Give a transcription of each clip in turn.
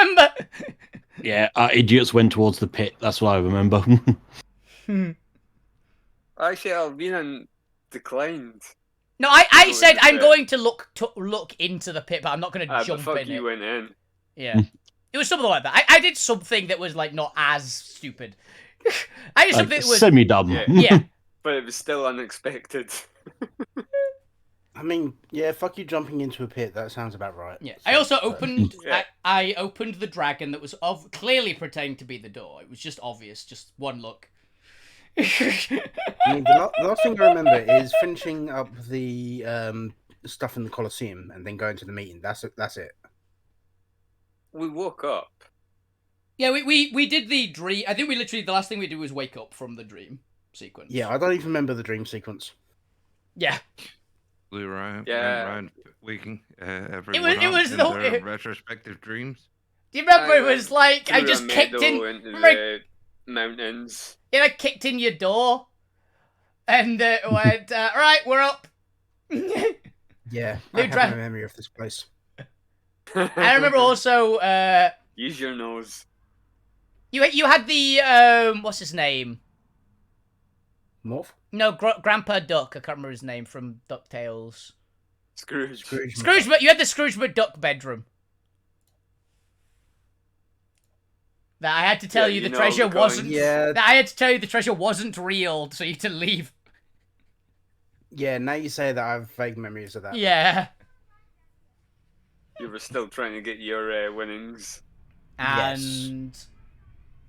remember. Yeah, our idiots went towards the pit. That's what I remember. Actually, Alvina declined. No, I Go said in the I'm pit. going to look into the pit, but I'm not going to But jump fuck, in you it. went in. Yeah. It was something like that. I did something that was like not as stupid. I did something that was semi-dumb. Yeah. But it was still unexpected. I mean, yeah, fuck you jumping into a pit. That sounds about right. Yeah. So, I also opened. Yeah. I opened the dragon that was clearly pretending to be the door. It was just obvious. Just one look. I mean, the last thing I remember is finishing up the stuff in the Colosseum and then going to the meeting. That's it. That's it. We woke up. Yeah, we did the dream. I think we literally the last thing we did was wake up from the dream sequence. Yeah, I don't even remember the dream sequence. Yeah. We went Yeah. around waking everyone it was up the- in their retrospective dreams. Do you remember? It was like I Through just a kicked in. meadow into Remember, the mountains. yeah, I kicked in your door, and went right. We're up. Yeah, New I have dra- no memory of this place. I remember also. Use your nose. You had the what's his name? Morph? No, Grandpa Duck. I can't remember his name from DuckTales. Scrooge. Scrooge, but you had the Scrooge McDuck bedroom. That I had to tell Yeah, you the you know, treasure because- wasn't. Yeah. That I had to tell you the treasure wasn't real, so you had to leave. Yeah, now you say that, I have vague memories of that. Yeah. You were still trying to get your winnings. And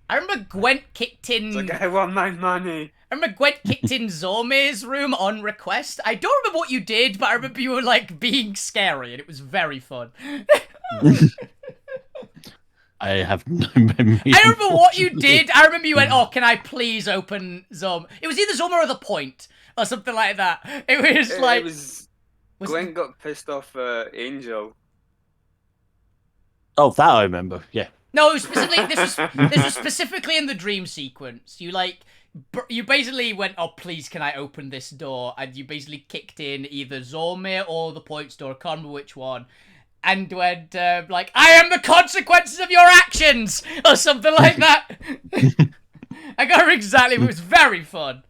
I remember Gwent kicked in. It's like, I want my money. I remember Gwent kicked in Zorme's room on request. I don't remember what you did, but I remember you were like being scary, and it was very fun. I have no memory. I don't remember what you did. I remember you went, "Oh, can I please open Zom?" It was either Zom or the Point or something like that. It was like It was was Gwen got pissed off Angel. Oh, that I remember. Yeah. No, it was specifically this was specifically in the dream sequence. You like you basically went, "Oh, please, can I open this door?" And you basically kicked in either Zormir or the Point store. Can't remember which one. And went like, "I am the consequences of your actions," or something like that. I got remember exactly. But it was very fun.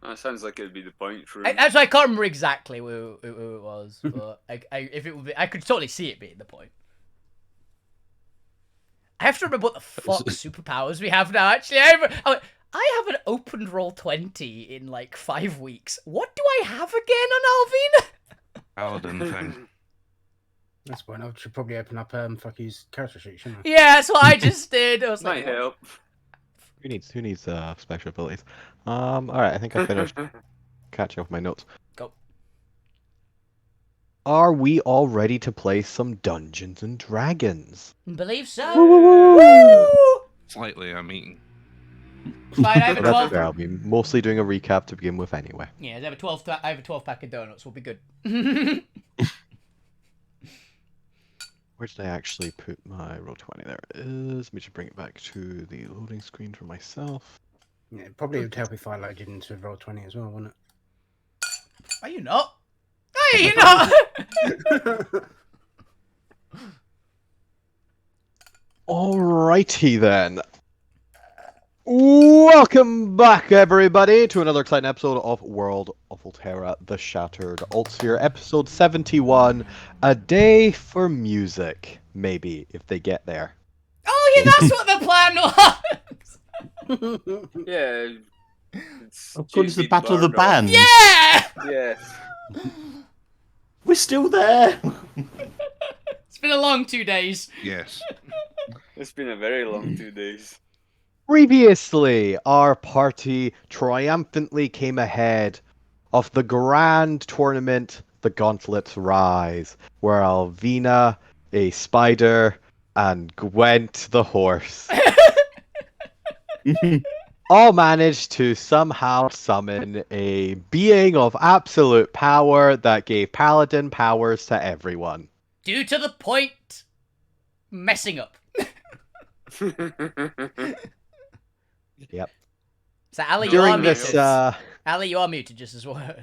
That sounds like it'd be the Point room. That's why I can't remember exactly who it was, but if it would be, I could totally see it being the Point. I have to remember what the fuck superpowers we have now. Actually, I haven't opened Roll20 in like 5 weeks. What do I have again on Alvina? Paladin thing. That's fine. I should probably open up Fucky's character sheet, shouldn't I? Yeah, that's what I just did. I was Might like, help. Who needs special abilities? Alright, I think I finished catching up with my notes. Go. Are we all ready to play some Dungeons and Dragons? Believe so. Woo! Slightly, I'm eating. Fine, I have a Well, that's 12. fair. I'll be mostly doing a recap to begin with anyway. Yeah, I have a 12. I have a 12 pack of donuts. We'll be good. Where did I actually put my Roll20? There it is. Let me just bring it back to the loading screen for myself. Yeah, probably would help if I loaded into Roll20 as well, wouldn't Are you not? Are you not? it? Alrighty then. Welcome back, everybody, to another exciting episode of World of Alterra, The Shattered Altsphere, episode 71, A Day for Music, maybe, if they get there. Oh, yeah, that's what the plan was. Yeah. Of course, it's the Battle of the Band. Bands. Yeah! Yes. We're still there. It's been a long 2 days. Yes. It's been a very long 2 days. Previously, our party triumphantly came ahead of the grand tournament, The Gauntlets Rise, where Alvina, a spider, and Gwent, the horse, all managed to somehow summon a being of absolute power that gave paladin powers to everyone. Due to the Point messing up. Yep. So, Ali, you are During muted. this, Ali, you are muted just as well.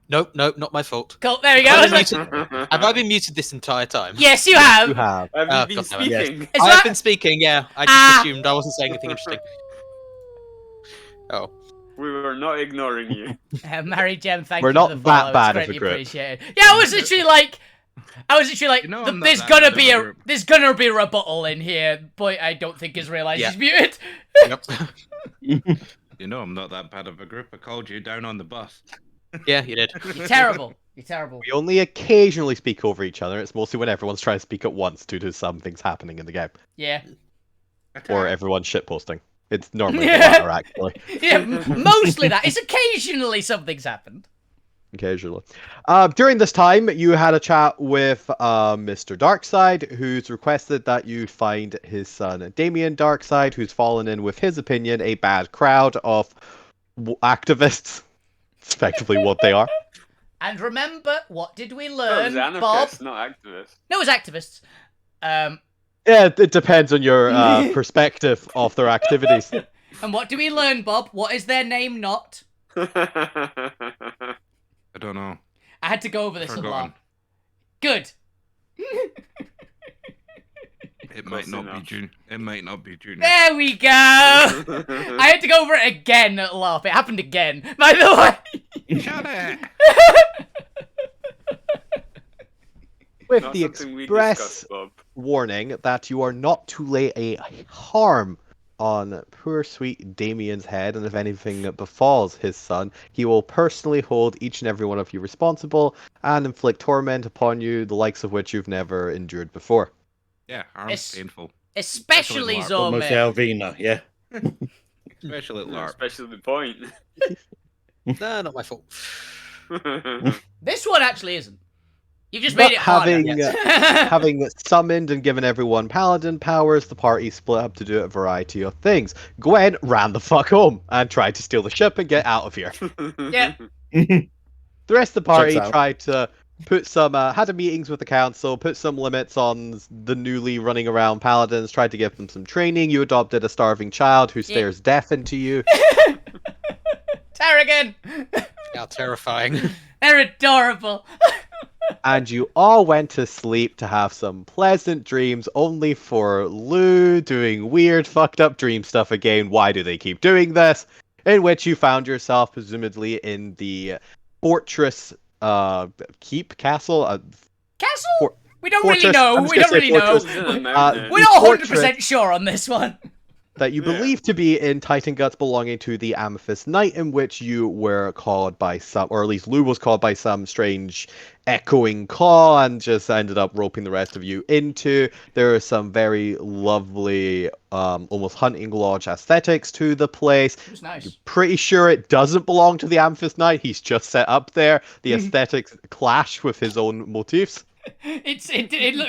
Nope, not my fault. Cool, there we go. Have I I was been like, muted, have I been muted this entire time? yes, you You have. have. Have Oh, you been God damn it. speaking? Is I that- have been speaking, yeah. I just assumed I wasn't saying anything interesting. Oh. We were not ignoring you. Mary Jem, thank We're you not for the that follow. bad It's of a greatly group. appreciated. Yeah, I was literally like, You know I'm not there's that gonna bad of be a a group. there's gonna be a rebuttal in here. Boy, I don't think he's realised Yeah. he's muted. Yep. You know I'm not that bad of a group. I called you down on the bus. Yeah, you did. You're terrible. You're terrible. We only occasionally speak over each other. It's mostly when everyone's trying to speak at once due to some things happening in the game. Yeah. Or everyone's shitposting. It's normally the latter, actually. Yeah, mostly that. It's occasionally something's happened. Occasionally. During this time, you had a chat with Mr. Darkside, who's requested that you find his son Damien Darkside, who's fallen in with his opinion a bad crowd of activists. It's effectively what they are. And remember, what did we That learn, was Bob? anarchists, not activists. No, it was activists. Yeah, it depends on your perspective of their activities. And what do we learn, Bob? What is their name not? I don't know. I had to go over this a lot. Forgotten. Good. It might Close not be enough. June. It might not be June. There we go. I had to go over it again at laugh. It happened again. By the way. Shut it! With Not the something we express discussed, Bob. warning that you are not to lay a harm on poor sweet Damien's head, and if anything befalls his son, he will personally hold each and every one of you responsible and inflict torment upon you, the likes of which you've never endured before. Yeah, arms It's- painful. Especially Larp. Almost Zormir. Alvina, yeah. Especially at LARP. Especially the point. No, not my fault. This one actually isn't. You've just But made it harder. having having summoned and given everyone paladin powers, the party split up to do a variety of things. Gwen ran the fuck home and tried to steal the ship and get out of here. Yeah. The rest of the party Checks out. tried to put some, had meetings with the council, put some limits on the newly running around paladins, tried to give them some training. You adopted a starving child who stares death into you. Tarragon. How terrifying. They're adorable. And you all went to sleep to have some pleasant dreams, only for Lou doing weird, fucked up dream stuff again. Why do they keep doing this? In which you found yourself, presumably, in the fortress, keep, castle? Castle? For- We don't really fortress- know. I'm just We don't gonna say really know. fortress. Isn't it a mountain? We're not Fortress. 100% sure on this one. that you Yeah. believe to be in Titan Guts belonging to the Amethyst Knight, in which you were called by some, or at least Lou was called by some strange echoing call and just ended up roping the rest of you into. There are some very lovely, almost hunting lodge aesthetics to the place. It was nice. Pretty sure it doesn't belong to the Amethyst Knight. He's just set up there. The aesthetics clash with his own motifs. It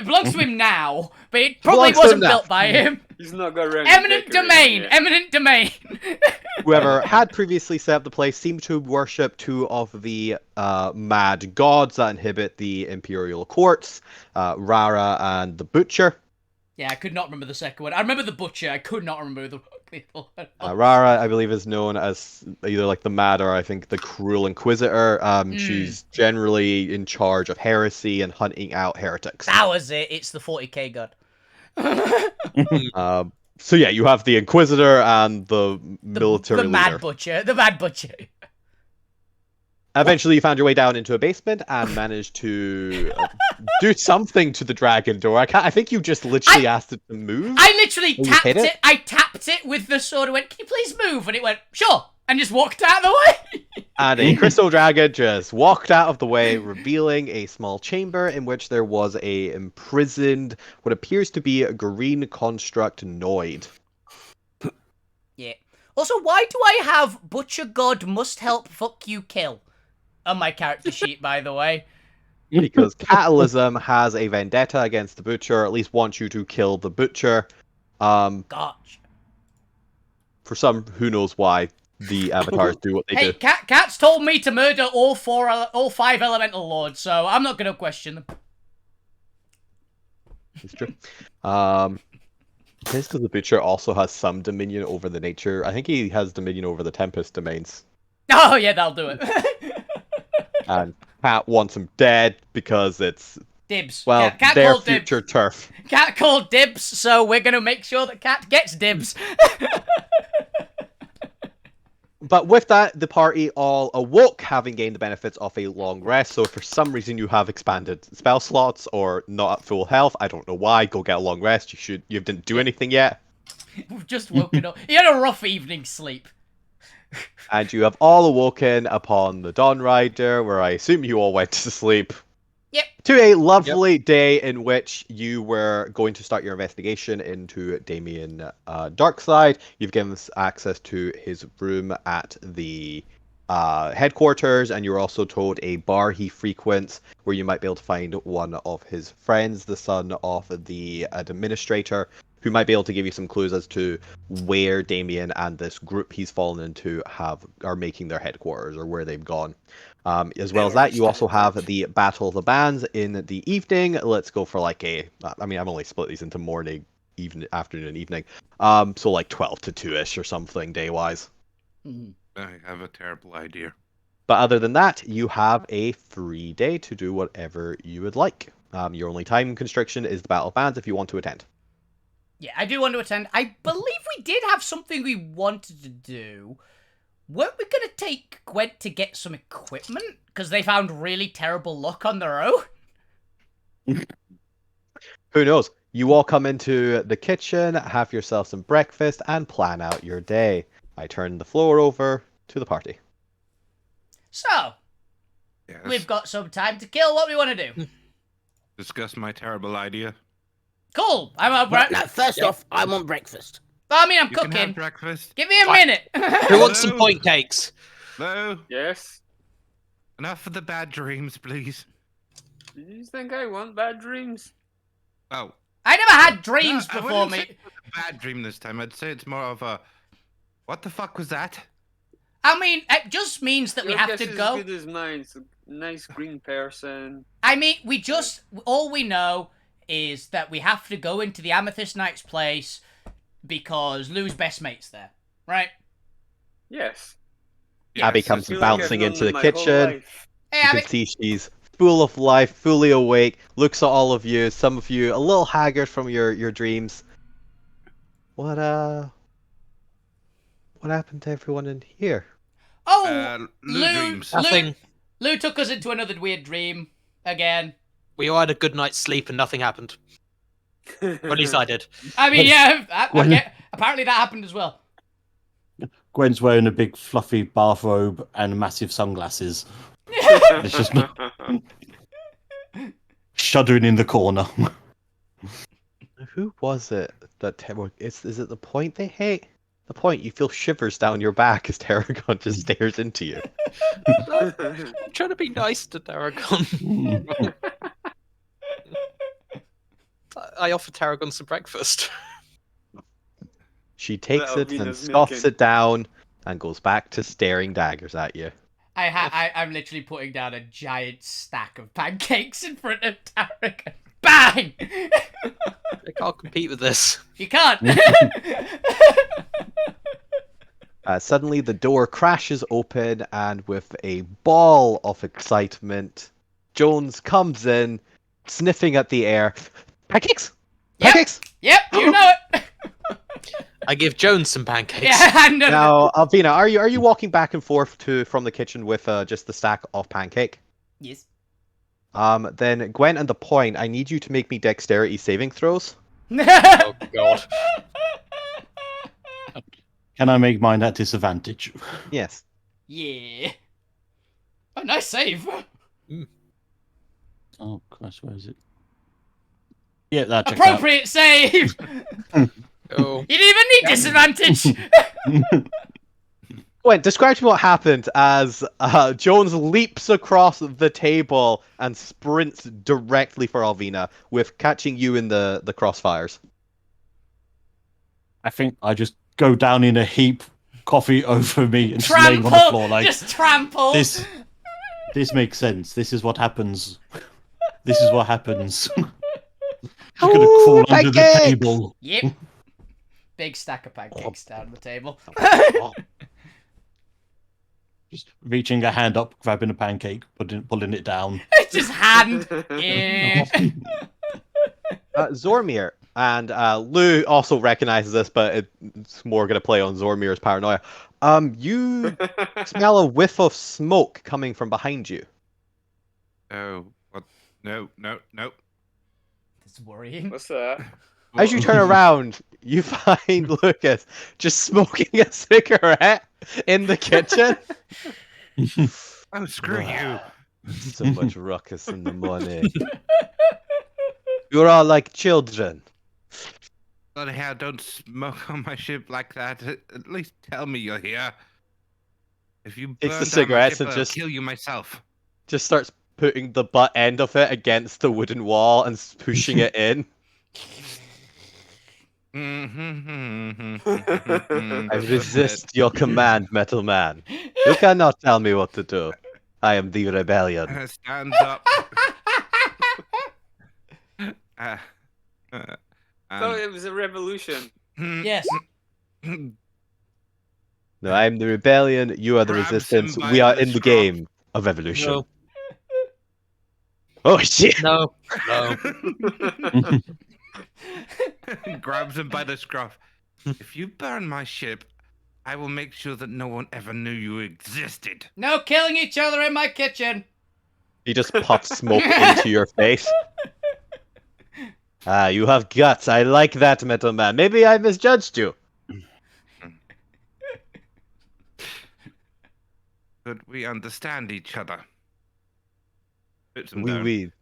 belongs to him now, but it probably Belongs to him wasn't now. built by him. He's not got around. to Eminent decorating domain. it. Eminent domain. Whoever had previously set up the place seemed to worship two of the mad gods that inhabit the Imperial Courts, Rara and the Butcher. Yeah, I could not remember the second one. I remember the butcher. I could not remember the Rara, I believe, is known as either like the Mad or I think the Cruel Inquisitor. She's generally in charge of heresy and hunting out heretics. That was it. It's the 40k god. So yeah, you have the Inquisitor and the military the mad leader. butcher. The mad butcher. Eventually, you found your way down into a basement and managed to do something to the dragon door. I think you just literally asked it to move. I literally Oh, you tapped hit it? it? I tapped it with the sword and went, "Can you please move?" And it went, "Sure," and just walked out of the way. And a crystal dragon just walked out of the way, revealing a small chamber in which there was a imprisoned, what appears to be a green construct Noid. Yeah. Also, why do I have Butcher God must help fuck you kill on my character sheet, by the way? Because Catalysm has a vendetta against the Butcher, or at least wants you to kill the Butcher. Gotcha. For some, who knows why, the avatars do what they Hey, do. Cat's told me to murder all 5 elemental lords, so I'm not gonna question them. It's true. Because the Butcher also has some dominion over the nature. I think he has dominion over the Tempest domains. Oh yeah, that'll do it. And Cat wants him dead because it's, Dibs. well, Cat their called future dibs. turf. Cat called dibs, so we're gonna make sure that Cat gets dibs. But with that, the party all awoke, having gained the benefits of a long rest. So if for some reason you have expanded spell slots or not at full health, I don't know why, go get a long rest. You didn't do anything yet. We've just woken up. He had a rough evening's sleep. And you have all awoken upon the Dawn Rider, where I assume you all went to sleep. Yep. To a lovely day in which you were going to start your investigation into Damien Darkside. You've given us access to his room at the headquarters, and you're also told a bar he frequents where you might be able to find one of his friends, the son of the administrator, who might be able to give you some clues as to where Damien and this group he's fallen into are making their headquarters, or where they've gone. As well as that, you also have the Battle of the Bands in the evening. Let's go for like I've only split these into morning, afternoon, and evening. So like 12 to 2-ish or something day-wise. I have a terrible idea. But other than that, you have a free day to do whatever you would like. Your only time constriction is the Battle of Bands if you want to attend. Yeah, I do want to attend. I believe we did have something we wanted to do. Weren't we going to take Gwent to get some equipment? Because they found really terrible luck on their own? Who knows? You all come into the kitchen, have yourself some breakfast, and plan out your day. I turn the floor over to the party. So, Yes. we've got some time to kill. What do we want to do? Discuss my terrible idea. Cool. First off, I want breakfast. I mean, I'm You can have cooking. breakfast. Give me a Fine. minute. Who wants some Hello? point cakes? Hello? Yes. Enough of the bad dreams, please. Do you think I want bad dreams? Oh. I never had dreams No, I before, wouldn't say mate. it was a bad dream this time. I'd say it's more of a... What the fuck was that? I mean, it just means that we Your have guess to is go. as good as mine. It's a nice green person. I mean, all we know is that we have to go into the Amethyst Knight's place because Lou's best mate's there, right? Yes. Abby Yes, comes I feel like I've bouncing known into the my whole kitchen. life. Hey, You Abby. can see she's full of life, fully awake, looks at all of you, some of you a little haggard from your dreams. What happened to everyone in here? Oh, Lou Lou, dreams. Nothing. Lou took us into another weird dream again. We all had a good night's sleep and nothing happened. Or at least I did. I mean, yeah, When- apparently that happened as well. Gwen's wearing a big fluffy bathrobe and massive sunglasses. It's just shuddering in the corner. Who was it that is it the point they hate? The point you feel shivers down your back as Tarragon just stares into you. I'm trying to be nice to Tarragon. I offered Tarragon some breakfast. She takes That'll it be and his scoffs milking. it down and goes back to staring daggers at you. I'm literally putting down a giant stack of pancakes in front of Tarek. Bang! I can't compete with this. You can't. Suddenly the door crashes open and with a ball of excitement, Jones comes in, sniffing at the air. Pancakes! Yep. Pancakes! Yep, you know it. I give Jones some pancakes. Yeah, I know. Now, Alvina, are you walking back and forth from the kitchen with just the stack of pancake? Yes. Then Gwen and the point, I need you to make me dexterity saving throws. Oh god. Can I make mine at disadvantage? Yes. Yeah. Oh, nice save. Oh, Christ, where is it? Yeah, that checks Appropriate save. Oh. You didn't even need disadvantage. Gwen, describe to me what happened as Jones leaps across the table and sprints directly for Alvina, with catching you in the crossfires. I think I just go down in a heap, coffee over me, and just laying on the Trample. floor like Just trample. this. This makes sense. This is what happens. This is what happens. You're gonna Ooh, crawl under the pancakes! table. Yep. Big stack of pancakes down the table. Just reaching a hand up, grabbing a pancake, pulling it down. Just hand. Eh. Zormir and Lou also recognizes this, but it's more going to play on Zormir's paranoia. You smell a whiff of smoke coming from behind you. Oh, what? No. It's worrying. What's that? As you turn around, you find Lucas just smoking a cigarette in the kitchen. Oh, screw you. So much ruckus in the morning. You're all like children. Bloody hell, don't smoke on my ship like that. At least tell me you're here. If you burn Takes the down my cigarettes ship, and I'll just- kill you myself. Just starts putting the butt end of it against the wooden wall and pushing it in. I resist your command, Metal Man. You cannot tell me what to do. I am the rebellion. Stand up. Thought it was a revolution. Yes. No, I am the rebellion. You are the Grabs resistance. him by We are the in the scruff. game of evolution. No, Oh shit! no. Grabs him by the scruff. If you burn my ship, I will make sure that no one ever knew you existed. No killing each other in my kitchen. He just puffs smoke into your face. Ah, you have guts. I like that, Metal Man. Maybe I misjudged you. But we understand each other. Puts him Oui, down. oui.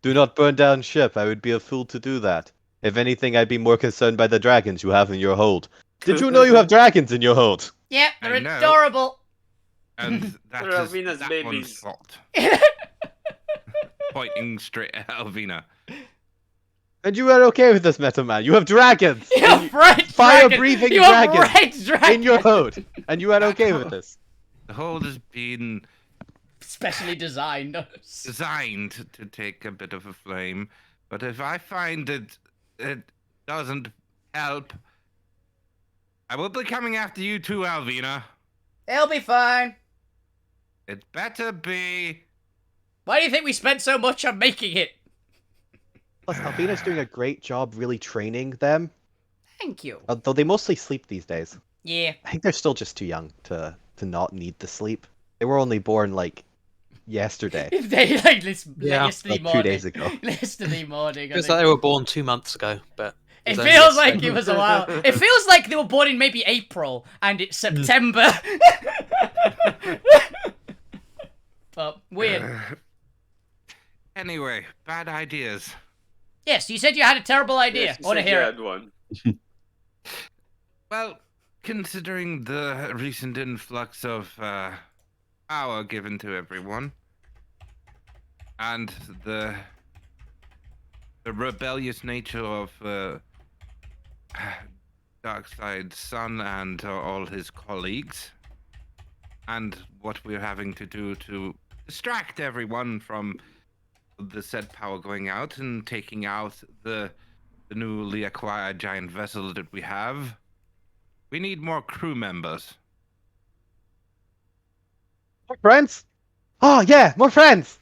Do not burn down ship. I would be a fool to do that. If anything, I'd be more concerned by the dragons you have in your hold. Did you know you have dragons in your hold? Yep, I they're know. adorable. And that They're is Alvina's that babies. one's fault. Pointing straight at Alvina. And you are okay with this, Metal Man? You have dragons You have red fire-breathing dragon. You have dragons red dragon. in your hold, and you are okay with this. The hold has been Specially designed. designed to take a bit of a flame, but if I find it doesn't help, I will be coming after you too, Alvina. It'll be fine. It better be. Why do you think we spent so much on making it? Plus, Alvina's doing a great job really training them, Thank you. although they mostly sleep these days. Yeah. I think they're still just too young to not need the sleep. They were only born, like, yesterday. They like Yeah. yesterday Like 2 morning. days ago. Yesterday morning. I Feels think. like they were born 2 months ago, but It was only feels yesterday. like it was a while. It feels like they were born in maybe April and it's September. But weird. Anyway, bad ideas. Yes, you said you had a terrible idea. Yes, I want to you said you hear had it. one. Well, considering the recent influx of power given to everyone, and the rebellious nature of Darkseid's son and all his colleagues, and what we're having to do to distract everyone from the said power going out and taking out the newly acquired giant vessel that we have, we need more crew members. More friends? Oh, yeah, more friends!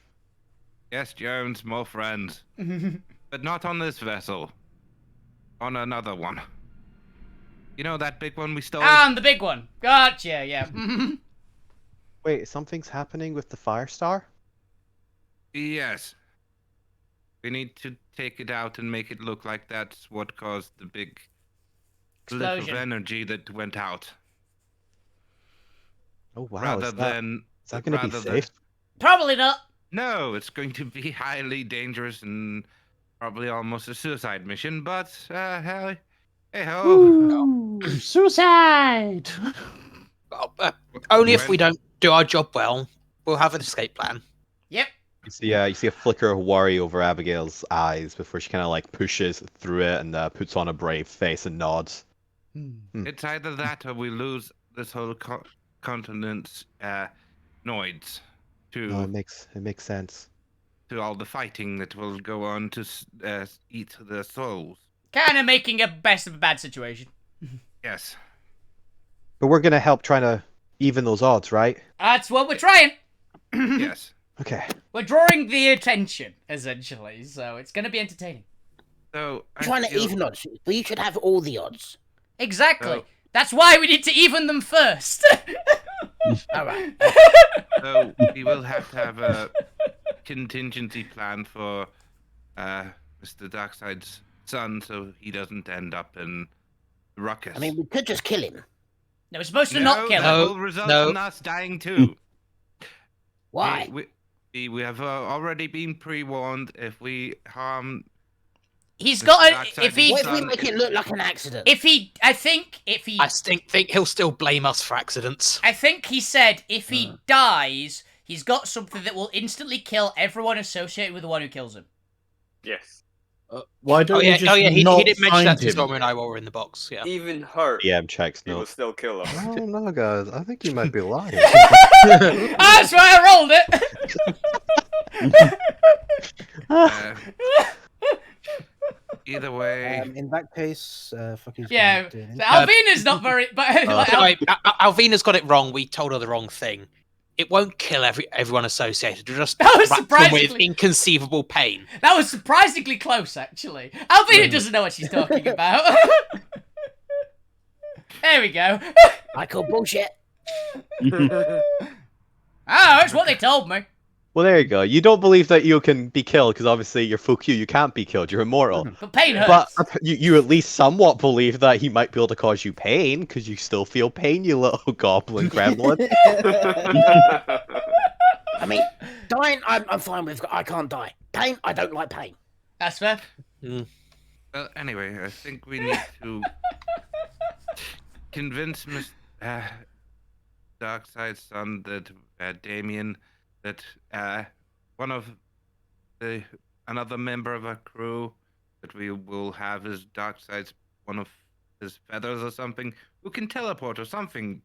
Yes, Jones, more friends. But not on this vessel. On another one. You know that big one we stole? And the big one. Gotcha, yeah. Mhm. Wait, something's happening with the Firestar? Yes. We need to take it out and make it look like that's what caused the big blip of Explosion. energy that went out. Oh, wow. rather Is that than going to be rather than- safe? Probably not. No, it's going to be highly dangerous and probably almost a suicide mission, but hey ho. Ooh, suicide! Well, only if we don't do our job well, we'll have an escape plan. Yep. You see a flicker of worry over Abigail's eyes before she kind of like pushes through it and puts on a brave face and nods. It's either that or we lose this whole continent's noids No, to it makes sense. all the fighting that will go on to eat their souls. Kind of making a best of a bad situation. Yes. But we're gonna help trying to even those odds, right? That's what we're trying. Yes. Okay. We're drawing the attention, essentially, so it's going to be entertaining. So I Trying to feel- even odds. But you should have all the odds. Exactly. Oh. That's why we need to even them first. All right. So we will have to have a contingency plan for Mr. Darkseid's son, so he doesn't end up in ruckus. I mean, we could just kill him. No, we're supposed to not kill that him. will result no. in us dying too. Why? We have already been pre-warned. If we harm, He's Mr. got a, Darkseid if he What if we son, make it look like an accident? if he I think Think he'll still blame us for accidents. I think he said if he dies, he's got something that will instantly kill everyone associated with the one who kills him. Yes. Why don't Oh yeah, you just he not did mention find that to him? Stormy and I while we were in the box. Yeah. Even hurt, DM checks, he will no. still kill us. Oh, no, guys. I think you might be lying. That's why I rolled it. either way, In that case, fuck is Yeah, doing. Alvina's not very. But like, Anyway, Alvina's got it wrong. We told her the wrong thing. It won't kill everyone associated. It'll just That was wrap them with surprisingly- inconceivable pain. that was surprisingly close, actually. Alvina doesn't know what she's talking about. There we go. I call bullshit. Oh, that's what they told me. Well, there you go. You don't believe that you can be killed because obviously you're fuck you can't be killed. You're immortal. But pain But hurts. you at least somewhat believe that he might be able to cause you pain because you still feel pain, you little goblin gremlin. I mean, dying, I'm fine with. I can't die. Pain, I don't like pain. That's fair. well, anyway, I think we need to convince Miss Darkseid's son that Damien, that one of another member of our crew that we will have as Darkseid's one of his feathers or something, who can teleport or something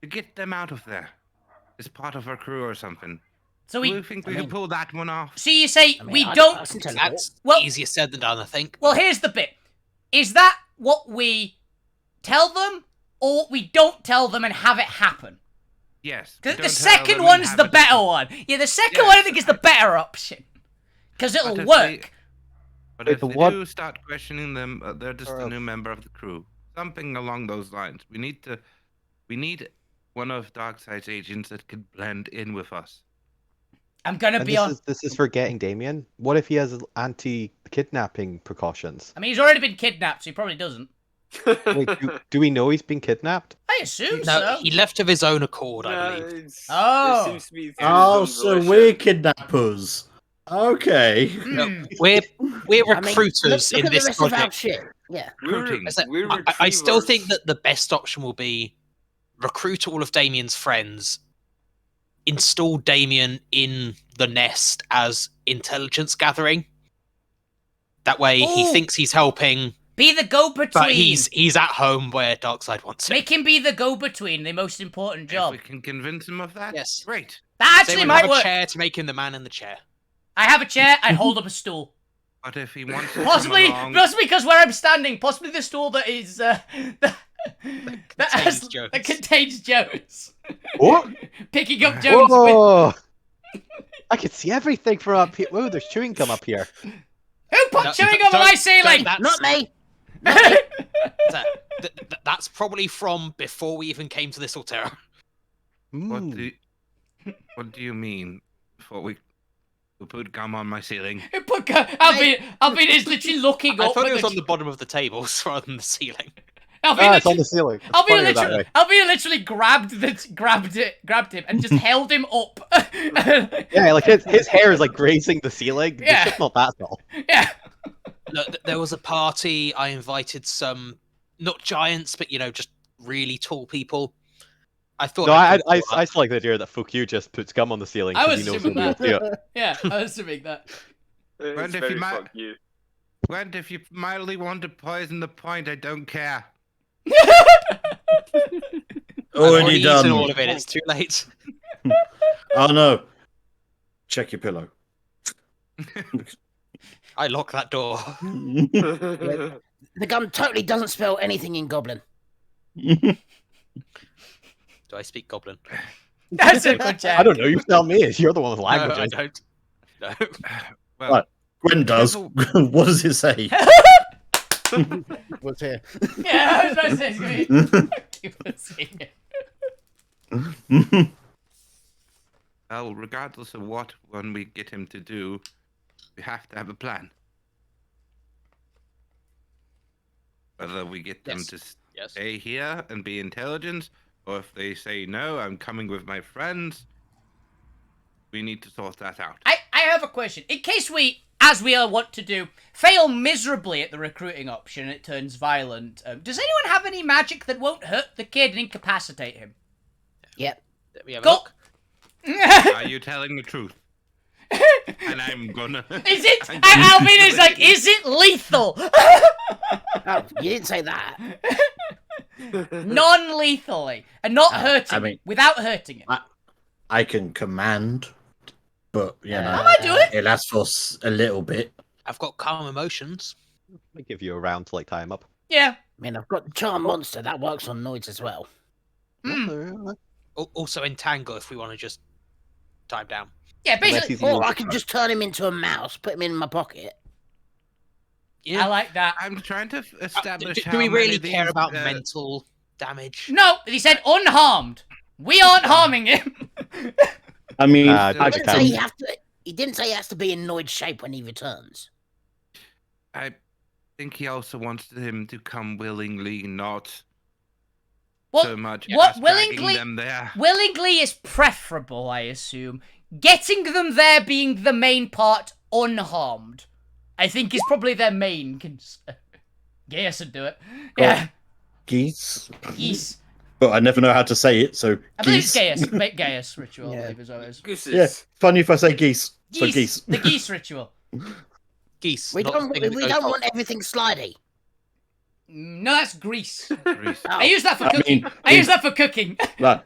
to get them out of there. As part of our crew or something. So Do we. you think we can pull that one off? So you say I mean, we I don't. can teleport. That's Well- easier said than done, I think. Well, here's the bit. Is that what we tell them, or what we don't tell them and have it happen? Yes. Because don't the tell second them and one's have the it better happen. one. Yeah, the second Yeah. one I think is the better option. Because But it'll if work. But Wait, if the they what- do start questioning them, they're just a new member of the crew. Something along those lines. We need one of Darkseid's agents that could blend in with us. I'm gonna And be on. this is for getting Damien. What if he has anti-kidnapping precautions? I mean, he's already been kidnapped, so he probably doesn't. Wait, do we know he's been kidnapped? I assume No, so. he left of his own accord, I No, believe. it's- Oh. it seems to be through Oh, his own so volition. we're kidnappers. Okay. Hmm. We're I mean, recruiters look in at the this rest of our project. shit. Yeah. Recruiting. We're I still retrievers. think that the best option will be recruit all of Damien's friends, install Damien in the nest as intelligence gathering. That way he Ooh. thinks he's helping, Be the go-between. but he's at home where Darkseid wants him. Make him be the go-between, the most important If job. we can convince him of that, Yes. great. That Say actually we might have work. a chair to make him the man in the chair. I have a chair, I hold up a stool. But if he wants to Possibly, come along, possibly because where I'm standing, possibly the stool that is, that contains Jones. that contains Jones. What? Picking up Jones with... Whoa! I can see everything from up here. Whoa, there's chewing gum up here. Who put No, chewing don't- on my don't- ceiling? that's- Not me. That's probably from before we even came to this Alterra. Mm. what do you mean? Before we put gum on my ceiling? Who put... Alvin is literally looking I up thought at it was on the bottom of the tables rather than the ceiling. Alvin It's on the ceiling. It's Alvina funnier that way. literally grabbed him and just held him up. Yeah, like his hair is like grazing the ceiling. Yeah. It's just not that tall. Yeah. Look, there was a party. I invited some, not giants, but just really tall people. I thought. No, I'd I do that. still like the idea that fuck you just puts gum on the ceiling I because was he knows assuming nobody will see it. Yeah, I was assuming that. Well, It's if very you might- fuck you. And if you mildly want to poison the point, I don't care. I've Already eaten done. all of it. It's too late. Oh no. Check your pillow. I lock that door. The gum totally doesn't spell anything in Goblin. Do I speak Goblin? That's a good check. I don't know. You tell me. You're the one with No, I languages. don't. No. Well, Right. Gwen does. careful- What does it say? What's here? Yeah, I was about to say, it's gonna be... Keep on saying it. well, regardless of what one we get him to do, we have to have a plan. Whether we get them Yes. to Yes. stay here and be intelligent, or if they say no, I'm coming with my friends. We need to sort that out. I have a question. In case we, as we all want to do, fail miserably at the recruiting option and it turns violent, does anyone have any magic that won't hurt the kid and incapacitate him? Yep. Let me have a Go. look. Are you telling the truth? And I'm gonna. Is it? Alvin is like, is it lethal? Oh, you didn't say that. Non-lethally. And not hurting I mean- without hurting him. I can command, but you know, I might do it. it lasts for a little bit. I've got calm emotions. I give you a round to like tie him up. Yeah. I mean, I've got Charm Monster. That works on Noids as well. Also entangle if we want to just tie him down. Yeah, basically. he's- Or I can just turn him into a mouse, put him in my pocket. Yeah. I like that. I'm trying to establish do how we many really of care these, about mental damage? No, he said unharmed. We aren't harming him. I mean, Uh, He I didn't, can- say he didn't say he has to be in Noid shape when he returns. I think he also wants him to come willingly, not Well, so much what as willingly? dragging them there. Willingly is preferable, I assume. Getting them there being the main part, unharmed, I think is probably their main concern. Gaius would do it. Yeah, geese. geese. But I never know how to say it, so I believe it's geese. Gaius. Make Gaius ritual, I Yeah. believe is what it is. Gooses. Yeah, funny if I say geese. So Geese. geese. The geese ritual. Geese. We not don't, the thing we that don't goes want everything slidey. No, that's Greece. Reese. Oh. I use that for I cooking. mean, I use that for cooking. Right.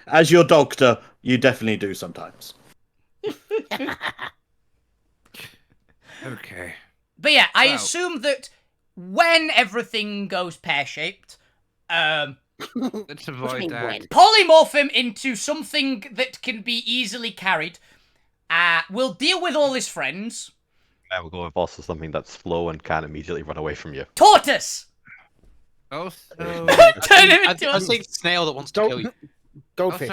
As your doctor, you definitely do sometimes. Okay. But yeah, I Well- assume that when everything goes pear-shaped, Let's What do you avoid mean that. when? polymorph him into something that can be easily carried. We'll deal with all his friends. I will go with also something that's slow and can't immediately run away from you. Tortoise! Also, Turn him I into a... think snail that wants to kill you. Goldfish.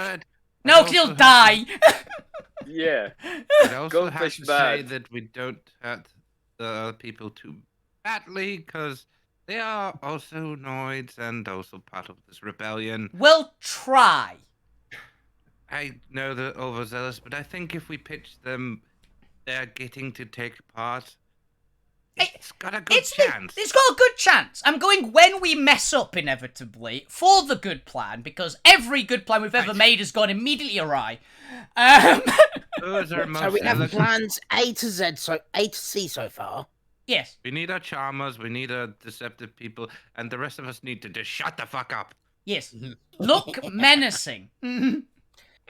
No, 'cause he'll die! Yeah. I also have Goldfish to say bad. that we don't hurt the other people too badly, because they are also Noids and also part of this rebellion. We'll try. I know they're overzealous, but I think if we pitch them, they're getting to take part. It's got a good chance. It's got a good chance. I'm going when we mess up inevitably for the good plan, because every good plan we've ever Right. made has gone immediately awry. Those are So most we have elegant. plans A to Z, so A to C so far. Yes. We need our charmers, we need our deceptive people, and the rest of us need to just shut the fuck up. Yes. Look menacing. Mhm.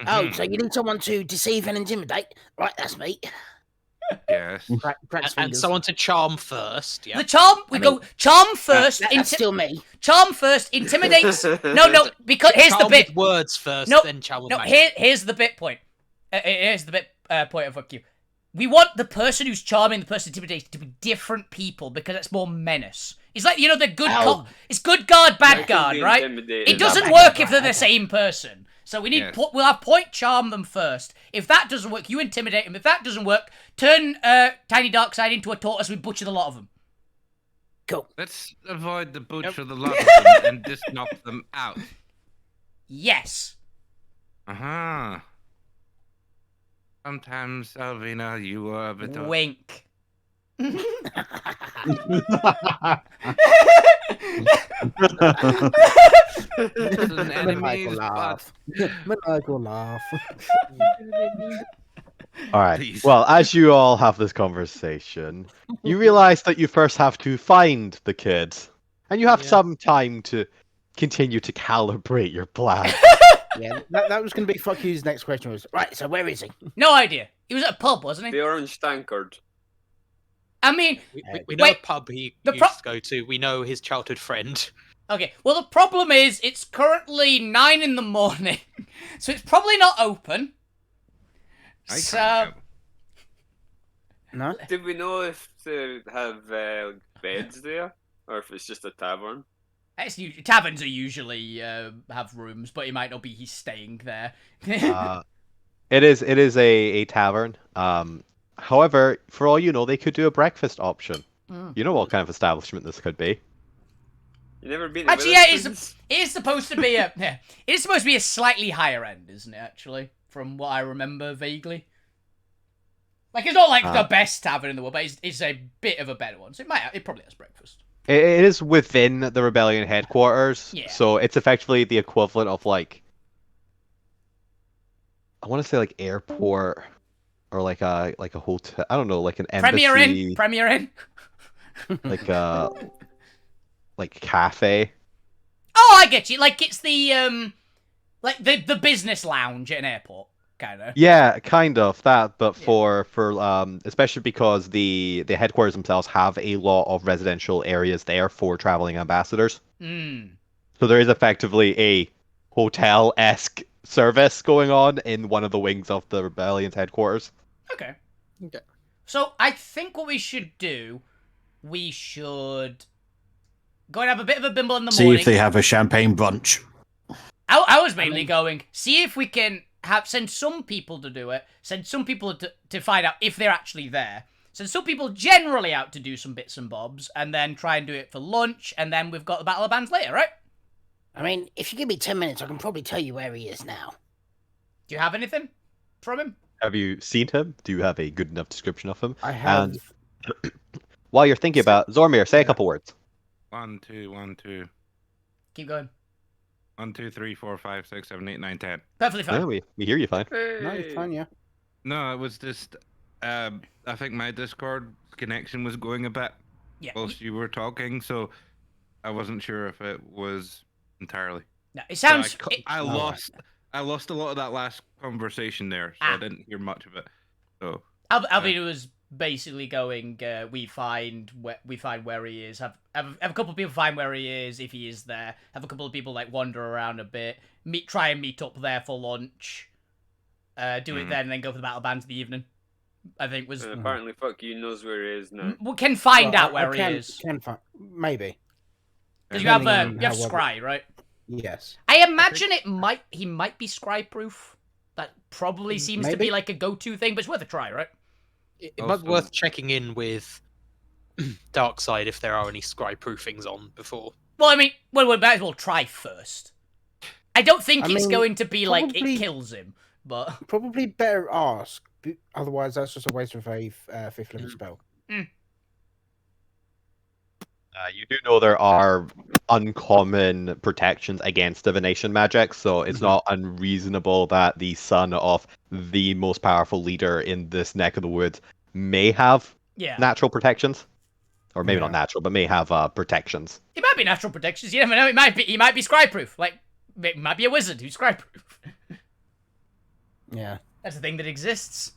Oh, Mhm. so you need someone to deceive and intimidate? Right, that's me. Yes. And someone to charm first. Yeah. The charm, we go charm first, That's still me. charm first, intimidates. No, because here's the Charm bit. with words first, No, then charm with No, magic. here's the bit point. Here's the bit point of fuck you. We want the person who's charming, the person intimidating to be different people because it's more menace. It's like, you know, the good Oh. cop. It's good guard, bad They can guard, be right? intimidated. It doesn't Right, work if they're the okay. same person. So we need Yes. we'll have point charm them first. If that doesn't work, you intimidate them. If that doesn't work, turn Tiny Darkside into a tortoise. We butcher the lot of them. Cool. Let's avoid the butcher the lot of them and just knock them out. Yes. Uh-huh. Sometimes, Alvina, you are a bit of... Wink. It's an enemy's Maniacal butt. laugh. Maniacal laugh. All right. Please. Well, as you all have this conversation, you realize that you first have to find the kid, and you have Yeah. some time to continue to calibrate your plan. Yeah, that was going to be fuck you's next question was. Right, so where is he? No idea. He was at a pub, wasn't he? The orange tankard. I mean, We know Wait, a pub he the used pro- to go to. We know his childhood friend. Okay, well, the problem is it's currently 9 in the morning, so it's probably not open. I So, can't go. No. Did we know if they have beds there, or if it's just a tavern? taverns are usually have rooms, but it might not be he's staying there. It is a tavern. However, for all you know, they could do a breakfast option. You know what kind of establishment this could be. You never been to Actually, yeah, Witherspoon's? it is supposed to be a it is supposed to be a slightly higher end, isn't it? Actually, from what I remember vaguely. Like, it's not like the best tavern in the world, but it's a bit of a better one. So it probably has breakfast. It is within the rebellion headquarters, Yeah. so it's effectively the equivalent of like, I want to say like airport or like a hotel. I don't know, like an embassy, Premier Inn. like like cafe. Oh, I get you. Like it's the like the business lounge at an airport, kind of. Yeah, kind of that, but Yeah. for especially because the headquarters themselves have a lot of residential areas there for traveling ambassadors. So there is effectively a hotel-esque service going on in one of the wings of the rebellion's headquarters. Okay. Okay. So I think what we should do, we should go and have a bit of a bimble in the See morning. if they have a champagne brunch. I was mainly going, see if we can send some people to do it, send some people to find out if they're actually there, send some people generally out to do some bits and bobs, and then try and do it for lunch, and then we've got the Battle of Bands later, right? I mean, if you give me 10 minutes, I can probably tell you where he is now. Do you have anything from him? Have you seen him? Do you have a good enough description of him? I have. And while you're thinking about Zormir, say a couple words. 1, 2, 1, 2, Keep going. 1, 2, 3, 4, 5, 6, 7, 8, 9, 10. Perfectly fine. No, we hear you fine. No, it's fine, yeah. No, it was just I think my Discord connection was going a bit Yeah. whilst you were talking, so I wasn't sure if it was entirely. No, it So sounds. I lost a lot of that last conversation there, so I didn't hear much of it. So Alvin was basically going. We find where he is. Have a couple of people find where he is if he is there. Have a couple of people like wander around a bit. Try and meet up there for lunch. Do it then, and then go for the battle bands in the evening. I think was. And apparently, fuck you knows where he is now. We can find Well, out where he is. Can find, maybe. Because you have Depending on you have how well- Scry, right? Yes. I imagine he might be Scry proof. That probably seems to be Maybe. like a go-to thing, but it's worth a try, right? It might be Also- worth checking in with Darkside if there are any scry proofings on before. Well, I mean, we might as well try first. I don't think I it's mean, going to be like probably- it kills him, but Probably better ask. Otherwise, that's just a waste of a fifth level spell. You do know there are uncommon protections against divination magic, so it's not unreasonable that the son of the most powerful leader in this neck of the woods may have yeah, natural protections. Or maybe not Yeah. natural, but may have protections. it might be natural protections. You never know. He might be Scry proof. Like it might be a wizard who's Scry proof. Yeah. That's a thing that exists.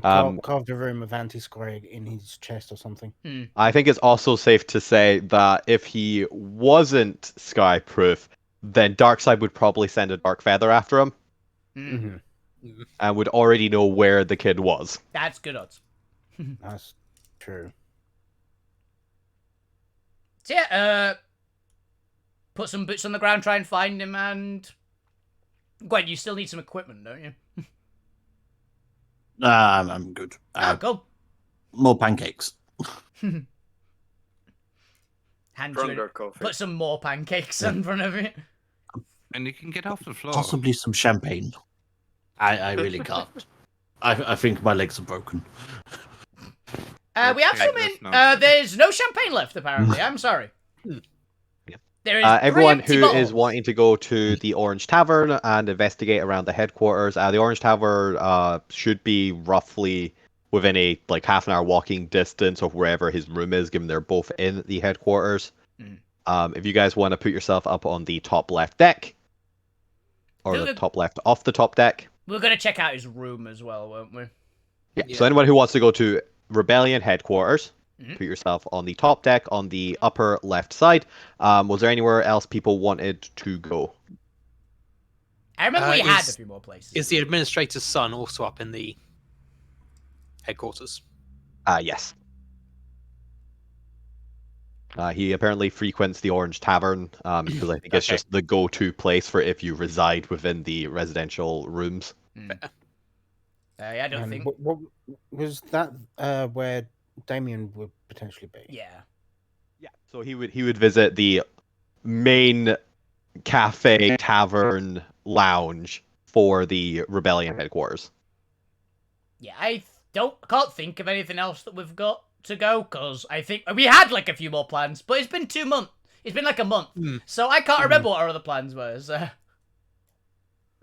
Carved a room of anti-square in his chest or something. I think it's also safe to say that if he wasn't skyproof, then Darkseid would probably send a Dark Feather after him Mm-hmm. and would already know where the kid was. That's good odds. That's true. So yeah, put some boots on the ground, try and find him, and Gwen, you still need some equipment, don't you? I'm good. Oh, cool. More pancakes. Hand you Stronger coffee. put some more pancakes in front of you. and you can get off the floor. Possibly some champagne. I really can't. I think my legs are broken. We have Okay, some that's in. nonsense. There's no champagne left, apparently. I'm sorry. There is Everyone empty who bottles. is wanting to go to the Orange Tavern and investigate around the headquarters, the Orange Tavern should be roughly within a like half an hour walking distance of wherever his room is, given they're both in the headquarters. If you guys want to put yourself up on the top left deck, or the Look- top left off the top deck. We're gonna check out his room as well, won't we? Yeah. Yeah. So anyone who wants to go to Rebellion headquarters, Mhm. Put yourself on the top deck on the upper left side. Was there anywhere else people wanted to go? I remember we had a Is- few more places. Is the administrator's son also up in the headquarters? Yes. He apparently frequents the Orange Tavern because I think it's Okay. just the go-to place for if you reside within the residential rooms. I don't And think. what was that? Where Damien would potentially be? Yeah. Yeah. So he would visit the main cafe, tavern, lounge for the rebellion headquarters. Yeah, I can't think of anything else that we've got to go, because I think we had like a few more plans, but it's been 2 months. It's been like a month, so I can't remember what our other plans were. So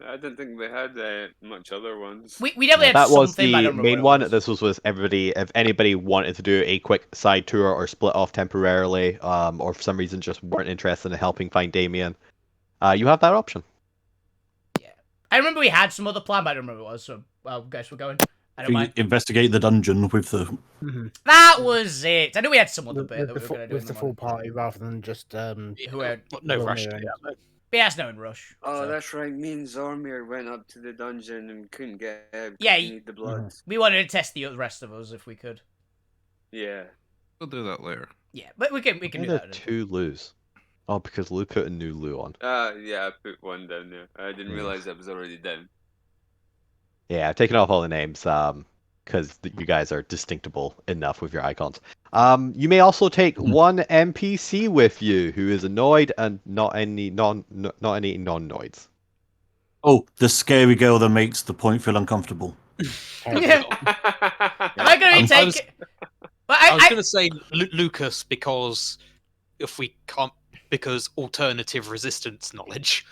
I don't think they had much other ones. we definitely had That was something, but I the don't remember main what it one. was. This was with everybody. If anybody wanted to do a quick side tour or split off temporarily, or for some reason just weren't interested in helping find Damien, you have that option. I remember we had some other plan, but I don't remember what it was. So I guess we're going. I don't We mind. investigate the dungeon with the. That was it. I knew we had some other With, bit with that the, we were fu- going to do. with in the the full morning. party rather than just Who had- No Zormir rush. and- Yeah. But yeah, it's no in rush. Oh, so. that's right. Me and Zormir went up to the dungeon and couldn't get out. 'cause Yeah, we need the blood. We wanted to test the rest of us if we could. Yeah. We'll do that later. Yeah, but we can Why do are that. there 2 loos? Oh, because Lou put a new Lou on. Yeah, I put one down there. I didn't Yeah. realize that was already down. Yeah, I've taken off all the names because you guys are distinctible enough with your icons. You may also take one NPC with you who is annoyed and not any non-noids. Oh, the scary girl that makes the point feel uncomfortable. Am I going to I take was- it? But I was going to say Lucas because if we can't, because alternative resistance knowledge.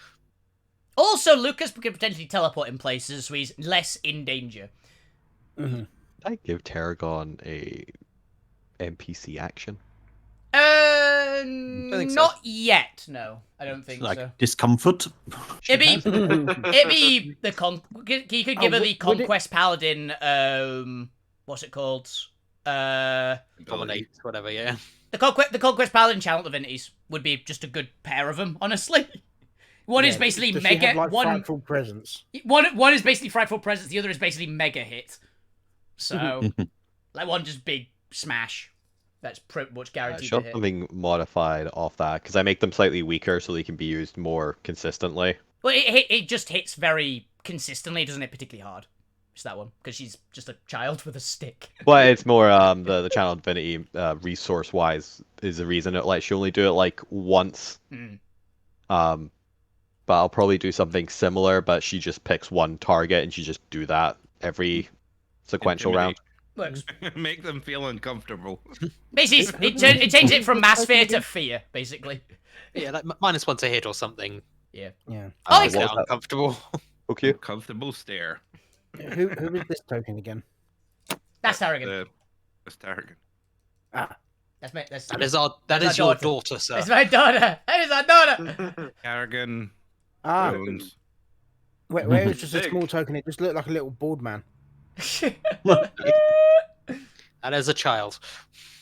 Also, Lucas could potentially teleport in places, so he's less in danger. Mhm. I give Tarragon a NPC action. think so. Not yet. No, I don't think Like so. discomfort. It'd be the he could give her would the it- Conquest Paladin. What's it called? Dominate, whatever, yeah. The Conquest Paladin Channel Divinities would be just a good pair of them, honestly. One is Yeah, basically does she mega. have, like, one frightful presence. one is basically Frightful Presence. The other is basically mega hit. So, like one just big smash. That's pretty much guaranteed Show to hit. something modified off that because I make them slightly weaker so they can be used more consistently. Well, it just hits very consistently. It doesn't hit particularly hard. It's that one because she's just a child with a stick. But it's more the channel divinity resource wise is the reason it lets you only do it like once. But I'll probably do something similar, but she just picks one target and she just do that every sequential round. Works. Make them feel uncomfortable. Basically, it changes it from mass fear to fear, basically. Yeah, like -1 to hit or something. Yeah. Oh, Makes it's it what was that? uncomfortable. Okay. Comfortable stare. Who is this token again? That's arrogant. That's Tarragon. That's my, that's, That is our That's that is our your daughter. daughter, sir. that's my daughter. That is our daughter. Tarragon. Ah, Jones. where it was just a Big. small token. It just looked like a little bald man. And as a child.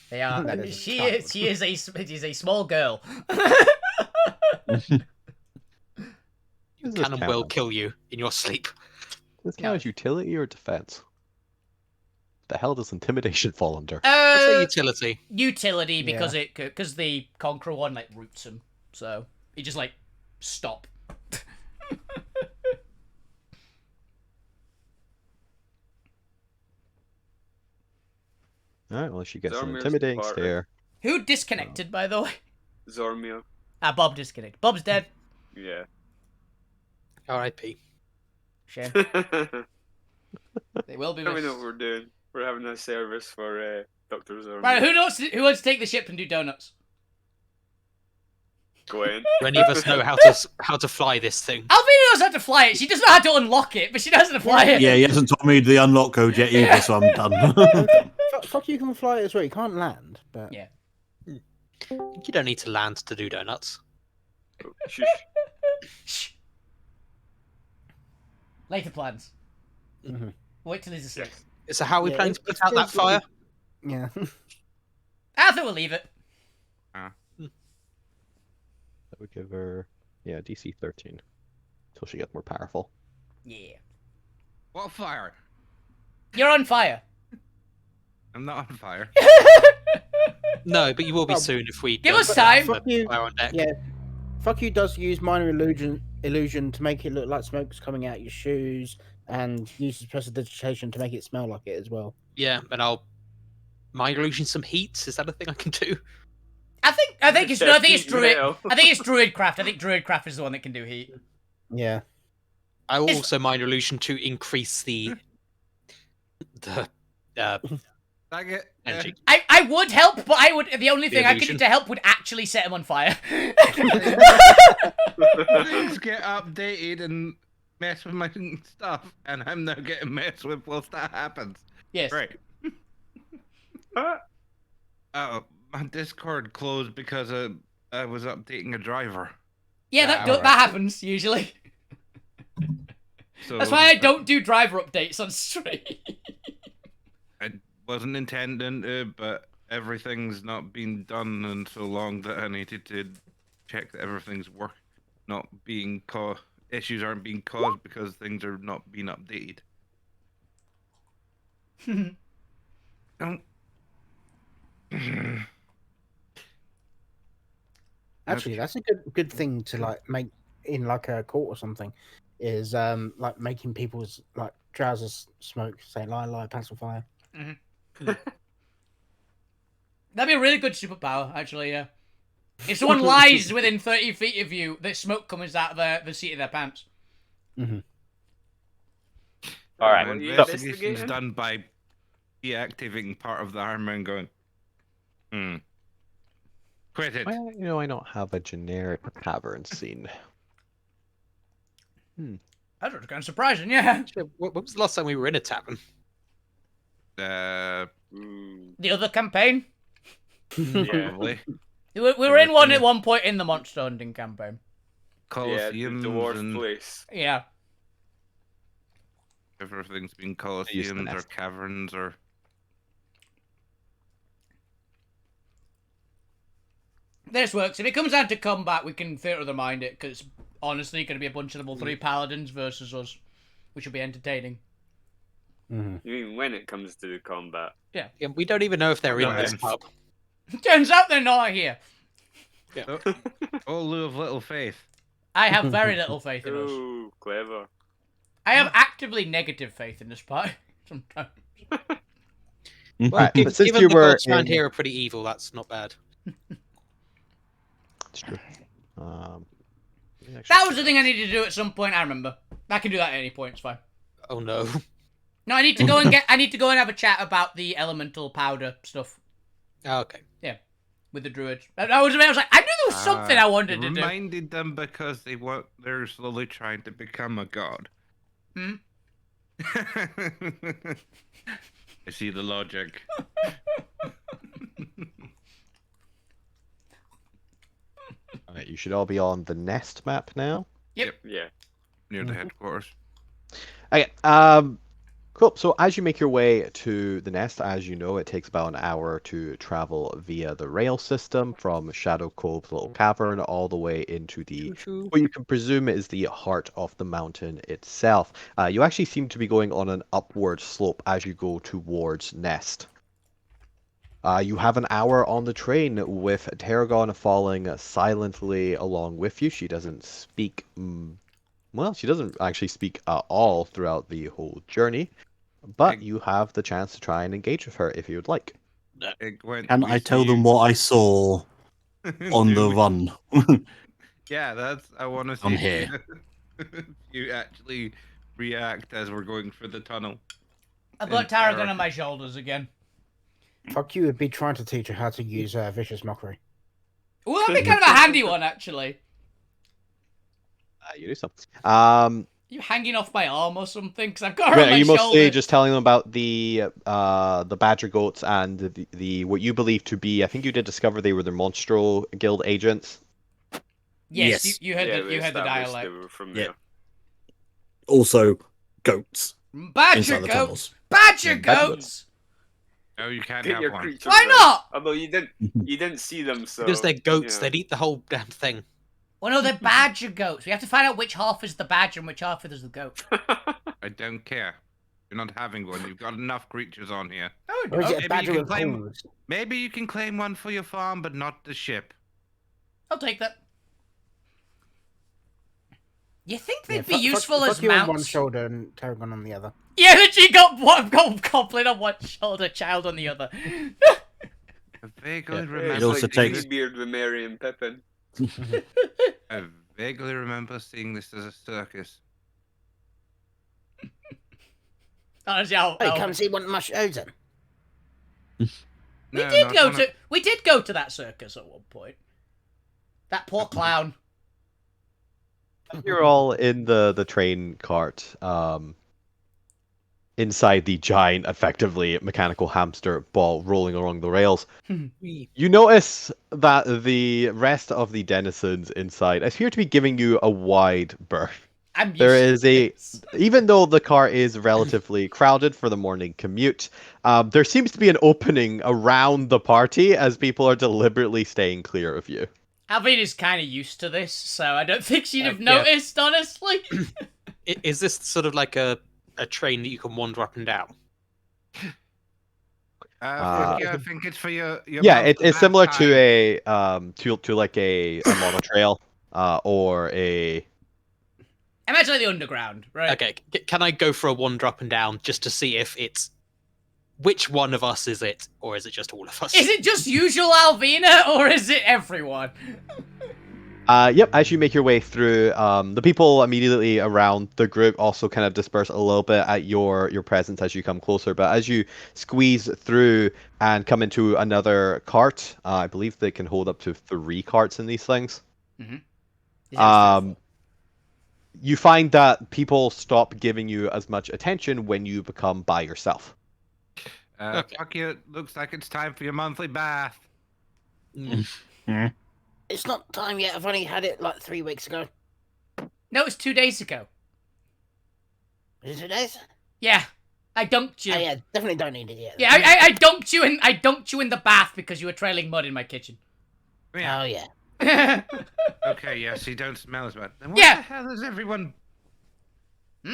They are. That is a She child. is a small girl. Cannon will kill you in your sleep. This count as utility or defense? The hell does intimidation fall under? Let's say utility. Utility because because the Conqueror one like roots him, so he just like stop. Alright, well she gets an Zormir's intimidating part. stare. Who disconnected, by the way? Zormir. Bob disconnected. Bob's dead. Yeah. R.I.P. Shame. I They will be don't missed. know what we're doing. We're having a service for Dr. Zormir. Right, who wants to take the ship and do donuts? Go in. Do any of us know how to fly this thing? Alvina knows how to fly it. She doesn't know how to unlock it, but she knows how to fly it. Yeah, he hasn't told me the unlock code yet either, so I'm done. Fuck, you can fly as well. You can't land, but Yeah. You don't need to land to do donuts. Oh, shush. Shh. Later plans. Mhm. Wait till he's asleep. So how are we Yeah, planning to it's put out that basically- fire? yeah. I think we'll leave it. That would give her, yeah, DC 13. Until she gets more powerful. Yeah. What fire? You're on fire. I'm not on fire. No, but you will be Oh, soon if we give don't us put time. the Fuck you. fire on deck. Yeah. Fuck you does use minor illusion to make it look like smoke's coming out your shoes, and uses prestidigitation to make it smell like it as well. Yeah, and I'll mind illusion some heat. Is that a thing I can do? I think it's Chef druid. Meal. I think it's druidcraft. I think druidcraft is the one that can do heat. Yeah. I will It's- also mind illusion to increase the Dang it. energy. I would help, but the only The thing I could do illusion. to help would actually set him on fire. Things get updated and mess with my stuff, and I'm now getting messed with whilst that happens. Yes. Right. Oh, my Discord closed because I was updating a driver. Yeah, that happens usually. So That's why I don't do driver updates on stream. I wasn't intending to, but everything's not been done in so long that I needed to check that everything's not being caused. Issues aren't being caused because things are not being updated. Don't. Actually, that's a good thing to like make in like a court or something. Is like making people's like trousers smoke. Say lie, pacify. That'd be a really good superpower, actually. Yeah. If someone lies within 30 feet of you, the smoke comes out of the seat of their pants. All right. What are you Investigation's investigating? done by deactivating part of the armor and going, quit it. Well, I don't have a generic tavern scene. That's kind of surprising, yeah. When was the last time we were in a tavern? The other campaign? Probably. We were in one at one point in the monster hunting campaign. Yeah, the Colosseums dwarf and place. Yeah. everything's been use the colosseums or nest. caverns or. This works. If it comes down to combat, we can theatre of the mind it, because it's honestly going to be a bunch of level 3 paladins versus us, which will be entertaining. You mean when it comes to the combat? Yeah, we don't even know if they're in No, this I'm- pub. Turns out they're not here. Oh, lieu of little faith. I have very little faith in us. Ooh, clever. I have actively negative faith in this party sometimes. Well, But since given you the were gods around in- here are pretty evil, that's not bad. It's true. That was the thing I needed to do at some point. I remember. I can do that at any point. It's fine. Oh no. No, I need to go and I need to go and have a chat about the elemental powder stuff Oh, okay. with the druids. I was like, I knew there was something I wanted to do. Reminded them because they're slowly trying to become a god. Hmm? I see the logic. Alright, you should all be on the nest map now. Yep. Yeah. Near the headquarters. Okay, cool. So as you make your way to the nest, as you know, it takes about an hour to travel via the rail system from Shadow Cove's little cavern all the way into the what you can presume is the heart of the mountain itself. You actually seem to be going on an upward slope as you go towards Nest. You have an hour on the train with Tarragon falling silently along with you. She doesn't speak. Well, she doesn't actually speak at all throughout the whole journey, but you have the chance to try and engage with her if you would like. Can I tell them what I saw on the run? Yeah, I want to see I'm if here. if you actually react as we're going through the tunnel. I've got In Tarragon terror. on my shoulders again. Fuck you would be trying to teach her how to use vicious mockery. Ooh, that'd be kind of a handy one, actually. You do so. You hanging off my arm or something? Because I've got her on Are my you shoulder. mostly just telling them about the badger goats and the what you believe to be? I think you did discover they were the Monstro Guild agents. Yes, Yes. you heard Yeah, the we established dialect. they were from Yeah. there. Also, goats Badger inside the goats! tunnels. Badger Badger goats! No, you can't Get have your one. creature. Why right. not? Although you didn't see them, so Because they're goats, you know. they'd eat the whole damn thing. Well, no, they're badger goats. We have to find out which half is the badger and which half is the goat. I don't care. You're not having one. You've got enough creatures on here. Oh, Or is no. it maybe a badger you can with claim- horns? Maybe you can claim one for your farm, but not the ship. I'll take that. You think they'd Yeah, be fuck- useful fuck as you on one mounts? shoulder and Tarragon on the other. Yeah, literally got goblin on one shoulder, child on the other. I vaguely Yeah. remember. It also like takes- Beard with Mary and Pippin. I vaguely remember seeing this as a circus. Honestly, Hey, come see one of my shows then. We No, did not go one to we did go to that circus at one point. That poor clown. You're all in the train cart, inside the giant, effectively mechanical hamster ball rolling along the rails. You notice that the rest of the denizens inside appear to be giving you a wide berth. I'm used There to is a, this. even though the car is relatively crowded for the morning commute, there seems to be an opening around the party as people are deliberately staying clear of you. Alvina's kind of used to this, so I don't think she'd have Yeah. noticed, honestly. Is this sort of like a train that you can wander up and down? Fuck you, I think it's for your Yeah, monthly it's similar bath to time. a to like a monotrail or a. Imagine like the underground, right? Okay, can I go for a wander up and down just to see if it's which one of us is it, or is it just all of us? Is it just usual Alvina, or is it everyone? Yep, as you make your way through, the people immediately around the group also kind of disperse a little bit at your presence as you come closer. But as you squeeze through and come into another cart, I believe they can hold up to 3 carts in these things. You find that people stop giving you as much attention when you become by yourself. Okay. Fuck you, it looks like it's time for your monthly bath. It's not time yet. I've only had it like 3 weeks ago. No, it's 2 days ago. Is it days? Yeah, I dunked you. Oh, yeah, definitely don't need it yet. Yeah, I dunked you in. I dunked you in the bath because you were trailing mud in my kitchen. Yeah. Oh, yeah. Okay, yes, you don't smell as bad. Then why Yeah. the hell is everyone... Hmm?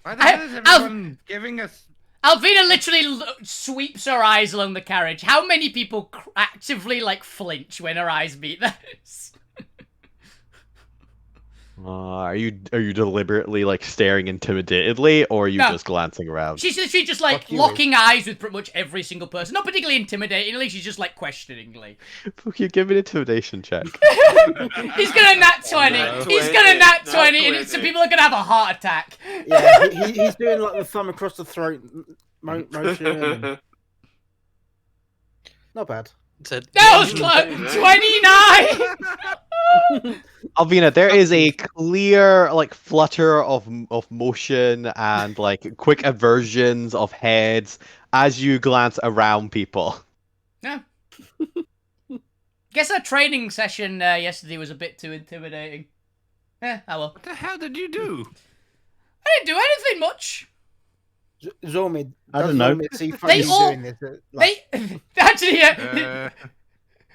Why the hell is everyone giving us... Alvina literally sweeps her eyes along the carriage. How many people actively like flinch when her eyes meet theirs? Are you deliberately like staring intimidatedly, or are you No. just glancing around? She's literally just like Fuck you, locking eyes with pretty much every single person. Not particularly intimidatingly, she's just like questioningly. Fuck you, give me an intimidation check. He's gonna nat 20. Nat He's 20, gonna nat nat 20, and some 20. people are gonna have a heart attack. Yeah, he's doing like the thumb across the throat motion. And... Not bad. That was close. 29. Alvina, there is a clear like flutter of motion and like quick aversions of heads as you glance around people. Yeah. Guess our training session yesterday was a bit too intimidating. Yeah, oh well. What the hell did you do? I didn't do anything much. Zormid, I don't does know. Zormid see They funny all- doing this? Like, They actually, yeah.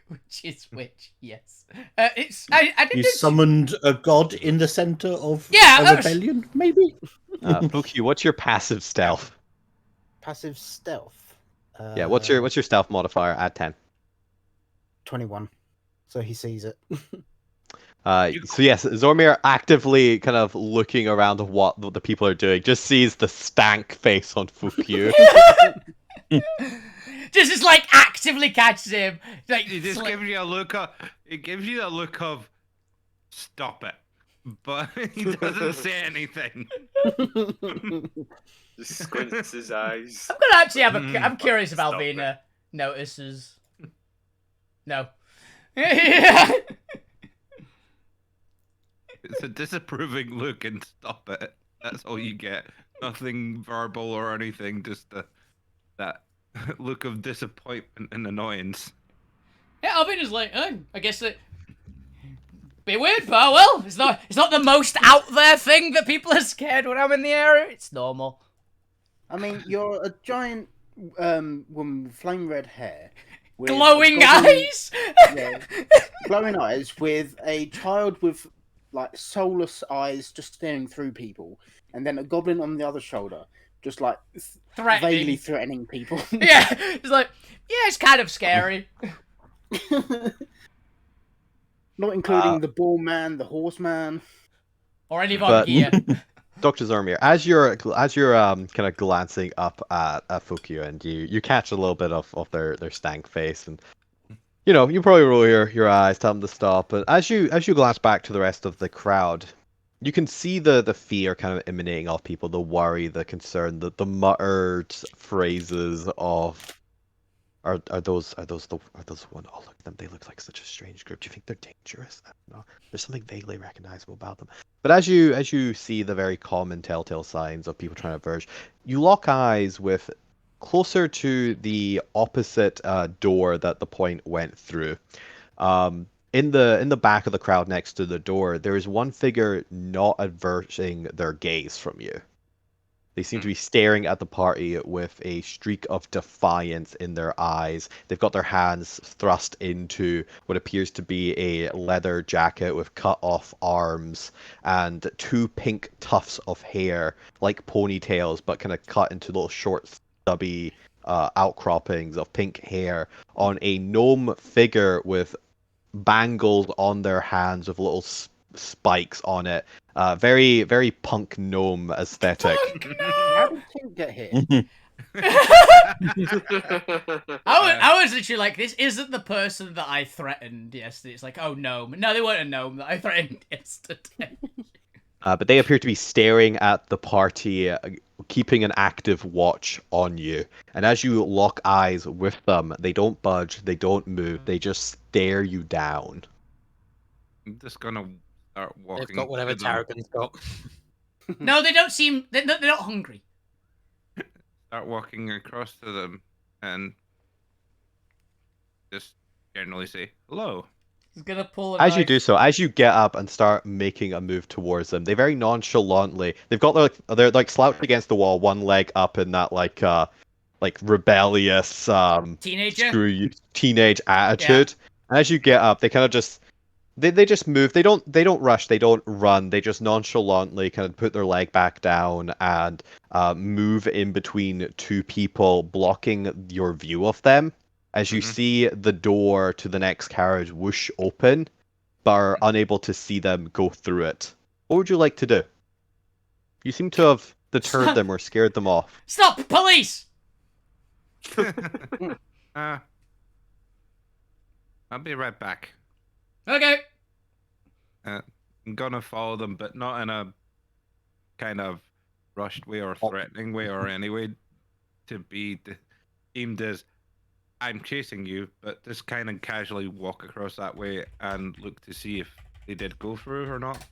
Which is which? Yes. It's I You didn't. summoned a god in the center of Yeah, a rebellion, maybe? Fuki, what's your passive stealth? passive stealth. Yeah, what's your stealth modifier at 10? 21? So he sees it. So yes, Zormir actively kind of looking around at what the people are doing, just sees the stank face on Fukyu. Just as like actively catches him. Like, It just gives you a look of... It gives you a look of... Stop it. But he doesn't say anything. Just squints his eyes. I'm gonna actually have a. I'm curious if Stop Alvina notices. No. Yeah. It's a disapproving look and stop it. That's all you get. Nothing verbal or anything, just that look of disappointment and annoyance. Yeah, Alvina's like, oh, I guess that. Be weird, but oh well. It's not the most out there thing that people are scared when I'm in the area. It's normal. I mean, you're a giant woman with flame red hair, with a Glowing goblin- eyes. Yeah, glowing eyes, with a child with like soulless eyes just staring through people, and then a goblin on the other shoulder, just like vaguely threatening people. Yeah, it's like, yeah, it's kind of scary. Not including the ball man, the horseman, or any of But- our gear. Dr. Zormir, as you're kind of glancing up at Fukio, and you catch a little bit of their stank face, and you probably roll your eyes, tell them to stop. But as you glance back to the rest of the crowd, you can see the fear kind of emanating off people, the worry, the concern, the muttered phrases of are those one? Oh, look at them! They look like such a strange group. Do you think they're dangerous? I don't know. There's something vaguely recognizable about them. But as you see the very common telltale signs of people trying to verge, you lock eyes with closer to the opposite door that the point went through. In the back of the crowd next to the door, there is one figure not averting their gaze from you. They seem to be staring at the party with a streak of defiance in their eyes. They've got their hands thrust into what appears to be a leather jacket with cut-off arms and two pink tufts of hair, like ponytails, but kind of cut into little short, stubby outcroppings of pink hair on a gnome figure with bangles on their hands with little spikes on it. Very, very punk gnome aesthetic. How did Tink get here? I was literally like, this isn't the person that I threatened yesterday. It's like, oh, gnome. No, they weren't a gnome that I threatened yesterday. But they appear to be staring at the party, keeping an active watch on you. And as you lock eyes with them, they don't budge, they don't move, they just stare you down. I'm just gonna start walking. They've got whatever to them. Tarragon's got. No, they don't seem... They're not hungry. Start walking across to them and just generally say hello. He's gonna pull a As you knife. do so, as you get up and start making a move towards them, they very nonchalantly, they've got they're like slouched against the wall, one leg up in that like rebellious Teenager? screw you teenage attitude. And as you get up, they kind of just they just move. They don't rush. They don't run. They just nonchalantly kind of put their leg back down and move in between two people, blocking your view of them. As you see the door to the next carriage whoosh open, but are unable to see them go through it. What would you like to do? You seem to have deterred them or scared them off. Stop! Police! I'll be right back. Okay. I'm gonna follow them, but not in a kind of rushed way or threatening way or any way to be deemed as I'm chasing you, but just kind of casually walk across that way and look to see if they did go through or not.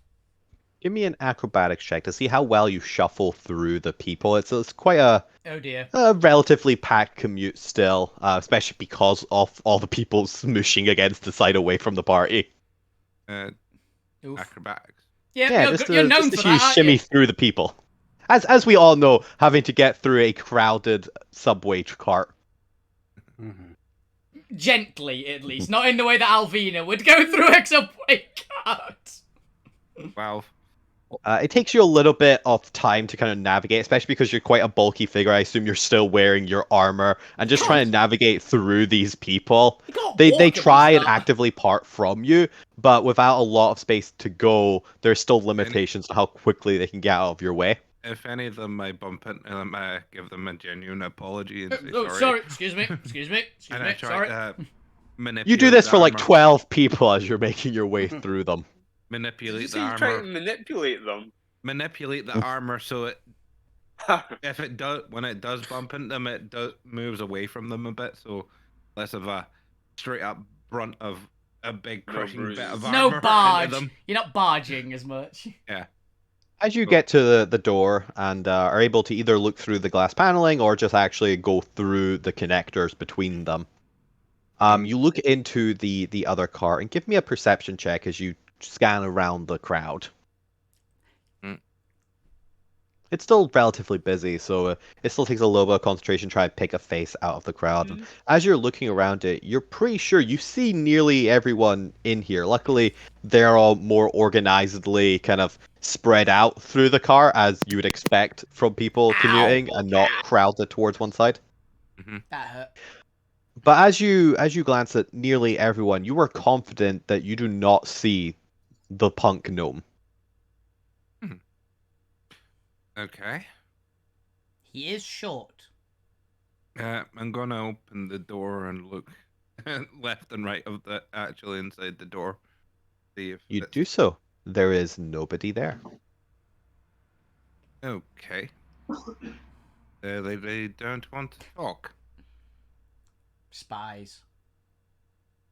Give me an acrobatics check to see how well you shuffle through the people. It's quite a Oh dear. relatively packed commute still, especially because of all the people smooshing against the side away from the party. Oof. Acrobatics. Yeah, you're known just for you that, aren't shimmy you? through the people. As we all know, having to get through a crowded subway cart. Gently, at least. Not in the way that Alvina would go through a subway cart. Wow. It takes you a little bit of time to kind of navigate, especially because you're quite a bulky figure. I assume you're still wearing your armor and just trying to navigate through these people. They try and actively part from you, but without a lot of space to go, there's still limitations to how quickly they can get out of your way. If any of them I bump into them, I give them a genuine apology and say Oh, sorry. sorry. Excuse me. Excuse me. Excuse And me. I try Sorry. to manipulate You do this the for like armor. 12 people as you're making your way through them. Manipulate the He's trying to armor. manipulate them. Manipulate the armor so it if it does when it does bump into them, it does moves away from them a bit, so less of a straight up brunt of a big No crushing bit bruises. of No armor barge. into them. You're not barging as much. Yeah. As you get to the door and are able to either look through the glass paneling or just actually go through the connectors between them, you look into the other car and give me a perception check as you scan around the crowd. it's still relatively busy, so it still takes a little bit of concentration to try and pick a face out of the crowd. And as you're looking around it, you're pretty sure you see nearly everyone in here. Luckily, they're all more organizedly kind of spread out through the car, as you would expect from people commuting, and not crowded towards one side. That hurt. But as you glance at nearly everyone, you are confident that you do not see the punk gnome. Okay. He is short. I'm gonna open the door and look left and right of the actually inside the door. See if You it's- do so. There is nobody there. Okay. They don't want to talk. Spies.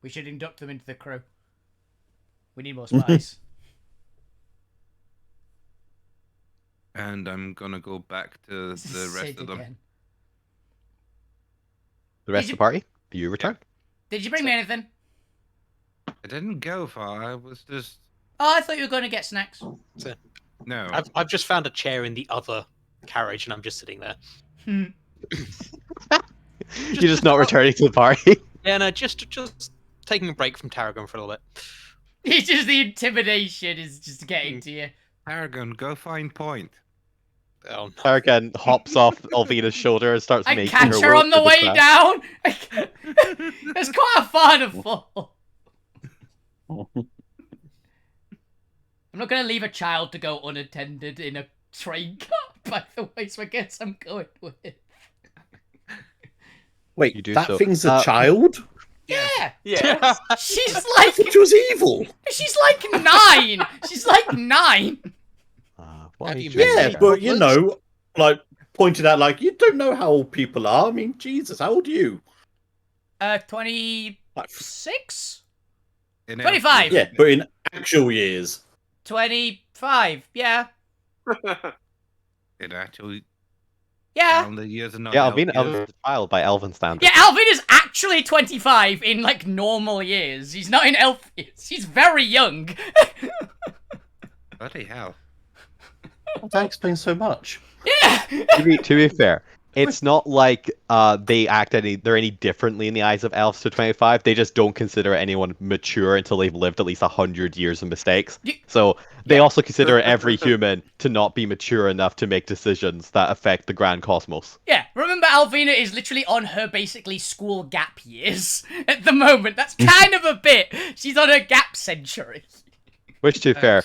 We should induct them into the crew. We need more spies. And I'm gonna go back to the rest Sid of them. again. The rest of the party, you return. Did you bring me anything? I didn't go far. I was just Oh, I thought you were going to get snacks. no. I've just found a chair in the other carriage, and I'm just sitting there. You're just not returning to the party. Yeah, no, just taking a break from Tarragon for a little bit. It's just the intimidation is just getting to you. Aragon, go find Point. Oh, no. Tarragon hops off Alvina's shoulder and starts I making catch her her way on the through way crowd. down. It's quite far to fall. I'm not going to leave a child to go unattended in a train car, by the way, so I guess I'm going with it. Wait, You do that so. thing's a child? Yeah. Yeah. She's I like, thought she was evil. she's like 9. She's like 9. Why Have you do you met Yeah, say but you know, like pointed out, like you don't know how old people are. I mean, Jesus, how old are you? 26? In 25. Yeah, but in actual years. 25. Yeah. It actually Yeah. down the years and not Yeah, out Alvina years. is a child by Elven standards. Yeah, Alvin is actually 25 in, like, normal years. He's not in elf years. He's very young. Bloody hell. That explains so much. Yeah. To be fair, it's not like they're any differently in the eyes of elves to 25. They just don't consider anyone mature until they've lived at least 100 years of mistakes. So they also consider every human to not be mature enough to make decisions that affect the grand cosmos. Yeah, remember Alvina is literally on her basically school gap years at the moment. That's kind of a bit. She's on her gap century. Which, to be fair,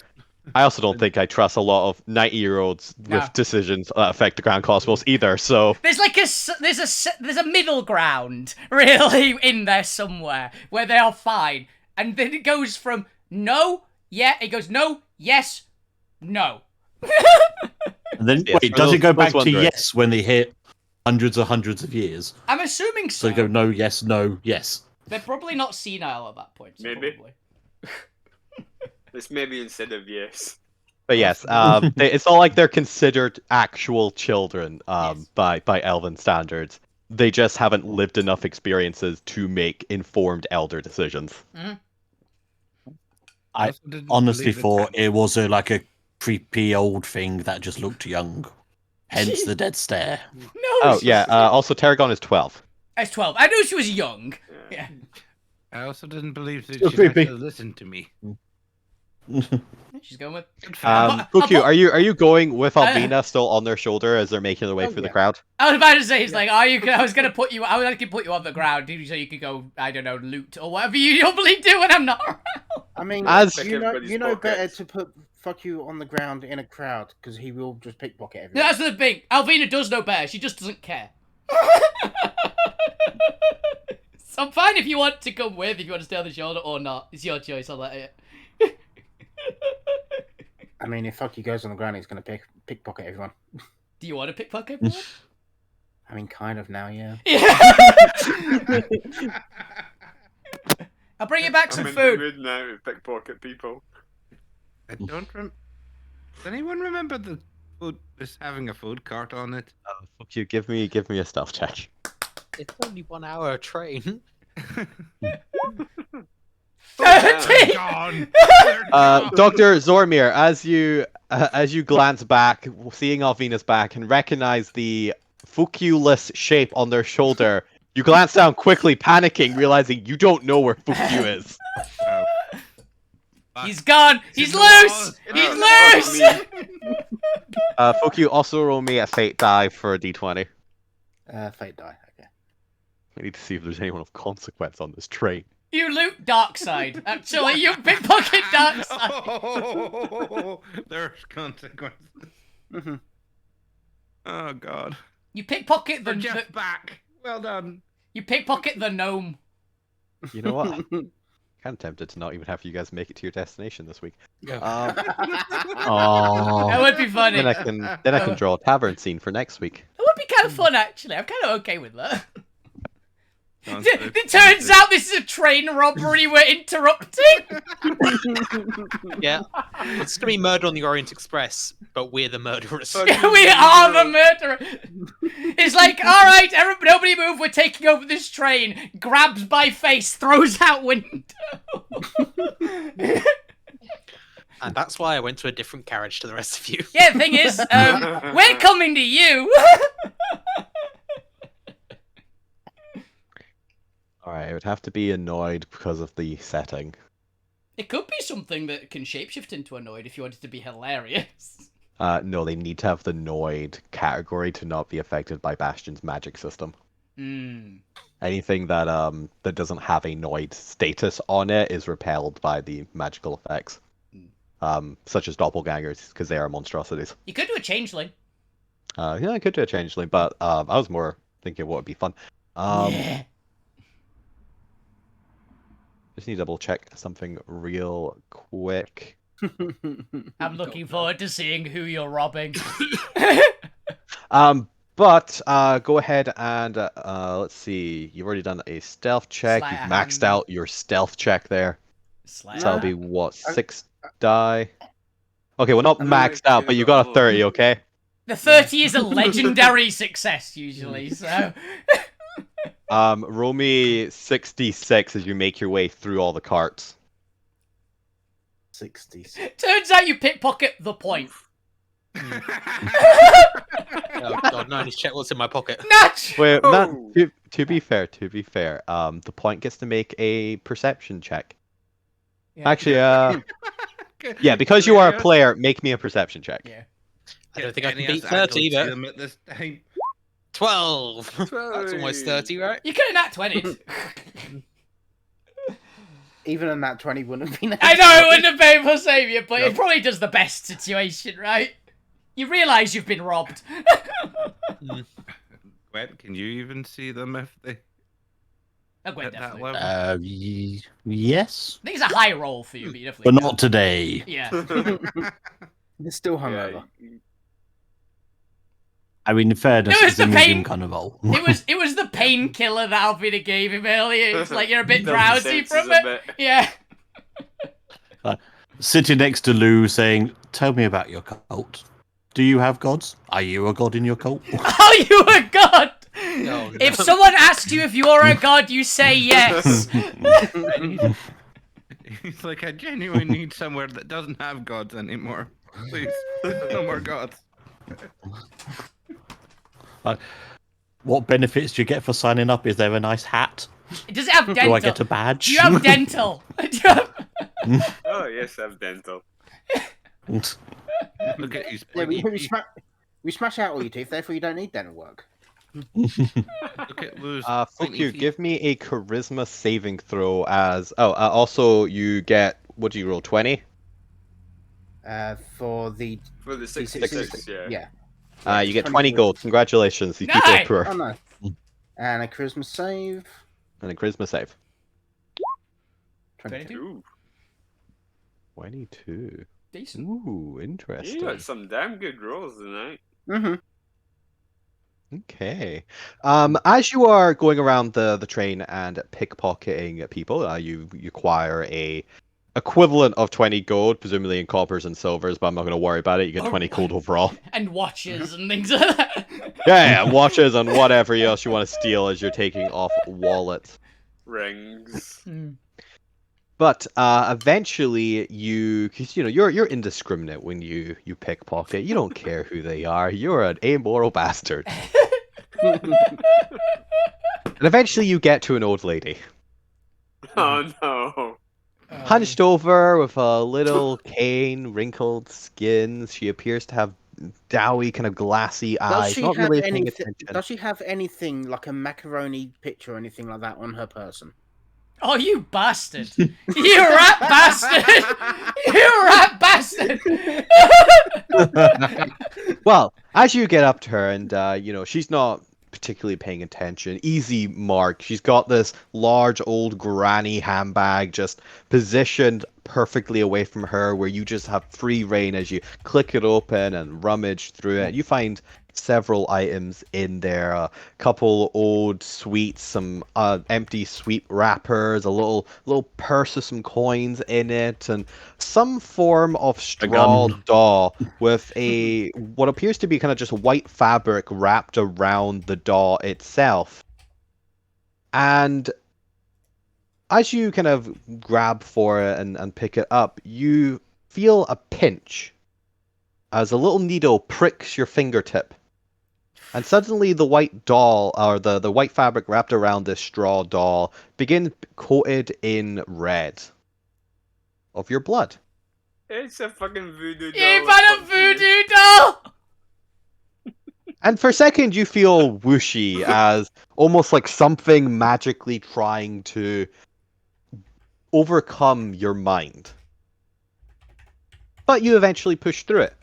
I also don't think I trust a lot of 90-year-olds No. with decisions that affect the grand cosmos either. So There's like there's a middle ground really in there somewhere where they are fine, and then it goes from no, yeah, it goes no, yes, no. And then Yes, wait, for does it those- go those back to wondering. yes when they hit hundreds of years? I'm assuming So so. they go no, yes, no, yes. They're probably not senile at that point. So Maybe. Probably. It's maybe instead of yes. But yes, it's not like they're considered actual children Yes. by Elven standards. They just haven't lived enough experiences to make informed elder decisions. I also didn't honestly believe thought it was like a creepy old thing that just looked young. Hence the dead stare. No. Oh yeah. Also, Tarragon is 12. It's 12. I knew she was young. Yeah. I also didn't believe that Still she'd creepy. actually listen to me. She's going with. Kuku, are you going with I- Alvina still on their shoulder as they're making their way through the crowd? I was about to say, it's like, are you? I was gonna put you. I was gonna put you on the ground so you could go. I don't know, loot or whatever you normally do when I'm not around. I mean, As- you know Everybody's better pockets. to put fuck you on the ground in a crowd because he will just pickpocket everyone. That's the thing. Alvina does know better. She just doesn't care. So I'm fine if you want to come with, if you want to stay on the shoulder or not. It's your choice. I'll let it. I mean, if fuck you goes on the ground, he's gonna pickpocket everyone. Do you want to pickpocket everyone? I mean, kind of now, yeah. Yeah. I'll bring you back some I'm in the food. mood now to pickpocket people. I don't Does anyone remember the food? Just having a food cart on it. Fuck you. Give me a stealth check. It's only 1 hour train. 13. Gone. Dr. Zormir, as you as you glance back, seeing Alvina's back, and recognize the Fukyu-less shape on their shoulder, you glance down quickly, panicking, realizing you don't know where Fukyu is. He's gone! He's in the loose! wall. He's Oh, loose! Fukyu, also roll me a fate die for a d20. Fate die. Okay. I need to see if there's anyone of consequence on this train. You loot Darkside. Actually, you pickpocket Darkside. Oh, there's consequences. Mhm. Oh god. You pickpocket For the Jeff back. Well done. you pickpocket the gnome. You know what? I'm kind of tempted to not even have you guys make it to your destination this week. Yeah. That Oh, would be funny. Then I can draw a tavern scene for next week. That would be kind of fun, actually. I'm kind of okay with that. Sounds good. It turns out this is a train robbery we're interrupting. Yeah. It's gonna be Murder on the Orient Express, but we're the murderers. We are the murderer. It's like, all right, nobody move. We're taking over this train. Grabs by face, throws out window. And that's why I went to a different carriage to the rest of you. Yeah, the thing is, we're coming to you. Alright, I would have to be annoyed because of the setting. It could be something that can shapeshift into annoyed if you wanted to be hilarious. No, they need to have the Noid category to not be affected by Bastion's magic system. Hmm. Anything that that doesn't have a Noid status on it is repelled by the magical effects. Such as doppelgangers, because they are monstrosities. You could do a changeling. Yeah, I could do a changeling, but I was more thinking what would be fun. Yeah. Just need to double check something real quick. I'm looking forward to seeing who you're robbing. But go ahead and let's see. You've already done a stealth check. Sleight You've of maxed hand. out your stealth check there. Sleight So of that'll be hand. what, 6 die? Okay, well not I'm maxed out, but you got a 30. Okay. The 30 is a legendary success usually, so. Roll me 66 as you make your way through all the carts. 60s. Turns out you pickpocket the point. Oh god, no, I need to check what's in my pocket. Natch! Wait, Oh. to be fair, the point gets to make a perception check. Yeah. Actually, yeah, because you are a player, make me a perception check. Yeah. I don't think I can Any beat us 30, adults but them at this time? 12. That's almost 30, right? You could have nat 20'd. Even a nat 20 wouldn't have been. I know it wouldn't have been able to save you, but it probably does the best situation, right? You realise you've been robbed. Gwen, can you even see them if they Oh, Gwen, at that definitely. level? yes, I think it's a high roll for you, but you definitely but can. not today. Yeah. They're still hungover. I mean, in fairness, It was it's a the medium pain- carnival. It was the painkiller that Alvina gave him earlier. It's like you're a bit Double drowsy senses from a it. bit. Yeah. Sitting next to Lou saying, "Tell me about your cult. Do you have gods? Are you a god in your cult?" Are you a god? No, no. If someone asks you if you are a god, you say yes. He's like, I genuinely need somewhere that doesn't have gods anymore. Please, no more gods. What benefits do you get for signing up? Is there a nice hat? Does it have dental? Do I get a badge? Do you have dental? Do you have... Oh yes, I have dental. Look at you. Yeah, we smash out all your teeth, therefore you don't need dental work. Look at Lou's Fuck pointy you, teeth. give me a charisma saving throw as... Oh, also you get... What do you roll, 20? For the For the D6, 66, yeah. yeah. You get 20 gold. Congratulations, these people are Nice! poor. Oh no. And a charisma save. And a charisma save. 22. Ooh, 22. Decent. Ooh, you interesting. got some damn good rolls tonight. Mm-hmm. Okay. As you are going around the train and pickpocketing people, you acquire a equivalent of 20 gold, presumably in coppers and silvers, but I'm not going to worry about it. You get 20 gold overall. And watches and things like that. Yeah, watches and whatever else you want to steal as you're taking off wallets. Rings. But eventually, because you're indiscriminate when you pickpocket. You don't care who they are. You're an amoral bastard. And eventually, you get to an old lady, Oh no. hunched over with a little cane, wrinkled skin. She appears to have doughy, kind of glassy Does eyes. she Not have really paying anything? attention. Does she have anything like a macaroni picture or anything like that on her person? Oh, you bastard! You rat bastard! You rat bastard! Well, as you get up to her, and she's not particularly paying attention. Easy mark. She's got this large old granny handbag just positioned perfectly away from her, where you just have free reign as you click it open and rummage through it. You find several items in there, a couple old sweets, some empty sweet wrappers, a little purse with some coins in it, and some form of straw doll with what appears to be kind of just white fabric wrapped around the doll itself. And as you kind of grab for it and pick it up, you feel a pinch as a little needle pricks your fingertip. And suddenly the white doll, or the white fabric wrapped around this straw doll, begins coated in red of your blood. It's a fucking voodoo doll. You found a voodoo doll! And for a second you feel whooshy, as almost like something magically trying to overcome your mind. But you eventually push through it.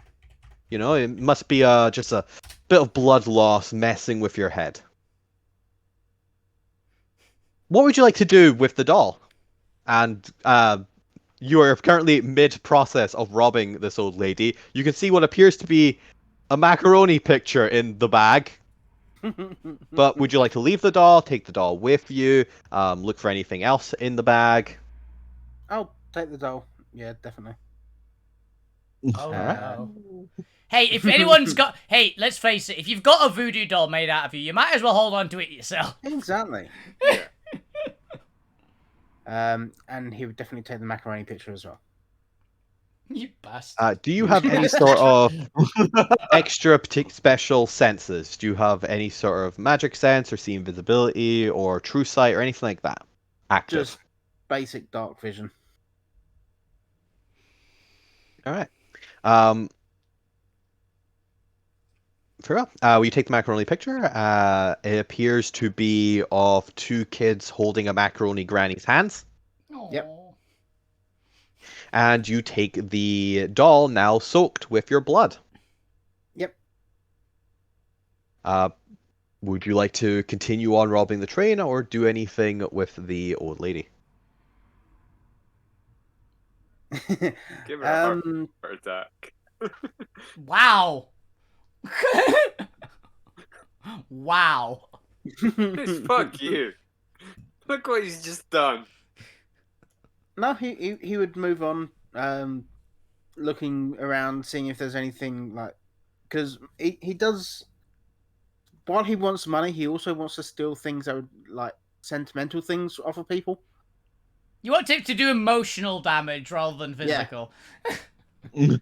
It must be just a bit of blood loss messing with your head. What would you like to do with the doll? And you are currently mid-process of robbing this old lady. You can see what appears to be a macaroni picture in the bag. But would you like to leave the doll, take the doll with you, look for anything else in the bag? I'll take the doll. Yeah, definitely. Oh Alright. no. Hey, if anyone's got... Hey, let's face it. If you've got a voodoo doll made out of you might as well hold on to it yourself. Exactly. Yeah. And he would definitely take the macaroni picture as well. You bastard. Do you have any sort of extra special senses? Do you have any sort of magic sense, or see invisibility, or true sight, or anything like that? Active. Just basic dark vision. All right. Fair enough. You take the macaroni picture. It appears to be of two kids holding a macaroni granny's hands. Yep. Aw. And you take the doll, now soaked with your blood. Yep. Would you like to continue on robbing the train, or do anything with the old lady? Give her a heart attack. Wow. Wow. Fuck you. Look what he's just done. No, he would move on, looking around, seeing if there's anything like, because he does. While he wants money, he also wants to steal things that are like sentimental things off of people. You want it to do emotional damage rather than physical. And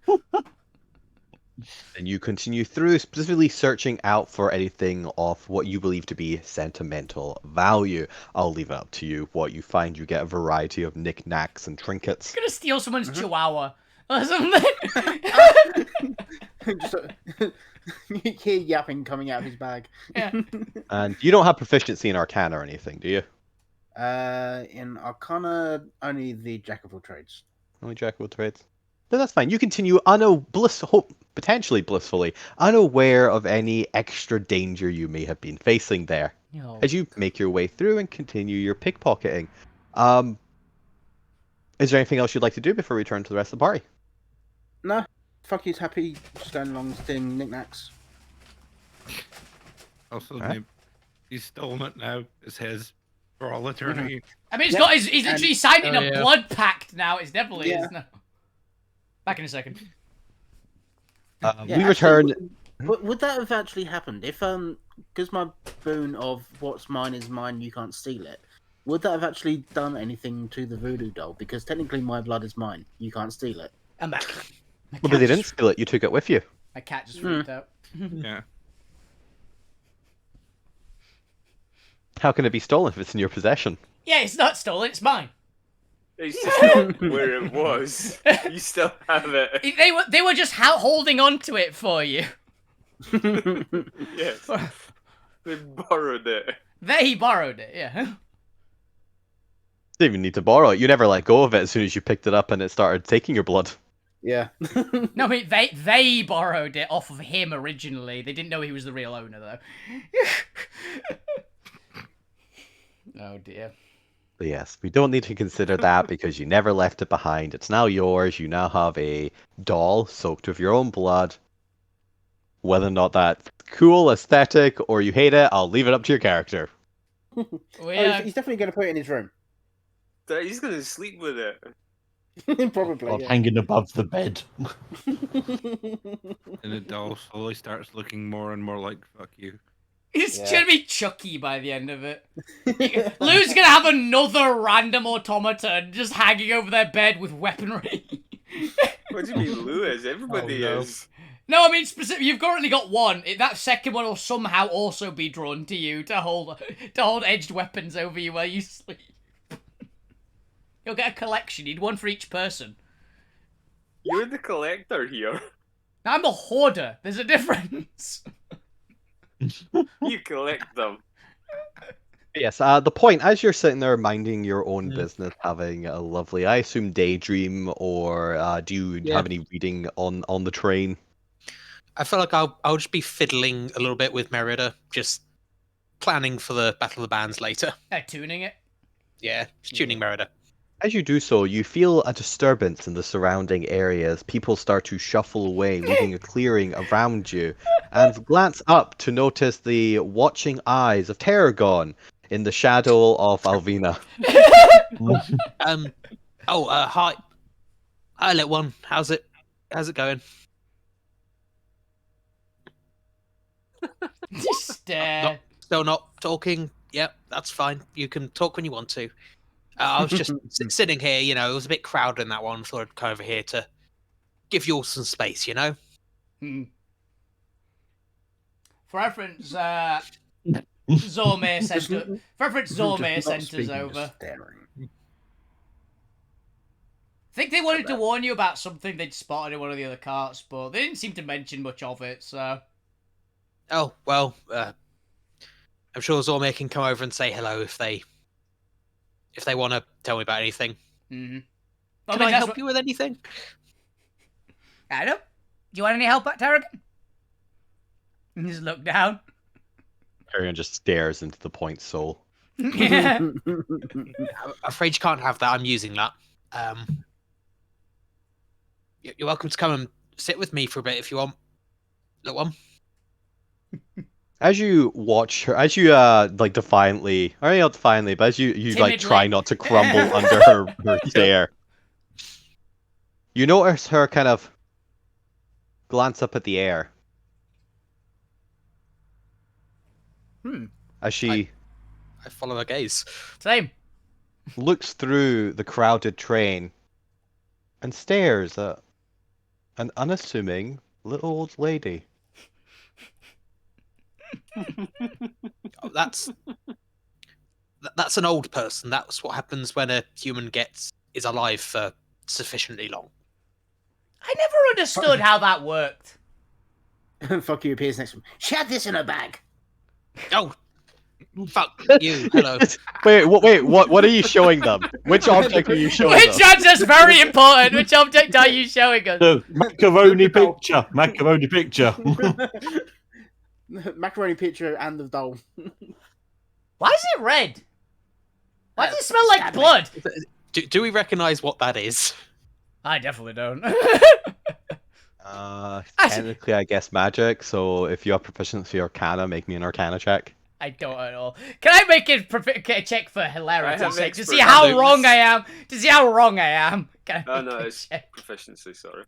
you continue through, specifically searching out for anything of what you believe to be sentimental value. I'll leave it up to you what you find. You get a variety of knickknacks and trinkets. You're gonna steal someone's chihuahua or something. Just, you hear yapping coming out of his bag. Yeah. And you don't have proficiency in Arcana or anything, do you? In Arcana, only the Jack of all trades. Only Jack of all trades. Then that's fine. You continue potentially blissfully unaware of any extra danger you may have been facing there. No. As you make your way through and continue your pickpocketing. Is there anything else you'd like to do before we return to the rest of the party? No, fuck, he's happy just going along stealing knickknacks. Also, Alright. he's stolen it now. It's his for all eternity. I mean, he's literally and- signed in Oh, a yeah. blood pact now. It's definitely Yeah. is. No. Back in a second. Yeah, We actually, return. Would that have actually happened if because my boon of what's mine is mine, you can't steal it? Would that have actually done anything to the voodoo doll? Because technically my blood is mine. You can't steal it. I'm back. Well, but they didn't steal it. You took it with you. My cat just freaked out. Yeah. How can it be stolen if it's in your possession? Yeah, it's not stolen. It's mine. It's just not where it was. You still have it. They were just holding on to it for you. Yes. They borrowed it. They borrowed it. Yeah. Didn't even need to borrow it. You never let go of it as soon as you picked it up and it started taking your blood. Yeah. No, I mean they borrowed it off of him originally. They didn't know he was the real owner though. Oh dear. But yes, we don't need to consider that because you never left it behind. It's now yours. You now have a doll soaked with your own blood. Whether or not that's cool, aesthetic, or you hate it, I'll leave it up to your character. Well, He's definitely going to put it in his room. He's gonna sleep with it. Probably. Or Yeah. hanging above the bed. And the doll slowly starts looking more and more like fuck you. It's Yeah. gonna be Chucky by the end of it. Lou's gonna have another random automaton just hanging over their bed with weaponry. What do you mean, Lewis? Everybody Oh, no. is. No, I mean specific. You've currently got one. That second one will somehow also be drawn to you to hold edged weapons over you while you sleep. You'll get a collection. You'd one for each person. You're the collector here. I'm a hoarder. There's a difference. You collect them. Yes, the point, as you're sitting there minding your own business, having a lovely, I assume, daydream, or do you have any reading on the train? I feel like I'll just be fiddling a little bit with Merida, just planning for the Battle of the Bands later. Tuning it. Yeah, just tuning Merida. As you do so, you feel a disturbance in the surrounding areas. People start to shuffle away, leaving a clearing around you, and glance up to notice the watching eyes of Tarragon in the shadow of Alvina. Hi. Hi, little one. How's it going? Just Still not talking? Yep, that's fine. You can talk when you want to. I was just sitting here, you know, it was a bit crowded in that one. Thought I'd come over here to give you all some space, you know? For reference, Zormir sent us over. I think they wanted to warn you about something they'd spotted in one of the other carts, but they didn't seem to mention much of it, so... Oh, well, I'm sure Zormir can come over and say hello if they want to tell me about anything. Mm-hmm. Can I help you with anything? Adam? Do you want any help, Tarragon? And just look down. Tarragon just stares into the point soul. Yeah. I'm afraid you can't have that. I'm using that. You're welcome to come and sit with me for a bit if you want. Little one. As you watch her, as you like defiantly, or not defiantly, but as you like try not to crumble under her stare, you notice her kind of glance up at the air. As she I follow her gaze. Same. looks through the crowded train and stares at an unassuming little old lady. That's an old person. That's what happens when a human is alive for sufficiently long. I never understood how that worked. Fuck you appears next to him. She had this in her bag. Oh, fuck you. Hello. Wait, what are you showing them? Which object are you showing them? Which object's very important? Which object are you showing us? The macaroni picture. Macaroni picture. Macaroni picture and the doll. Why is it red? Why does it smell like blood? Do we recognise what that is? I definitely don't. Technically, I guess magic. So if you have proficiency Arcana, make me an Arcana check. I don't at all. Can I make a check for hilarity's sake to expert see how knowledge. wrong I am? To see how wrong I am. Can I Oh no, make a it's check? proficiency, sorry.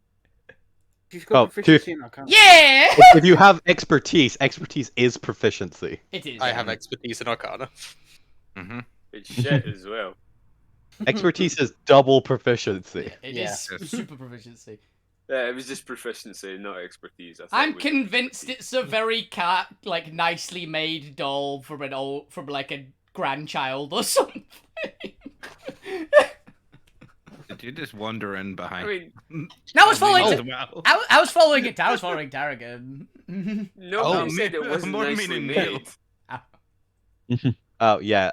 She's got proficiency in Arcana. Yeah! If you have expertise is proficiency. It is. I have expertise in Arcana. Mm-hmm. It's shit as well. Expertise is double proficiency. It Yeah. is super proficiency. Yeah, it was just proficiency, not expertise. I thought I'm it was convinced expertise. it's a very nicely made doll from like a grandchild or something. Did you just wander in I behind? mean, No, I was following. Oh, Ta- wow. I was following it. I was following Tarragon. nobody said it me- wasn't more nicely meaning made. Neil. Oh yeah.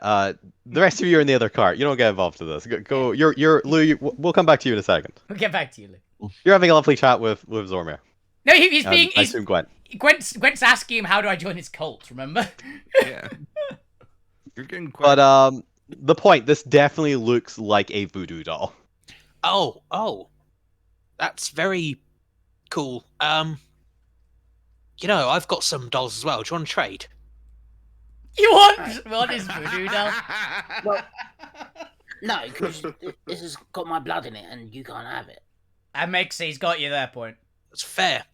The rest of you are in the other cart. You don't get involved in this. Go. You're Lou. We'll come back to you in a second. We'll get back to you, Lee. You're having a lovely chat with Zormir. No, he's being. I assume Gwen. Gwent's asking him how do I join his cult. Remember? Yeah. You're getting quite. But the point. This definitely looks like a voodoo doll. Oh, that's very cool. You know, I've got some dolls as well. Do you want to trade? You want his voodoo doll? Well, no, because this has got my blood in it, and you can't have it. That makes he's got you there, point. That's fair.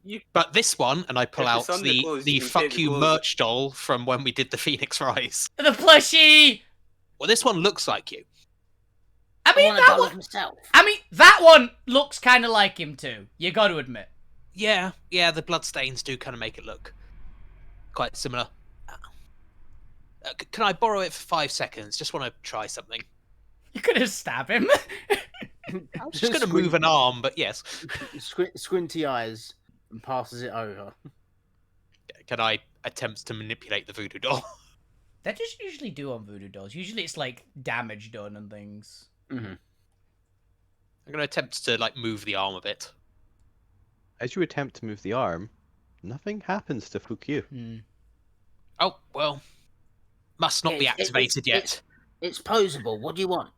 You, But this one, and I pull If out it's on the the clothes, you can fuck take the you clothes. merch doll from when we did the Phoenix Rise. The plushie. Well, this one looks like you. I I mean want a that doll one. of himself. I mean that one looks kind of like him too. You got to admit. Yeah, the bloodstains do kind of make it look quite similar. Can I borrow it for 5 seconds? Just want to try something. You could have stabbed him. I was just going to move an arm, but yes. Squinty eyes and passes it over. Can I attempt to manipulate the voodoo doll? That just usually do on voodoo dolls. Usually it's like damage done and things. Mm-hmm. I'm going to attempt to like move the arm a bit. As you attempt to move the arm, nothing happens to Fukyu. Oh, well. Must not be activated yet. It's posable. What do you want?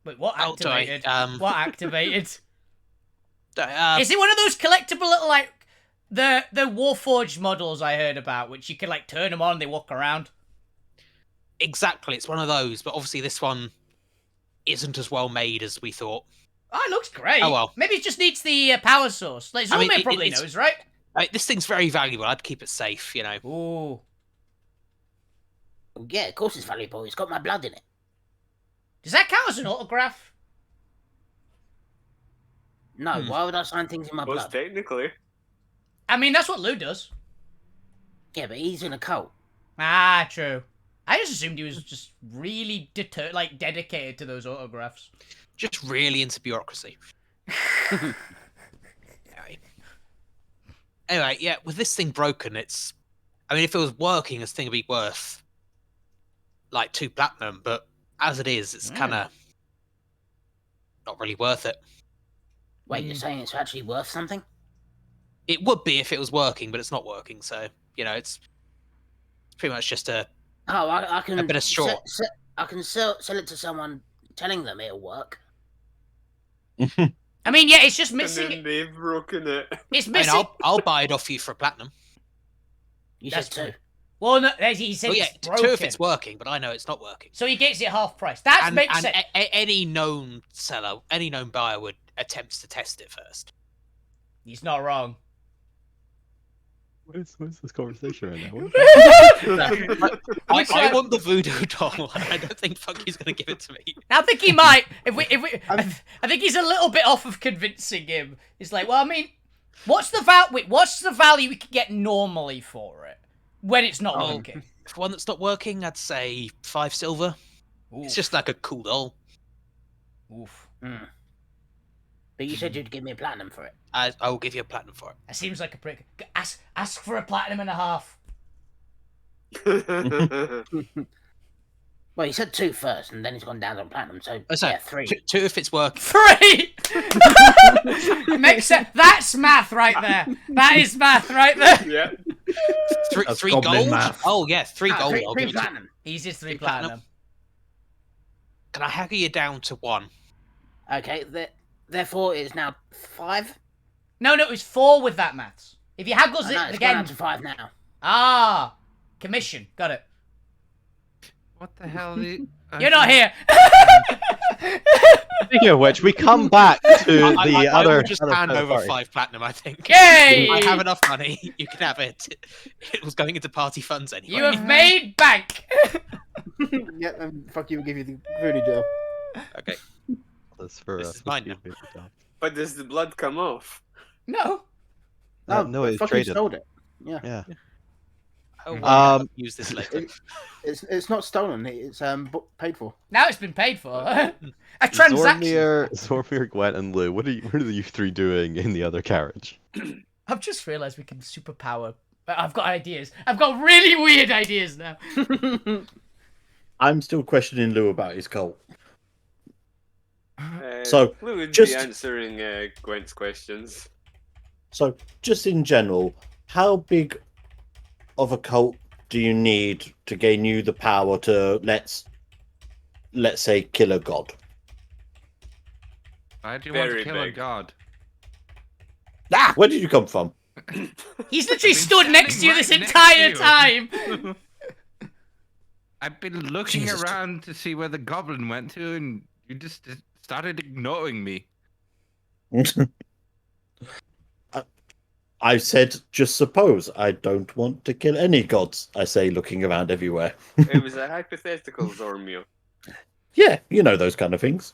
Wait, what Oh, sorry, activated? What activated? Uh, Is it one of those collectible little like the Warforged models I heard about, which you can like turn them on and they walk around? Exactly, it's one of those, but obviously this one isn't as well made as we thought. Oh, it looks great. Oh, well. Maybe it just needs the power source. Like I mean, Zulmir probably it's- knows, right? This thing's very valuable. I'd keep it safe, you know. Ooh. Yeah, of course it's valuable. It's got my blood in it. Does that count as an autograph? No, why would I sign things in my was blood? technically. I mean, that's what Lou does. Yeah, but he's in a cult. Ah, true. I just assumed he was just really dedicated to those autographs. Just really into bureaucracy. Anyway, yeah, with this thing broken, it's... I mean, if it was working, this thing would be worth, like, 2 platinum, but as it is, it's kind of not really worth it. Wait, you're saying it's actually worth something? It would be if it was working, but it's not working, so, you know, it's pretty much just a... Oh, I can... A bit of straw. I can sell it to someone telling them it'll work. I mean, yeah, it's just And missing. then they've broken it. It's I mean, missing. I'll buy it off you for a platinum. You That's said 2. Well, no, he said Oh yeah, it's broken. 2 if it's working, but I know it's not working. So he gets it half price. That makes sense. Any known seller, any known buyer would attempt to test it first. He's not wrong. Where's this conversation right now? I want the voodoo doll, and I don't think Funky's going to give it to me. I think he might. I think he's a little bit off of convincing him. He's like, well, I mean, what's the value we could get normally for it when it's not Oh. working? For one that's not working, I'd say 5 silver. It's just like a cool doll. Oof. But you said you'd give me a platinum for it. I will give you a platinum for it. That seems like a prick. Ask for a platinum and a half. Well, you said 2 first, and then he's gone down to platinum, so Oh, sorry, yeah, 3. 2 if it's working. 3. Makes sense. That's math right there. That is math right there. yeah. 3 That's 3 goblin gold. math. Oh yeah, 3 gold. I'll 3 give it to you. platinum. Easiest 3 3 platinum. platinum. Can I haggle you down to 1? Okay, therefore it is now 5. No, it was 4 with that maths. If you haggles Oh, it no, it's again. gone up to 5 now. Ah, commission. Got it. What the hell? You're not here. Speaking of which, we come back to the I other. will just other hand side of the over party. 5 platinum, I think. Yay! I have enough money. You can have it. It was going into party funds anyway. You have made bank. Yeah, and fuck you, we'll give you the voodoo doll. Okay. That's for This is mine now. But does the blood come off? No. No, it's fuck traded. you sold it. Yeah. Yeah. Oh, well, Um, I'll use this later. It's not stolen. It's paid for. Now it's been paid for. A transaction. Zormir, Gwent, and Lou. What are you 3 doing in the other carriage? I've just realised we can superpower. I've got ideas. I've got really weird ideas now. I'm still questioning Lou about his cult. Uh, So, Lou would just- be answering Gwent's questions. So, just in general, how big of a cult do you need to gain you the power to let's say kill a god? Why do you want Very to kill a big. god? Ah, where did you come from? He's literally been stood next to you standing this right entire next time. I've been looking Jesus. around to see where the goblin went to, and you just started ignoring me. I said, just suppose. I don't want to kill any gods, I say, looking around everywhere. It was a hypothetical, Zormio. Yeah, you know those kind of things.